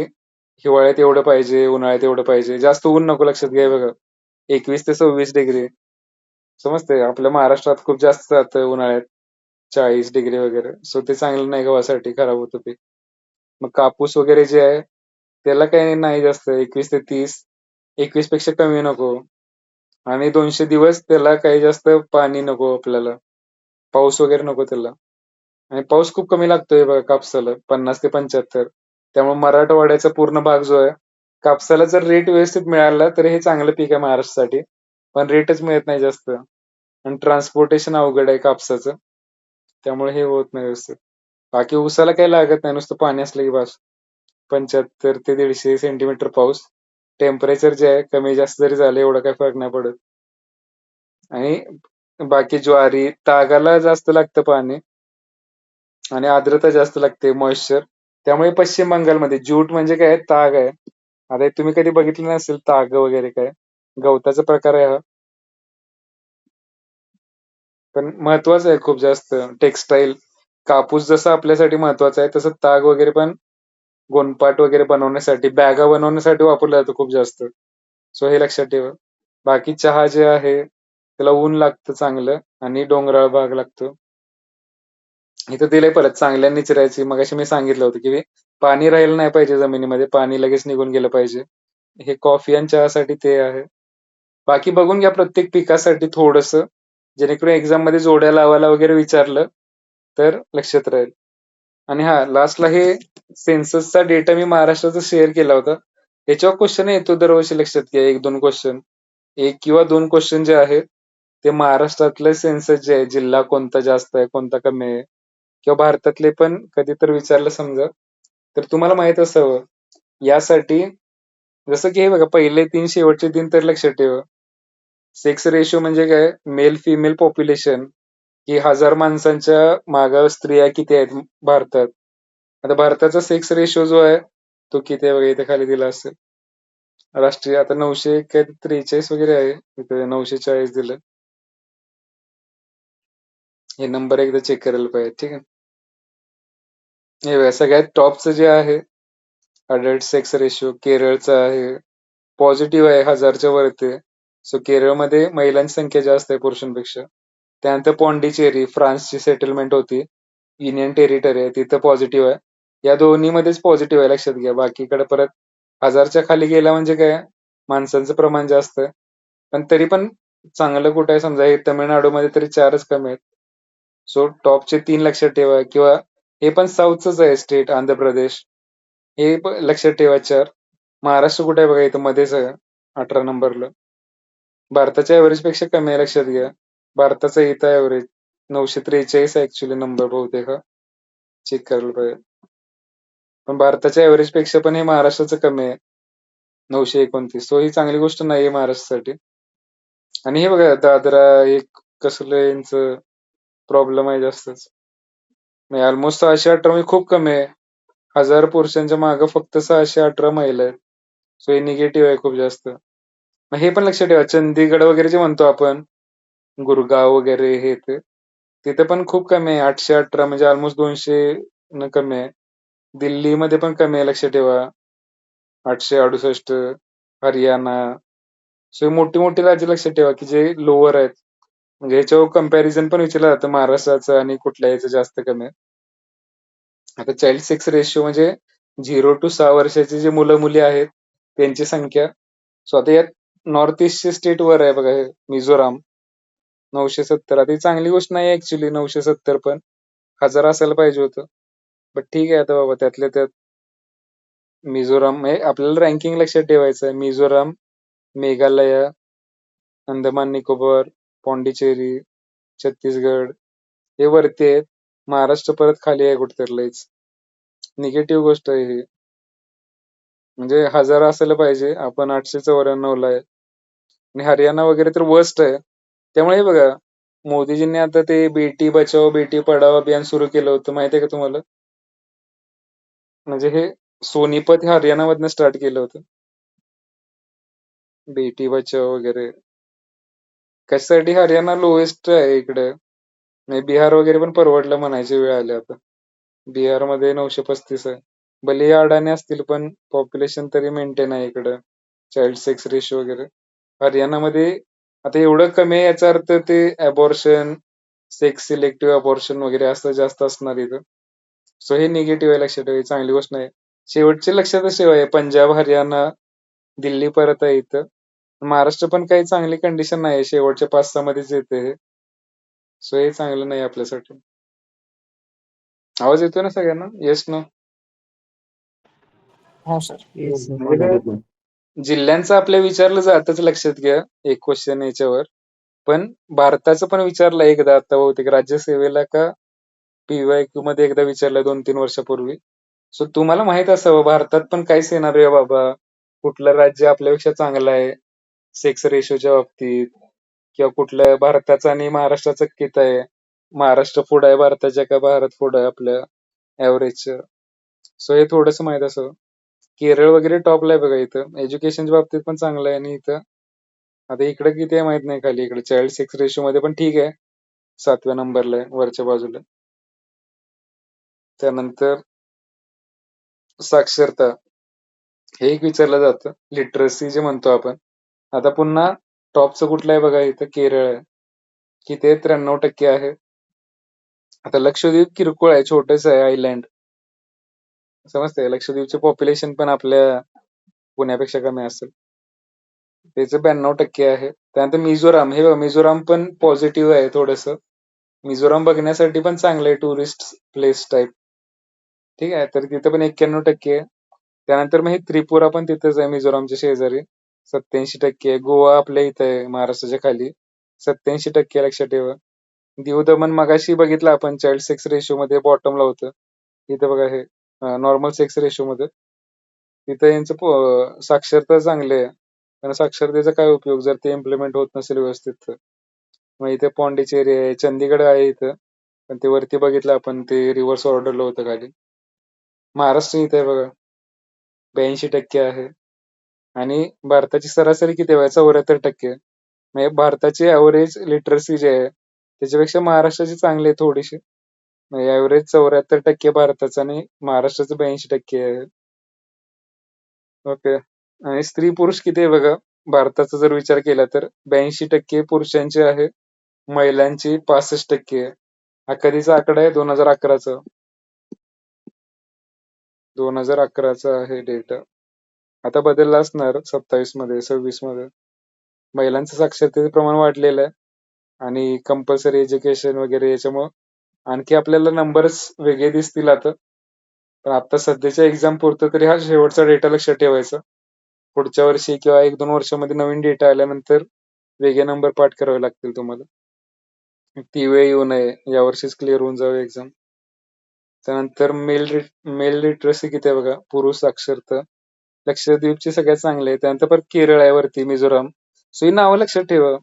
हिवाळ्यात एवढं पाहिजे, उन्हाळ्यात एवढं पाहिजे, जास्त ऊन नको, लक्षात घ्या. बघा, 21 ते 26 डिग्री, समजते. आपल्या महाराष्ट्रात खूप जास्त जातं उन्हाळ्यात, 40 डिग्री वगैरे. सो ते चांगलं नाही, गव्हासाठी खराब होतं ते. मग कापूस वगैरे जे आहे त्याला काही नाही जास्त, 21 ते 30, 21 पेक्षा कमी नको. आणि 200 दिवस त्याला काही जास्त पाणी नको आपल्याला, पाऊस वगैरे नको त्याला. आणि पाऊस खूप कमी लागतोय बघा कापसाला, 50 ते 75. त्यामुळे मराठवाड्याचा पूर्ण भाग जो आहे, कापसाला जर रेट व्यवस्थित मिळाला तर हे चांगलं पीक आहे महाराष्ट्रासाठी. पण रेटच मिळत नाही जास्त आणि ट्रान्सपोर्टेशन अवघड आहे कापसाचं. त्यामुळे हे होत नाही व्यवस्थित. बाकी ऊसाला काही लागत नाही, नुसतं पाणी असलं की बस. 75 ते 150 सेंटीमीटर पाऊस. टेम्परेचर जे आहे कमी जास्त जरी झालं एवढा काही फरक नाही पडत. आणि बाकी ज्वारी, तागाला जास्त लागतं पाणी आणि आर्द्रता जास्त लागते, मॉइश्चर. त्यामुळे पश्चिम बंगालमध्ये ज्यूट म्हणजे काय ताग आहे. आता हे तुम्ही कधी बघितलं नसेल ताग वगैरे काय. गवताचा प्रकार आहे हा. पण महत्वाचं आहे खूप जास्त. टेक्सटाईल, कापूस जसा आपल्यासाठी महत्वाचा आहे तसं ताग वगैरे पण गोणपाट वगैरे बनवण्यासाठी, बॅगा बनवण्यासाठी वापरला जातो खूप जास्त. सो हे लक्षात ठेवा. बाकी चहा जे आहे त्याला ऊन लागतं चांगलं आणि डोंगराळ भाग लागतो. इथं दिलंय परत चांगल्या निचरायची. मगाशी मी सांगितलं होतं की पाणी राहिलं नाही पाहिजे जमिनीमध्ये, पाणी लगेच निघून गेलं पाहिजे. हे कॉफी आणि चहासाठी ते आहे. बाकी बघून घ्या प्रत्येक पिकासाठी थोडंसं, जेणेकरून एक्झाम मध्ये जोड्या लावायला वगैरे विचारलं तर लक्षात राहील. आणि हा लास्टला हे सेन्ससचा डेटा मी महाराष्ट्राचा शेअर केला होता. त्याच्यावर क्वेश्चन येतो दरवर्षी, लक्षात घ्या. 1-2 क्वेश्चन, 1 किंवा 2 क्वेश्चन जे आहेत ते महाराष्ट्रातले सेन्सस जे आहे, जिल्हा कोणता जास्त आहे कोणता कमी आहे किंवा भारतातले पण कधी तर विचारलं समजा, तर तुम्हाला माहित असावं. यासाठी जसं की हे बघा, पहिले 3 शेवटचे 3 तर लक्षात ठेवा. सेक्स रेशो म्हणजे काय, मेल फिमेल पॉप्युलेशन, की 1000 माणसांच्या मागावर स्त्रिया किती आहेत भारतात. आता भारताचा सेक्स रेशो जो आहे तो किती आहे बघा, इथे खाली दिला असेल. राष्ट्रीय आता 943 वगैरे आहे, इथे 940 दिलं. हे नंबर एकदा चेक करायला पाहिजे, ठीक आहे. हे बघा, सगळ्यात टॉपचं जे आहे अडल्ट सेक्स रेशो केरळचा आहे. पॉझिटिव्ह आहे, 1000च्या वरती आहे. सो केरळमध्ये महिलांची संख्या जास्त आहे पुरुषांपेक्षा. त्यानंतर पॉंडिचेरी, फ्रान्सची सेटलमेंट होती, युनियन टेरिटरी आहे, तिथं पॉझिटिव्ह आहे. या दोन्हीमध्येच पॉझिटिव्ह आहे, लक्षात घ्या. बाकीकडे परत 1000च्या खाली गेला म्हणजे काय, माणसांचं प्रमाण जास्त आहे. पण तरी पण चांगलं कुठं आहे समजा, हे तमिळनाडूमध्ये तरी 4च कमी आहेत. सो टॉपचे 3 लक्षात ठेवा. किंवा हे पण साऊथचंच आहे स्टेट, आंध्र प्रदेश. हे लक्षात ठेवा 4. महाराष्ट्र कुठे आहे बघा, इथं मध्येच आहे 18 नंबरला. भारताच्या ऍव्हरेज पेक्षा कमी आहे, लक्षात घ्या. भारताचा इथं ऍव्हरेज 943 ऍक्च्युली नंबर बहुतेक हा. चेक करायला पाहिजे. पण भारताच्या ऍव्हरेज पेक्षा पण हे महाराष्ट्राचं कमी आहे, 929. सो ही चांगली गोष्ट नाही आहे महाराष्ट्रासाठी. आणि हे बघा दादरा, एक कसलं यांचं प्रॉब्लेम आहे जास्तच. म्हणजे ऑलमोस्ट 618 म्हणजे खूप कमी आहे. 1000 पुरुषांच्या मागे फक्त 618 महिला आहेत. सो हे निगेटिव्ह आहे खूप जास्त. मग हे पण लक्षात ठेवा, चंदीगड वगैरे जे म्हणतो आपण, गुरगाव वगैरे हे ते, तिथे पण खूप कमी आहे. 818 म्हणजे ऑलमोस्ट 200 न कमी आहे. दिल्लीमध्ये पण कमी आहे, लक्षात ठेवा. 868. हरियाणा. सो मोठी मोठी राज्य लक्षात ठेवा की जे लोअर आहेत. म्हणजे ह्याच्यावर कंपॅरिझन पण विचारलं जातं महाराष्ट्राचं आणि कुठल्या याचं जास्त कमी आहे. आता चाइल्ड सेक्स रेशिओ म्हणजे 0 to 6 वर्षाची जे मुलं मुली आहेत त्यांची संख्या. सो आता यात नॉर्थ ईस्टचे स्टेट वर आहे बघा, हे मिझोराम 970. आता ही चांगली गोष्ट नाही ऍक्च्युली 970, पण 1000 असायला पाहिजे होतं. बट ठीक आहे, आता बाबा त्यातल्या त्यात मिझोराम म्हणजे आपल्याला रँकिंग लक्षात ठेवायचं आहे. मिझोराम, मेघालय, अंदमान निकोबार, पॉंडिचेरी, छत्तीसगड हे वरती आहेत. महाराष्ट्र परत खाली आहे कुठेतरी लईच. निगेटिव्ह गोष्ट आहे ही. म्हणजे 1000 असायला पाहिजे, आपण 894 आहे. आणि हरियाणा वगैरे तर वर्स्ट आहे. त्यामुळे हे बघा, मोदीजींनी आता ते बेटी बचाओ बेटी पढाओ अभियान सुरू केलं होतं, माहिती आहे का तुम्हाला? म्हणजे हे सोनीपत हे हरियाणामधनं स्टार्ट केलं होतं, बेटी बचाओ वगैरे. कशासाठी? हरियाणा लोएस्ट आहे इकडे. नाही, बिहार वगैरे पण परवडलं म्हणायची वेळ आली आता. बिहारमध्ये 935 आहे. भले हे अडाणी असतील पण पॉप्युलेशन तरी मेंटेन आहे इकडं. चाइल्ड सेक्स रेशो वगैरे हरियाणामध्ये आता एवढं कमी आहे, याचा अर्थ ते अबॉर्शन, सेक्स सिलेक्टिव्ह अबॉर्शन वगैरे असं जास्त असणार इथं. सो हे निगेटिव्ह आहे, लक्षात ठेवा. ही चांगली गोष्ट नाही. शेवटचे लक्षातच ठेवा, पंजाब, हरियाणा, दिल्ली परत आहे इथं. महाराष्ट्र पण काही चांगली कंडिशन नाही, शेवटच्या 5-6 मध्येच येते हे. सो हे चांगलं नाही आपल्यासाठी. आवाज येतोय ना सगळ्यांना? Yes no? हो सर. म्हणजे जिल्ह्यांचं आपल्या विचारलं जातच, लक्षात घ्या एक क्वेश्चन याच्यावर. पण भारताचं पण विचारलं एकदा, आता बहुतेक राज्यसेवेला का PYQ मध्ये एकदा विचारलं 2-3 वर्षापूर्वी. सो तुम्हाला माहित असावं भारतात पण काय सिनारिओ आहे बाबा, कुठलं राज्य आपल्यापेक्षा चांगलं आहे सेक्स रेशोच्या बाबतीत, किंवा कुठलं भारताचं आणि महाराष्ट्राचं किती आहे, महाराष्ट्र पुढे आहे भारताच्या का भारत पुढे आहे आपल्या ऍव्हरेजच्या. सो हे थोडंसं माहित असावं. केरळ वगैरे टॉपला आहे बघा, इथं एज्युकेशनच्या बाबतीत पण चांगलं आहे. आणि इथं आता इकडे किती आहे माहित नाही, खाली इकडे चाइल्ड सेक्स रेशो मध्ये पण ठीक आहे, 7व्या नंबरला आहे वरच्या बाजूला. त्यानंतर साक्षरता हे एक विचारलं जातं, लिटरसी जे म्हणतो आपण. आता पुन्हा टॉपचं कुठलं आहे बघा, इथं केरळ आहे की ते 93% आहे. आता लक्षद्वीप किरकोळ आहे, छोटंच आहे आयलँड, समजतंय. लक्षद्वीपचे पॉप्युलेशन पण आपल्या पुण्यापेक्षा कमी असेल, त्याचं 92% आहे. त्यानंतर मिझोराम, हे बघा मिझोराम पण पॉझिटिव्ह आहे थोडंसं. मिझोराम बघण्यासाठी पण चांगलं आहे, टुरिस्ट प्लेस टाईप. ठीक आहे, तर तिथं पण 91% आहे. त्यानंतर मग हे त्रिपुरा पण तिथंच आहे, मिझोरामच्या शेजारी, 87% आहे. गोवा आपल्या इथं आहे महाराष्ट्राच्या खाली, 87% लक्षात ठेवा. दीव दमण मगाशी बघितलं आपण, चाइल्ड सेक्स रेशो मध्ये बॉटमला होतं. इथं बघा हे नॉर्मल सेक्स रेशो मध्ये, तिथं यांचं साक्षरता चांगली आहे. पण साक्षरतेचा काय उपयोग जर ते इम्प्लिमेंट होत नसेल व्यवस्थित तर. मग इथे पॉंडिचेरी आहे, चंदीगड आहे इथं, पण ते वरती बघितलं आपण ते रिव्हर्स ऑर्डरला होतं खाली. महाराष्ट्र इथे आहे बघा, 82% आहे. आणि भारताची सरासरी किती आहे, 74% आहे. म्हणजे भारताची ऍव्हरेज लिटरसी जी आहे त्याच्यापेक्षा महाराष्ट्राची चांगली आहे थोडीशी. म्हणजे ऍव्हरेज 74% भारताचं आणि महाराष्ट्राचं 82% आहे. ओके. आणि स्त्री पुरुष किती आहे बघा, भारताचा जर विचार केला तर 82% पुरुषांची आहे, महिलांची 65% आहे. हा कधीचा आकडा आहे, 2011चा. 2011चा आहे डेटा, आता बदलला असणार 27 मध्ये 26 मध्ये. महिलांचं साक्षरतेचं प्रमाण वाढलेलं आहे आणि कंपल्सरी एज्युकेशन वगैरे याच्यामुळं आणखी आपल्याला नंबर्स वेगळे दिसतील आता. पण आता सध्याच्या एक्झाम पुरतं तरी हा शेवटचा डेटा लक्षात ठेवायचा. पुढच्या वर्षी किंवा 1-2 वर्षामध्ये नवीन डेटा आल्यानंतर वेगळे नंबर पाठ करावे लागतील तुम्हाला. ती वेळ येऊ नये, यावर्षीच क्लिअर होऊन जावे एक्झाम. त्यानंतर मेल लिटरसी किती आहे बघा, पुरुष साक्षरता लक्षद्वीपची सगळ्यात चांगली आहे. त्यानंतर परत केरळ आहे वरती, मिझोराम. सो ही नावं लक्षात ठेवा.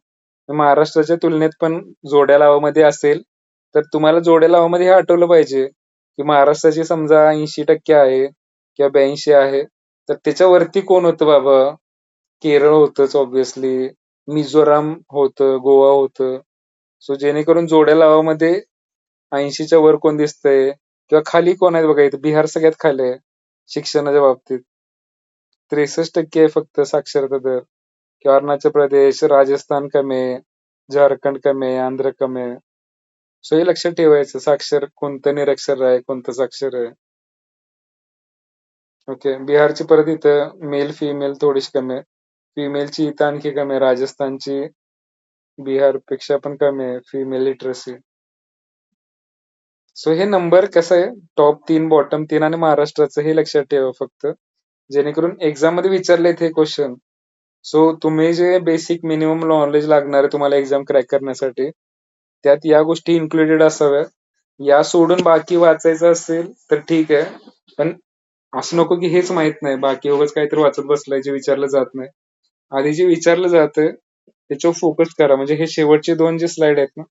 महाराष्ट्राच्या तुलनेत पण जोड्या लावामध्ये असेल तर तुम्हाला जोड्या लावामध्ये हे आठवलं पाहिजे की महाराष्ट्राची समजा 80% आहे किंवा 82 आहे, तर त्याच्यावरती कोण होतं बाबा, केरळ होतंच ऑब्व्हियसली, मिझोराम होतं, गोवा होतं. सो जेणेकरून जोड्या लावामध्ये 80च्या वर कोण दिसतंय किंवा खाली कोण आहे बघा, इथं बिहार सगळ्यात खाली आहे शिक्षणाच्या बाबतीत, 63% आहे फक्त साक्षरता दर. किंवा अरुणाचल प्रदेश, राजस्थान कमी आहे, झारखंड कमी आहे, आंध्र कमी आहे. सो हे लक्षात ठेवायचं, साक्षर कोणतं निरक्षर आहे, कोणतं साक्षर आहे. ओके. बिहारची परत इथं मेल फिमेल थोडीशी कमी आहे, फिमेलची इथं आणखी कमी आहे, राजस्थानची बिहारपेक्षा पण कमी आहे फिमेल लिटरसी. सो हे नंबर कसं आहे, टॉप 3 बॉटम 3 आणि महाराष्ट्राचं हे लक्षात ठेवा फक्त, जेणेकरून एक्झाम मध्ये विचारले हे क्वेश्चन. सो तुम्ही जे बेसिक मिनिमम नॉलेज लागणार आहे तुम्हाला एक्झाम क्रॅक करण्यासाठी, त्यात या गोष्टी इन्क्लुडेड असाव्या. या सोडून बाकी वाचायचं असेल तर ठीक आहे, पण असं नको की हेच माहित नाही, बाकी उगाच काहीतरी वाचत बसलाय जे विचारलं जात नाही. आधी जे विचारलं जातंय त्याच्यावर फोकस करा. म्हणजे हे शेवटचे 2 जे स्लाइड आहेत ना,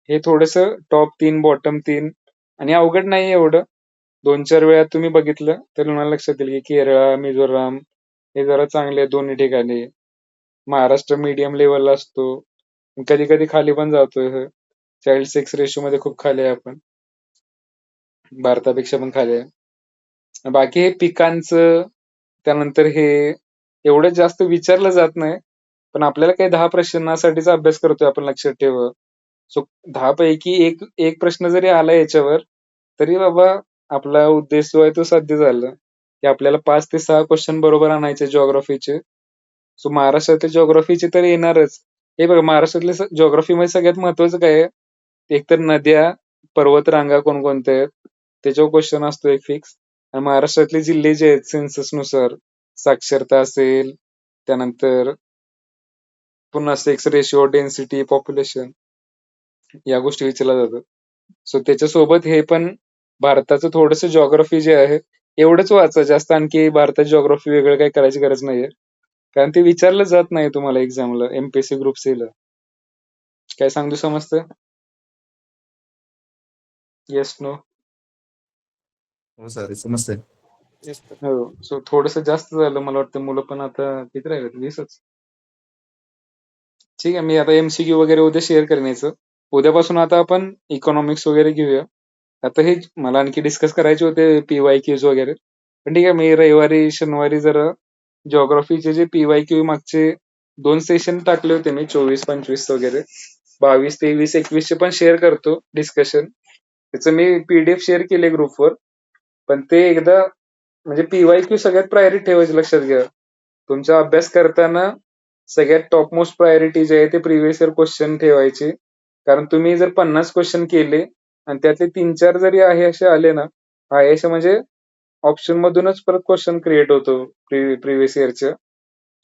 हे थोडस टॉप 3 बॉटम 3, आणि अवघड नाही एवढं. 2-4 वेळा तुम्ही बघितलं तर तुम्हाला लक्षात येईल की केरळ, मिझोराम हे जरा चांगले आहेत दोन्ही ठिकाणी. महाराष्ट्र मीडियम लेवलला असतो, कधी कधी खाली पण जातोय. चाइल्ड सेक्स रेशो मध्ये खूप खाली आहे आपण, भारतापेक्षा पण खाली आहे. बाकी हे पिकांचं, त्यानंतर हे एवढं जास्त विचारलं जात नाही, पण आपल्याला काही 10 प्रश्नासाठीचा अभ्यास करतोय आपण, लक्षात ठेवा. सो 10 पैकी एक एक प्रश्न जरी आला याच्यावर, तरी बाबा आपला उद्देश जो आहे तो साध्य झाला, की आपल्याला 5 ते 6 क्वेश्चन बरोबर आणायचे ज्योग्राफीचे. सो महाराष्ट्रातले ज्योग्राफीचे तर येणारच. हे बघा, महाराष्ट्रातले ज्योग्राफीमध्ये सगळ्यात महत्वाचं काय आहे, एकतर नद्या, पर्वतरांगा कोणकोणत्या आहेत त्याच्यावर क्वेश्चन असतो एक फिक्स. आणि महाराष्ट्रातले जिल्हे जे आहेत सेन्सस नुसार साक्षरता असेल, त्यानंतर पुन्हा सेक्स रेशिओ, डेन्सिटी, पॉप्युलेशन या गोष्टी विचारल्या जातात. सो त्याच्यासोबत हे पण भारताचं थोडंसं जिओग्राफी जे आहे एवढंच वाचा, जास्त आणखी भारताची जिओग्राफी वेगळं काही करायची गरज नाहीये. कारण ते विचारलं जात नाही तुम्हाला एक्झामला, एमपीएससी ग्रुप सी ला. काय सांगू समजतं? Yes, no? हो सर समजतंय. Yes sir. हो. सो थोडंसं जास्त झालं मला वाटतं. मुलं पण आता किती राहिलेत? 20च. ठीक आहे, मी आता एमसीक्यू वगैरे उद्या शेअर करेन याचं. उद्यापासून आता आपण इकॉनॉमिक्स वगैरे घेऊया. आता हे मला आणखी डिस्कस करायचे होते पीवायक्यूज वगैरे, पण ठीक आहे, मी रविवारी शनिवारी जरा जिओग्राफीचे जे पीवायक्यू मागचे 2 सेशन टाकले होते मी, 24-25 वगैरे, 22, 23, 21 चे पण शेअर करतो डिस्कशन. त्याचं मी पीडीएफ शेअर केले ग्रुपवर. पण ते एकदा म्हणजे पीवायक्यू सगळ्यात प्रायोरिटी ठेवायची, लक्षात घ्या. तुमचा अभ्यास करताना सगळ्यात टॉप मोस्ट प्रायोरिटी जे आहे ते प्रिव्हियस इयर क्वेश्चन ठेवायचे. कारण तुम्ही जर 50 क्वेश्चन केले आणि त्यातले 3-4 जरी आहे असे आले ना, आहे असे म्हणजे ऑप्शन मधूनच परत क्वेश्चन क्रिएट होतो प्रिव्हियस इयरच्या.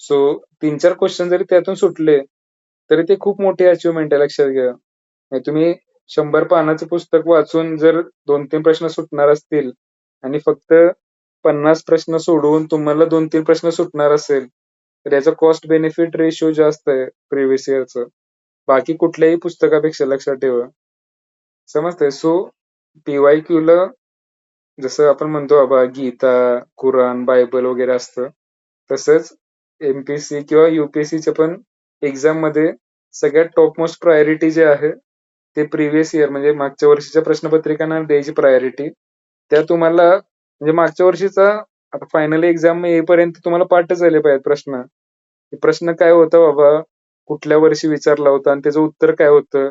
सो 3-4 क्वेश्चन जरी त्यातून सुटले तरी ते खूप मोठी अचिव्हमेंट आहे, लक्षात घ्या. म्हणजे तुम्ही 100 पानाचं पुस्तक वाचून जर 2-3 प्रश्न सुटणार असतील आणि फक्त 50 प्रश्न सोडवून तुम्हाला 2-3 प्रश्न सुटणार असेल, तर याचा कॉस्ट बेनिफिट रेशिओ जास्त आहे प्रिव्हियस इयरचं, बाकी कुठल्याही पुस्तकापेक्षा, लक्षात ठेवा. समजतंय? सो पीवायक्यू ला जसं आपण म्हणतो बाबा गीता, कुराण, बायबल वगैरे असतं, तसंच एमपीएससी किंवा युपीएससीच्या पण एक्झाम मध्ये सगळ्यात टॉप मोस्ट प्रायोरिटी जे आहे ते प्रिव्हियस इयर म्हणजे मागच्या वर्षीच्या प्रश्नपत्रिकांना द्यायची प्रायोरिटी. त्या तुम्हाला म्हणजे मागच्या वर्षीचा आता फायनल एक्झाम येईपर्यंत तुम्हाला पाठच झाले पाहिजेत प्रश्न. प्रश्न काय होता बाबा, कुठल्या वर्षी विचारला होता आणि त्याचं उत्तर काय होतं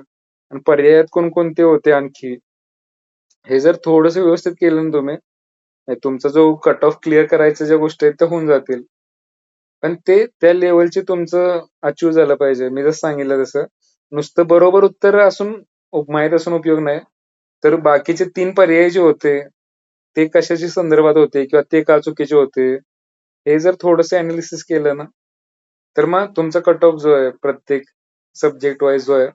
आणि पर्यायात कोणकोणते होते आणखी, हे जर थोडंसं व्यवस्थित केलं ना तुम्ही, तुमचा जो कट ऑफ क्लिअर करायच्या ज्या गोष्टी आहेत त्या होऊन जातील. पण ते त्या लेवलचे तुमचं अचीव झालं पाहिजे. मी जसं सांगितलं तसं नुसतं बरोबर उत्तर असून माहित असून उपयोग नाही. तर बाकीचे 3 पर्याय जे होते ते कशाच्या संदर्भात होते किंवा ते का चुकीचे होते, हे जर थोडंसं अनालिसिस केलं ना, तर मग तुमचा कट ऑफ जो आहे प्रत्येक सब्जेक्ट वाईज जो आहे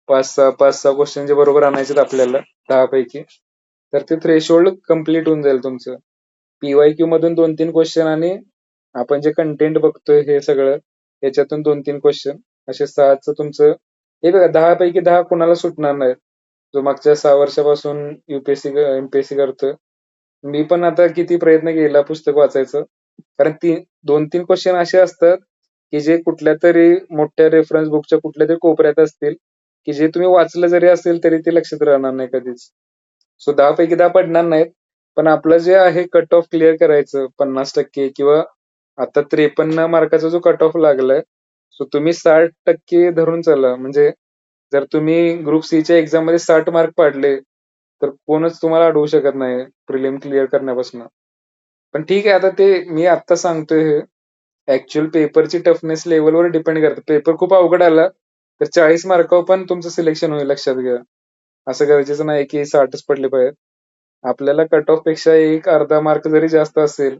5-6 क्वेश्चन जे बरोबर आणायचे आपल्याला 10 पैकी, तर ते थ्रेशोल्ड कम्प्लीट होऊन जाईल तुमचं. पीवायक्यू मधून 2-3 क्वेश्चन आणि आपण जे कंटेंट बघतोय हे सगळं याच्यातून 2-3 क्वेश्चन, असे 6चं तुमचं. हे बघा 10 पैकी 10 कुणाला सुटणार नाहीत, जो मागच्या 6 वर्षापासून युपीएससी एमपीएससी करतोय. मी पण आता किती प्रयत्न केला पुस्तक वाचायचं, कारण 2-3 क्वेश्चन असे असतात की जे कुठल्या तरी मोठ्या रेफरन्स बुकच्या कुठल्या तरी कोपऱ्यात असतील, की जे तुम्ही वाचलं जरी असेल तरी ते लक्षात राहणार नाही कधीच. सो 10 पैकी 10 पडणार नाहीत, पण आपलं जे आहे कट ऑफ क्लिअर करायचं 50% किंवा आता 53 मार्काचा जो कट ऑफ लागलाय, सो तुम्ही 60% धरून चला. म्हणजे जर तुम्ही ग्रुप सी च्या एक्झाम मध्ये 60 मार्क पाडले तर कोणच तुम्हाला अडवू शकत नाही प्रिलिम क्लिअर करण्यापासून. पण ठीक आहे, आता ते मी आता सांगतोय हे ऍक्च्युअल पेपरची टफनेस लेवलवर डिपेंड करतं. पेपर खूप अवघड आला तर 40 मार्कावर पण तुमचं सिलेक्शन होईल, लक्षात घ्या. असं गरजेचं नाही की 60च पडले पाहिजेत. आपल्याला कट ऑफ पेक्षा 1-अर्धा मार्क जरी जास्त असेल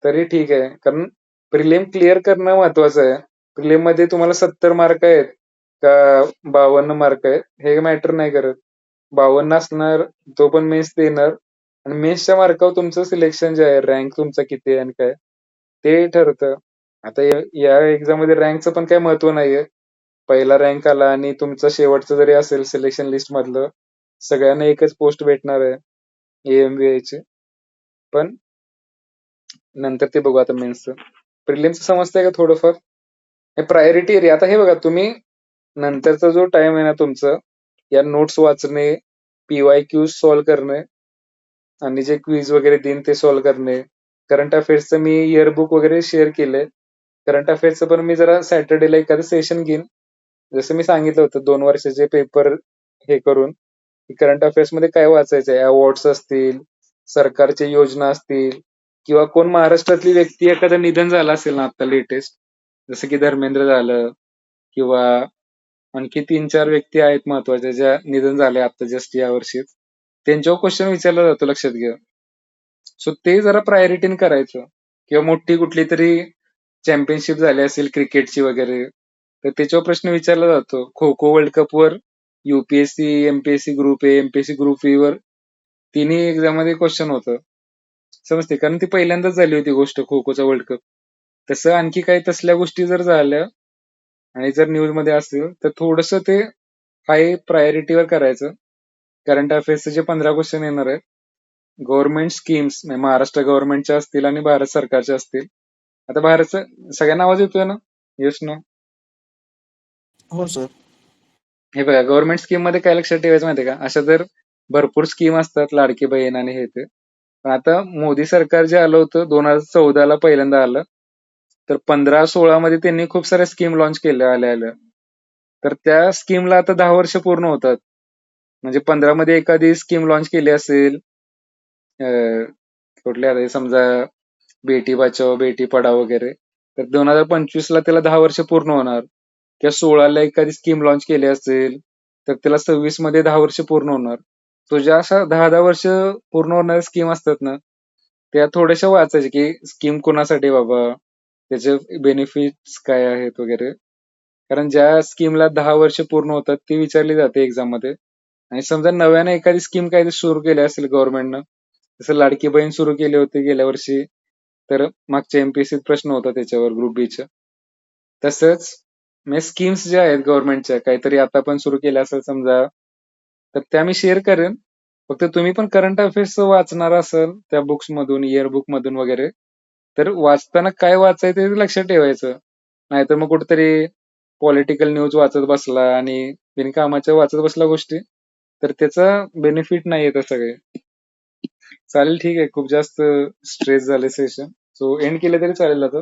तरी ठीक आहे, कारण प्रिलिम क्लिअर करणं महत्वाचं आहे. प्रिलिम मध्ये तुम्हाला 70 मार्क आहेत का 52 मार्क आहेत हे मॅटर नाही करत. 52 असणार, तो पण मेन्स देणार आणि मेन्सच्या मार्कावर तुमचं सिलेक्शन जे आहे, रँक तुमचा किती आहे आणि काय ते ठरतं. आता या एक्झाम मध्ये रँकचं पण काही महत्व नाहीये. पहिला रँक आला आणि तुमचं शेवटचं जरी असेल सिलेक्शन लिस्ट मधलं, सगळ्यांना एकच पोस्ट भेटणार आहे एएमबीआय ची. पण नंतर ते बघू आता मेन्सचं. प्रिलिमचं समजतंय का थोडंफार? हे प्रायोरिटी एरिया. आता हे बघा, तुम्ही नंतरचा जो टाइम आहे ना तुमचं, या नोट्स वाचणे, पीवायक्यू सॉल्व्ह करणे आणि जे क्विज वगैरे देईन ते सॉल्व्ह करणे. करंट अफेअर्सचं मी इयरबुक वगैरे शेअर केलंय. करंट अफेअर्सचं पण मी जरा सॅटर्डेला एखादं सेशन घेईन. जसं मी सांगितलं होतं 2 वर्षाचे पेपर हे करून, करंट अफेअर्स मध्ये काय वाचायचंय, अवॉर्ड्स असतील, सरकारच्या योजना असतील, किंवा कोण महाराष्ट्रातली व्यक्ती एखादं निधन झालं असेल ना आता लेटेस्ट, जसं की धर्मेंद्र झालं किंवा आणखी 3-4 व्यक्ती आहेत महत्वाच्या ज्या निधन झाले आता जस्ट या वर्षीच, त्यांच्यावर क्वेश्चन विचारला जातो, लक्षात घ्या. सो ते जरा प्रायोरिटीने करायचं. किंवा मोठी कुठली तरी चॅम्पियनशिप झाली असेल क्रिकेटची वगैरे, तर त्याच्यावर प्रश्न विचारला जातो. खो खो वर्ल्ड कपवर UPSC, MPSC group A, MPSC group E वर तिन्ही एक्झाम मध्ये क्वेश्चन होतं. समजते, कारण ती पहिल्यांदाच झाली होती गोष्ट खो खोचा वर्ल्ड कप. तसं आणखी काही तसल्या गोष्टी जर झाल्या आणि जर न्यूज मध्ये असेल तर थोडस ते हाय प्रायोरिटीवर करायचं. करंट अफेअर्सचे जे 15 क्वेश्चन येणार आहेत, गव्हर्नमेंट स्कीम्स महाराष्ट्र गव्हर्नमेंटच्या असतील आणि भारत सरकारच्या असतील. आता भारतचं सगळ्यांना आवाज येतोय ना? Yes no? हो सर. हे बघा, गव्हर्नमेंट स्कीम मध्ये काय लक्षात ठेवायचं माहितीये का, अशा जर भरपूर स्कीम असतात, लाडकी बहीण आणि हे ते. पण आता मोदी सरकार जे आलं होतं 2014ला पहिल्यांदा आलं, तर 15-16 मध्ये त्यांनी खूप साऱ्या स्कीम लॉन्च केल्या आल्या. तर त्या स्कीमला आता 10 वर्ष पूर्ण होतात. म्हणजे 15 मध्ये एखादी स्कीम लॉन्च केली असेल, कुठल्या आता समजा बेटी बचाओ बेटी पढाओ वगैरे, तर 2025ला त्याला 10 वर्ष पूर्ण होणार. किंवा 16ला एखादी स्कीम लॉन्च केली असेल तर त्याला 26 मध्ये 10 वर्ष पूर्ण होणार. तो ज्या अशा 10-10 वर्ष पूर्ण होणाऱ्या स्कीम असतात ना, त्या थोड्याशा वाचायच्या की स्कीम कोणासाठी बाबा, त्याचे बेनिफिट्स काय आहेत वगैरे. कारण ज्या स्कीमला 10 वर्ष पूर्ण होतात ती विचारली जाते एक्झाम मध्ये. आणि समजा नव्याने एखादी स्कीम काही सुरू केली असेल गव्हर्नमेंटनं, जसं लाडकी बहीण सुरू केली होती गेल्या वर्षी, तर मागच्या MPSC प्रश्न होता त्याच्यावर ग्रुप बीच्या. तसंच स्कीम्स ज्या आहेत गव्हर्नमेंटच्या काहीतरी आता पण सुरू केल्या असेल समजा, तर त्या मी शेअर करेन. फक्त तुम्ही पण करंट अफेअर्स वाचणार असाल त्या बुक्स मधून, इयर बुक मधून वगैरे, तर वाचताना काय वाचायचं ते लक्षात ठेवायचं. नाहीतर मग कुठेतरी पॉलिटिकल न्यूज वाचत बसला आणि बिनकामाच्या वाचत बसला गोष्टी, तर त्याचा बेनिफिट नाही येत सगळे. चालेल, ठीक आहे. खूप जास्त स्ट्रेस झाले सेशन, सो एंड केले तरी चालेल. आता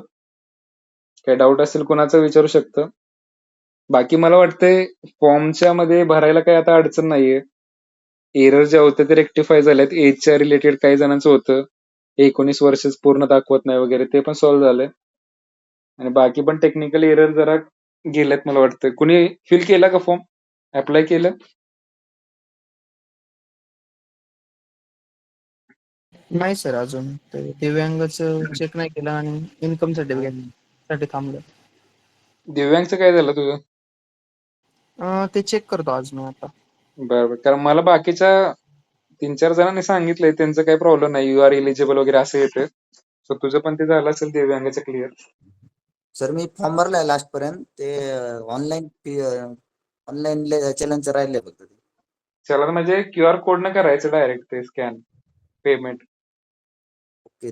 काही डाऊट असेल कोणाचं विचारू शकतं. बाकी मला वाटतंय फॉर्मच्या मध्ये भरायला काही आता अडचण नाहीये. एरर ज्या होत्या ते रेक्टिफाय झाल्यात. एजच्या रिलेटेड काही जणांचं होतं, 19 वर्ष पूर्ण दाखवत नाही वगैरे, ते पण सॉल्व्ह झालंय. आणि बाकी पण टेक्निकल एरर जरा गेलेत मला वाटतं. कुणी फिल केला का फॉर्म? अप्लाय केलं? नाही सर, अजून ते दिव्यांगाचं चेक नाही केलं आणि इन्कम सर्टिफिकेट साठी थांबलं. दिव्यांगचं काय झालं तुझं? ते चेक करतो आज मी आता. बरोबर, कारण मला बाकीच्या 3-4 जणांनी सांगितलंय त्यांचं काही प्रॉब्लेम नाही, यू आर एलिजिबल वगैरे असं येतं. सो तुझं पण ते झालं असेल दिव्यांगाचं क्लिअर. सर मी फॉर्म भरलाय लास्ट पर्यंत. ते ऑनलाईन चलनचं राहिलंय फक्त ते. चला, म्हणजे QR कोड न करायचं डायरेक्ट ते स्कॅन पेमेंट. ओके,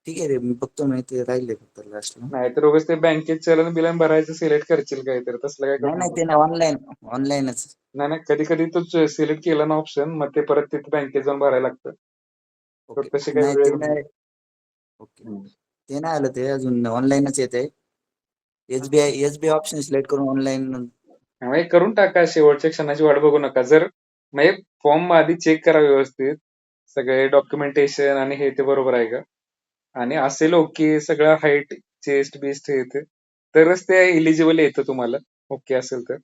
ठीक आहे रे, मी बघतो. मी ते राहिले फक्त लास्टला. नाही तर उगाच ते बँकेत चलन बिलन भरायचं सिलेक्ट करशील काहीतरी, तसलं काय करू नाही नको. ते नाही, ऑनलाईनच. नाही नाही, कधी कधी तू सिलेक्ट केला ना ऑप्शन, मग ते परत तिथे बँकेत जाऊन भरायला लागतं. तर ओके, तशी काही नाही वेळ ते नाही. ओके, ते नाही आलं. ते अजून ऑनलाईनच येते. एसबीआय ऑप्शन सिलेक्ट करून ऑनलाईन. नाही, करून टाका. शेवटच्या क्षणाची वाट बघू नका. जर म्हणजे फॉर्म आधी चेक करा व्यवस्थित, सगळे डॉक्युमेंटेशन आणि हे ते बरोबर आहे का, आणि असेल ओके सगळं, हाईट चेस्ट बिस्ट हे ते, तरच ते इलिजिबल येतं तुम्हाला. ओके असेल तर.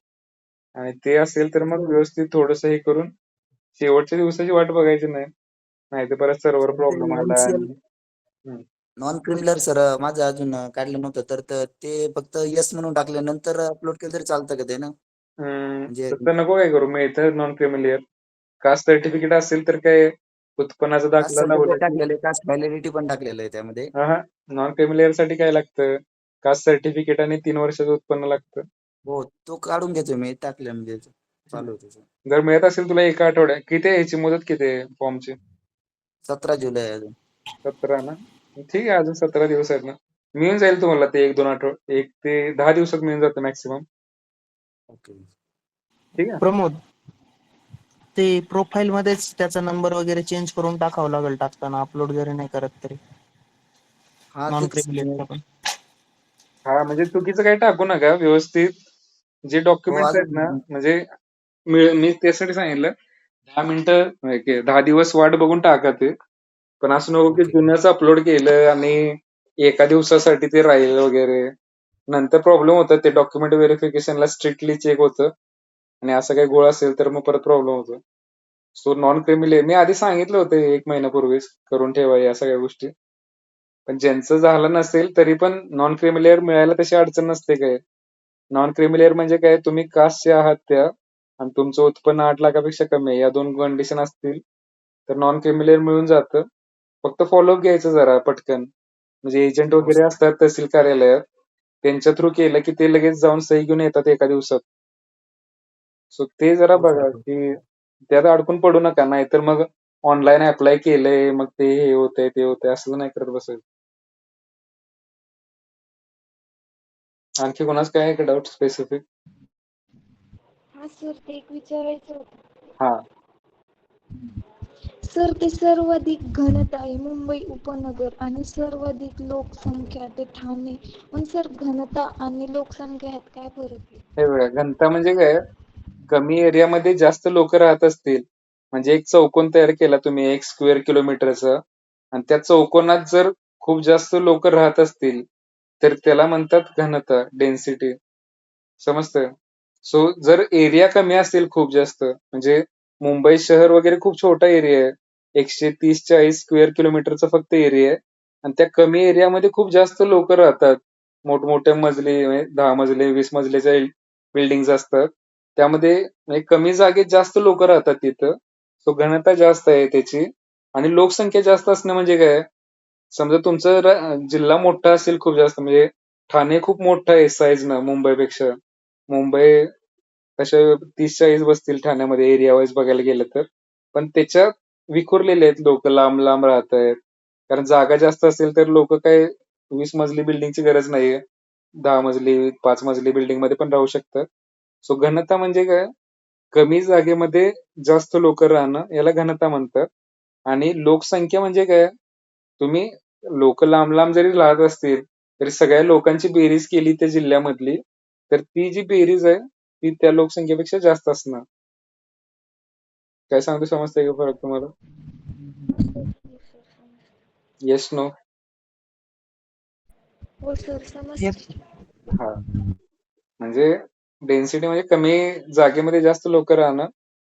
आणि ते असेल तर मग व्यवस्थित थोडस हे करून शेवटच्या दिवसाची वाट बघायची नाही. नाही तर परत सर्व्हर ते प्रॉब्लेम आला एमसीएल आणि हम्म. नॉन क्रिमिनल सर माझं अजून काढलं नव्हतं. तर ते फक्त येस म्हणून टाकल्यानंतर अपलोड केलं तरी चालतं का ते ना? म्हणजे तसं नको काय करू, मिळतं नॉन क्रिमिलियर. कास्ट सर्टिफिकेट असेल तर काय, उत्पन्नाचा कास्ट दाखला लावला सर्टिफिकेट की. टाकलेलं आहे, कास्ट व्हॅलिडिटी पण टाकलेलं आहे त्यामध्ये. हा, नॉन क्रिमिलियर साठी काय लागतं? कास्ट सर्टिफिकेट आणि 3 वर्षाचं उत्पन्न लागतं. हो, तो काढून घेतो मी, टाकलं म्हणजे चालू होतं ते. जर मिळत असेल तुला एका आठवड्यात, किती आहे याची मुदत, किती आहे फॉर्मची? 17 जुलै आहे अजून. 17 ना? ठीक आहे, अजून 17 दिवस आहेत ना. मिळून जाईल तुम्हाला ते 1-2 आठवडे, 1 ते 10 दिवसात मिळून जातं मॅक्सिमम. ओके. ठीक आहे. प्रमोद, ते प्रोफाईल मध्येच त्याचा नंबर वगैरे चेंज करून टाकावं लागेल टाकताना, अपलोड जरी नाही करत तरी. हा नॉन तेच. क्रिमिलियरचा पण. हा, म्हणजे चुकीचं काही टाकू नका. व्यवस्थित जे हो डॉक्युमेंट्स आहेत ना, अजून. म्हणजे मी त्यासाठी सांगितलं 10 मिनिटं, 10 दिवस वाट बघून टाका ते. पण असं नको की ओके. जुनच अपलोड केलं आणि एका दिवसासाठी ते राहिलं वगैरे, नंतर प्रॉब्लेम होतात. ते डॉक्युमेंट व्हेरिफिकेशनला स्ट्रिक्टली चेक होतं आणि असं काही गोळ असेल तर मग परत प्रॉब्लेम होतो. सो नॉन क्रिमी लेअर मी आधी सांगितलं होतं 1 महिन्यापूर्वीच करून ठेवा या सगळ्या गोष्टी. पण ज्यांचं झालं नसेल तरी पण नॉन क्रिमी लेअर मिळायला तशी अडचण नसते काय. नॉन क्रिमी लेअर म्हणजे काय, तुम्ही कास्टचे आहात त्या आणि तुमचं उत्पन्न 8 लाखापेक्षा कमी आहे, या 2 कंडिशन असतील तर नॉन क्रिमी लेअर मिळून जातं. फक्त फॉलोअप घ्यायचं जरा पटकन. म्हणजे एजंट हो वगैरे सर. असतात तहसील कार्यालयात, त्यांच्या थ्रू केलं की ते लगेच जाऊन सही घेऊन येतात एका दिवसात. सो ते जरा हो सर. बघा की त्यात अडकून पडू नका, नाहीतर मग ऑनलाईन अप्लाय केलंय मग ते हे होतंय ते होतंय असं नाही करत बसायचं. आणखी कोणाच काय आहे का डाऊट स्पेसिफिक? हा सर, ते एक विचारायचं होतं. हा. सर, ते सर्वाधिक घनता आहे मुंबई उपनगर आणि सर्वाधिक लोकसंख्या ते ठाणे. पण सर, घनता आणि लोकसंख्या ह्यात काय फरक आहे? हे बघा, घनता म्हणजे काय, कमी एरियामध्ये जास्त लोक राहत असतील, म्हणजे एक चौकोन तयार केला तुम्ही 1 स्क्वेअर किलोमीटरचा आणि त्या चौकोनात जर खूप जास्त लोक राहत असतील तर त्याला म्हणतात घनता, डेन्सिटी. समजतंय? सो जर एरिया कमी असेल खूप जास्त, म्हणजे मुंबई शहर वगैरे खूप छोटा एरिया आहे, 130-40 स्क्वेअर किलोमीटरचा फक्त एरिया आहे आणि त्या कमी एरियामध्ये खूप जास्त लोक राहतात. मोठमोठ्या मजली 10 मजले 20 मजलेच्या बिल्डिंग असतात, त्यामध्ये म्हणजे कमी जागेत जास्त लोक राहतात तिथं. सो घनता जास्त आहे त्याची. आणि लोकसंख्या जास्त असणं म्हणजे काय, समजा तुमचा जिल्हा मोठा असेल खूप जास्त, म्हणजे ठाणे खूप मोठं आहे साईज ना मुंबईपेक्षा. मुंबई तशा 30-40 बसतील ठाण्यामध्ये एरिया वाईज बघायला गेलं तर, पण त्याच्यात विखुरलेले आहेत लोक, लांब लांब राहत आहेत. कारण जागा जास्त असेल तर लोक काय 20 मजली बिल्डिंगची गरज नाहीये, 10 मजली 5 मजली बिल्डिंग मध्ये पण राहू शकतात. सो घनता म्हणजे काय, कमी जागेमध्ये जास्त लोक राहणं याला घनता म्हणतात. आणि लोकसंख्या म्हणजे काय, तुम्ही लोक लांब लांब जरी राहत असतील तरी सगळ्या लोकांची बेरीज केली त्या जिल्ह्यामधली तर ती जी बेरीज आहे ती त्या लोकसंख्येपेक्षा जास्त असणार. काय सांगतो, समजतंय का फरक तुम्हाला? Yes no? हो सर, समजतं. एक हा, म्हणजे डेन्सिटी म्हणजे कमी जागेमध्ये जास्त लोक राहणं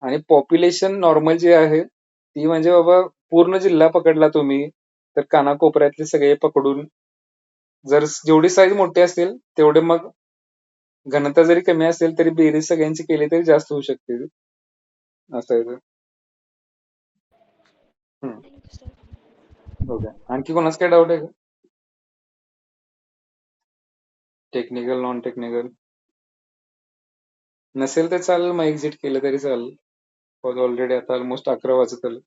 आणि पॉप्युलेशन नॉर्मल जे आहे ती म्हणजे बाबा पूर्ण जिल्हा पकडला तुम्ही तर कानाकोपऱ्यातले सगळे पकडून जर जेवढी साईज मोठी असेल तेवढे मग घनता जरी कमी असेल तरी बेरीज सगळ्यांची केली तरी जास्त होऊ शकते ती. असं आहे ते. Thank you sir. ओके, आणखी कोणाच काय डाऊट आहे का? टेक्निकल नॉन टेक्निकल नसेल तर चालेल, मग एक्झिट केलं तरी चालेल. ऑलरेडी आता ऑलमोस्ट 11 वाजत आले.